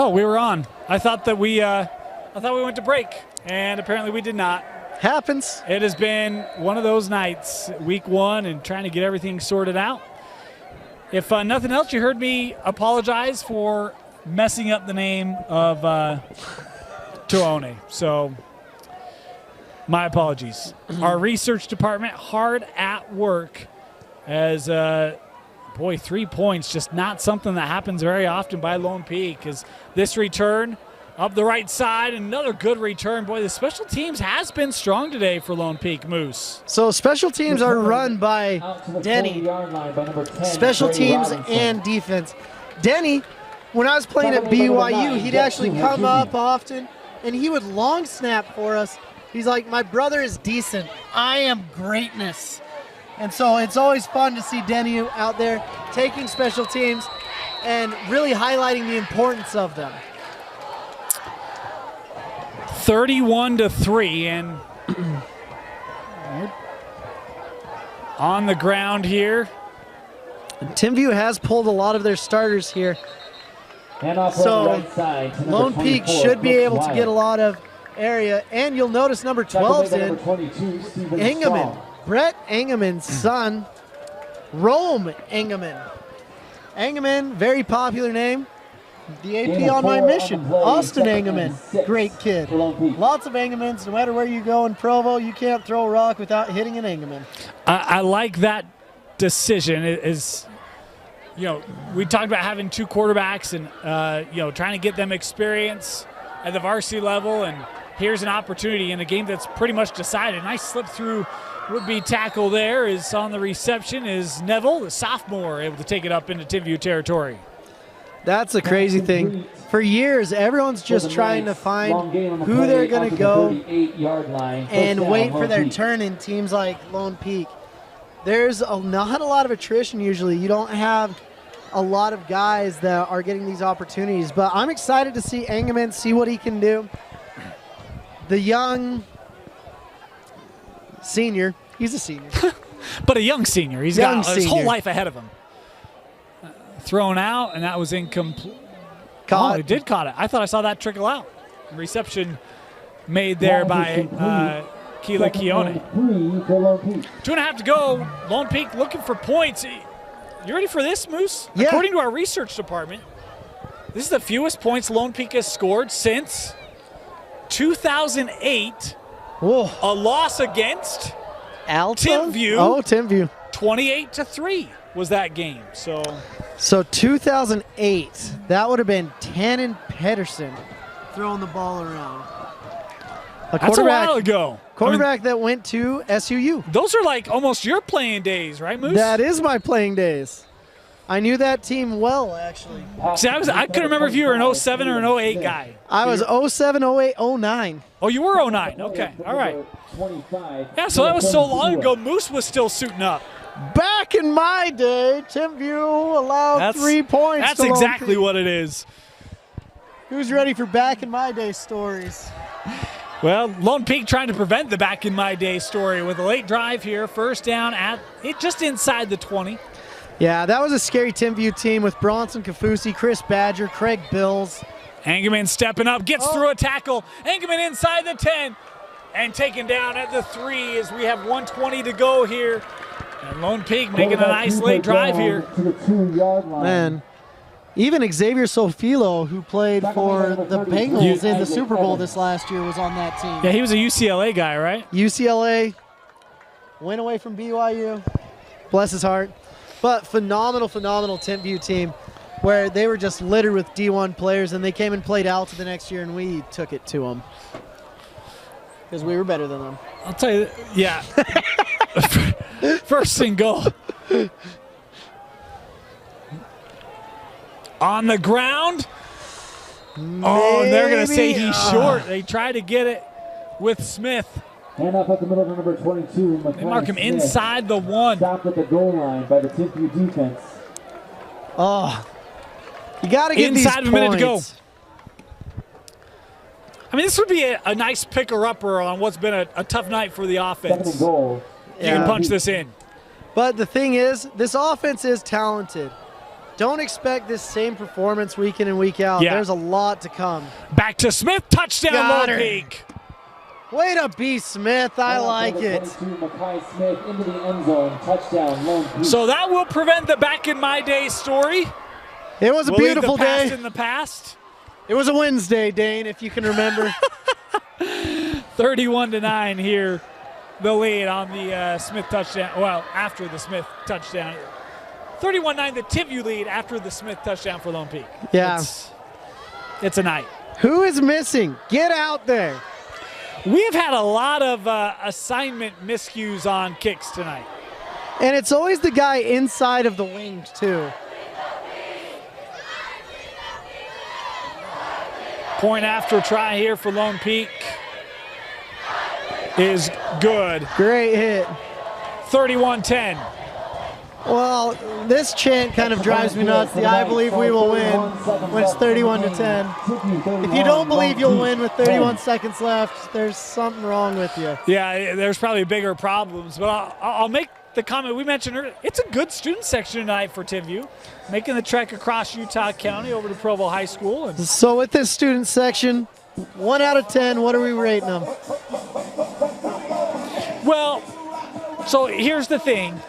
No, we were on. I thought we went to break, and apparently we did not. Happens. It has been one of those nights, week one, and trying to get everything sorted out. If nothing else, you heard me apologize for messing up the name of Tuone. So my apologies. Our research department hard at work as, 3 points, just not something that happens very often by Lone Peak. As this return up the right side, another good return. Boy, the special teams has been strong today for Lone Peak Moose. So special teams are run by Denny. Special teams and defense. Denny, when I was playing at BYU, he'd actually come up often, and he would long snap for us. He's like, my brother is decent. I am greatness. And so it's always fun to see Denny out there taking special teams and really highlighting the importance of them. 31-3, and on the ground here. Timpview has pulled a lot of their starters here. So Lone Peak should be able to get a lot of area. And you'll notice number 12's in Engeman. Brett Engeman's son, Rome Engeman. Engeman, very popular name. The AP on my mission, Austin Engeman, great kid. Lots of Engemans. No matter where you go in Provo, you can't throw a rock without hitting an Engeman. I like that decision. We talked about having two quarterbacks and trying to get them experience at the varsity level, and here's an opportunity in a game that's pretty much decided. Nice slip through would-be tackle there is on the reception is Neville, the sophomore, able to take it up into Timpview territory. That's the crazy thing. For years, everyone's just trying to find who they're going to go and wait for their turn in teams like Lone Peak. There's not a lot of attrition usually. You don't have a lot of guys that are getting these opportunities. But I'm excited to see Engeman, see what he can do. The young senior, he's a senior. But a young senior. He's got his whole life ahead of him. Thrown out, and that was incomplete. Oh, he did caught it. I thought I saw that trickle out. Reception made there by Keela Keone. 2.5 to go. Lone Peak looking for points. You ready for this, Moose? Yeah. According to our research department, this is the fewest points Lone Peak has scored since 2008. Whoa. A loss against Timpview. Oh, Timpview. 28-3 was that game. So 2008, that would have been Tannen Pedersen throwing the ball around. That's a while ago. Quarterback that went to SUU. Those are like almost your playing days, right, Moose? That is my playing days. I knew that team well, actually. See, I couldn't remember if you were an 07 or an 08 guy. I was 07, 08, 09. Oh, you were 09. Okay, all right. Yeah, so that was so long ago, Moose was still suiting up. Back in my day, Timpview allowed 3 points. That's exactly what it is. Who's ready for back in my day stories? Well, Lone Peak trying to prevent the back in my day story with a late drive here. First down at just inside the 20. Yeah, that was a scary Timpview team with Bronson Kafusi, Chris Badger, Craig Bills. Engeman stepping up, gets through a tackle. Engeman inside the 10 and taken down at the 3 as we have 1:20 to go here. And Lone Peak making a nice late drive here. Man, even Xavier Sofilo, who played for the Bengals in the Super Bowl this last year, was on that team. Yeah, he was a UCLA guy, right? UCLA, went away from BYU. Bless his heart. But phenomenal Timpview team where they were just littered with D1 players, and they came and played Alta the next year, and we took it to them because we were better than them. I'll tell you, yeah. First and goal. On the ground. Oh, and they're going to say he's short. They try to get it with Smith. Hand off at the middle of number 22. They mark him inside the 1. Stopped at the goal line by the Timpview defense. Oh, you got to get inside these of a minute to go. points. I mean, this would be a nice picker-upper on what's been a tough night for the offense. Goal. You can punch this in. But the thing is, this offense is talented. don't expect this same performance week in and week out. Yeah. There's a lot to come. Back to Smith, touchdown, Got Lone her. Peak. Way to be Smith. I like it. Micah Smith into the end zone. Touchdown, Lone Peak. So that will prevent the back in my day story. It was a We'll leave beautiful the past day. in the past. It was a Wednesday, Dane, if you can remember. 31-9 here, the lead on the Smith touchdown. Well, after the Smith touchdown. 31-9, the Timpview lead after the Smith touchdown for Lone Peak. Yeah. It's a night. Who is missing? Get out there. We've had a lot of assignment miscues on kicks tonight. And it's always the guy inside of the wings, too. Point after try here for Lone Peak is good. Great hit. 31-10. Well, this chant kind of drives me nuts. The I believe we will win when it's 31-10. If you don't believe you'll win with 31 seconds left, there's something wrong with you. Yeah, there's probably bigger problems, but I'll make the comment we mentioned earlier. It's a good student section tonight for Timpview, making the trek across Utah County over to Provo High School. And So with this student section, 1 out of 10, what are we rating them? well, so here's the thing.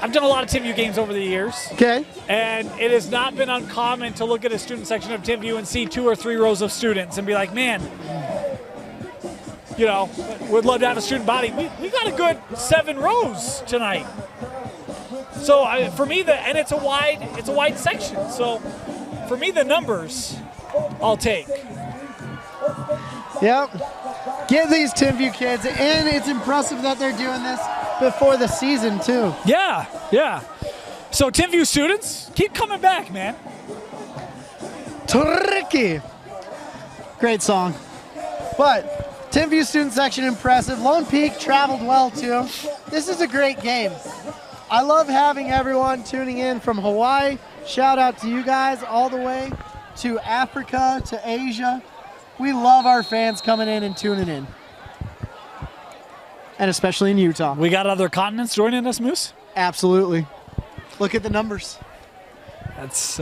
I've done a lot of Timpview games over the years. Okay. And it has not been uncommon to look at a student section of Timpview and see 2 or 3 rows of students and be like, man, you know, would love to have a student body. We got a good 7 rows tonight. So for me, and it's a wide section. So for me, the numbers I'll take. Yep. Give these Timpview kids, and it's impressive that they're doing this before the season, too. Yeah, yeah. So Timpview students, keep coming back, man. Tricky. Great song. But Timpview student section impressive. Lone Peak traveled well, too. This is a great game. I love having everyone tuning in from Hawaii. Shout out to you guys all the way to Africa, to Asia. We love our fans coming in and tuning in. And especially in Utah. We got other continents joining us, Moose? Absolutely. Look at the numbers. That's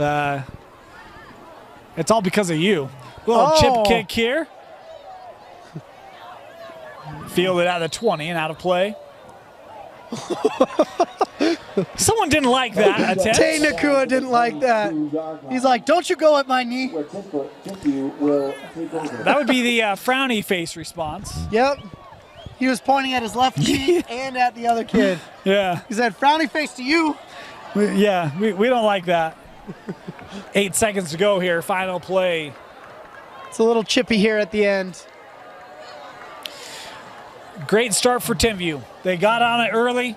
it's all because of you. Little chip kick here. Fielded out of the 20 and out of play. Someone didn't like that attempt. Tay Nakua didn't like that. He's like, don't you go at my knee. That would be the frowny face response. Yep. He was pointing at his left cheek and at the other kid. Yeah. He said, frowny face to you. We don't like that. 8 seconds to go here, final play. It's a little chippy here at the end. Great start for Timpview. They got on it early.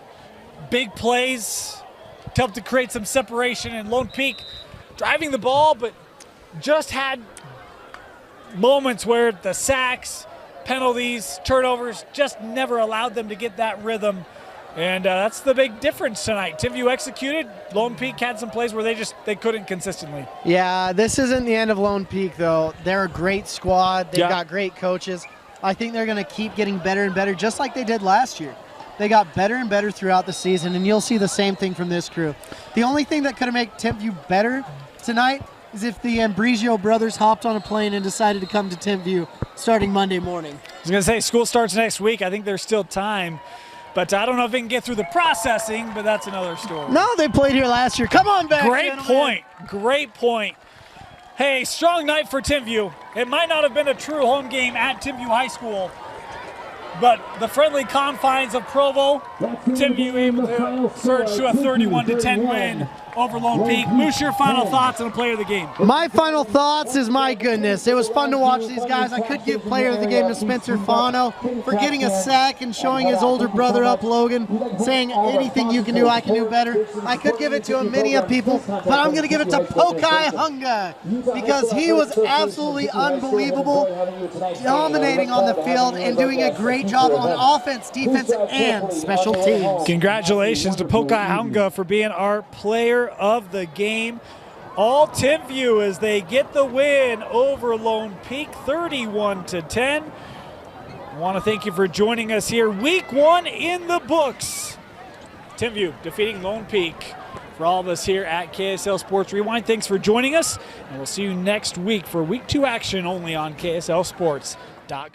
Big plays to help to create some separation, and Lone Peak driving the ball, but just had moments where the sacks, penalties, turnovers just never allowed them to get that rhythm. And that's the big difference tonight. Timpview executed. Lone Peak had some plays where they couldn't consistently. Yeah, this isn't the end of Lone Peak, though. They're a great squad. They've got great coaches. I think they're going to keep getting better and better, just like they did last year. They got better and better throughout the season, and you'll see the same thing from this crew. The only thing that could have made Timpview better tonight is if the Ambrosio brothers hopped on a plane and decided to come to Timpview starting Monday morning. I was going to say, school starts next week. I think there's still time. But I don't know if they can get through the processing, but that's another story. No, they played here last year. Come on back, Great gentlemen. point. Great point. Hey, strong night for Timpview. It might not have been a true home game at Timpview High School, but the friendly confines of Provo, Timpview able to surge to a 31-10 win over Lone Peak. Moose, your final thoughts on the player of the game? My final thoughts is, my goodness, it was fun to watch these guys. I could give player of the game to Spencer Fano for getting a sack and showing his older brother up, Logan, saying anything you can do, I can do better. I could give it to many of people, but I'm going to give it to Pokai Hunga because he was absolutely unbelievable, dominating on the field and doing a great job on offense, defense, and special teams. Congratulations to Pokai Hunga for being our player of the game. All Timpview as they get the win over Lone Peak, 31-10. I want to thank you for joining us here. Week 1 in the books. Timpview defeating Lone Peak For all of us here at KSL Sports Rewind, thanks for joining us, and we'll see you next week for Week 2 action only on KSLSports.com.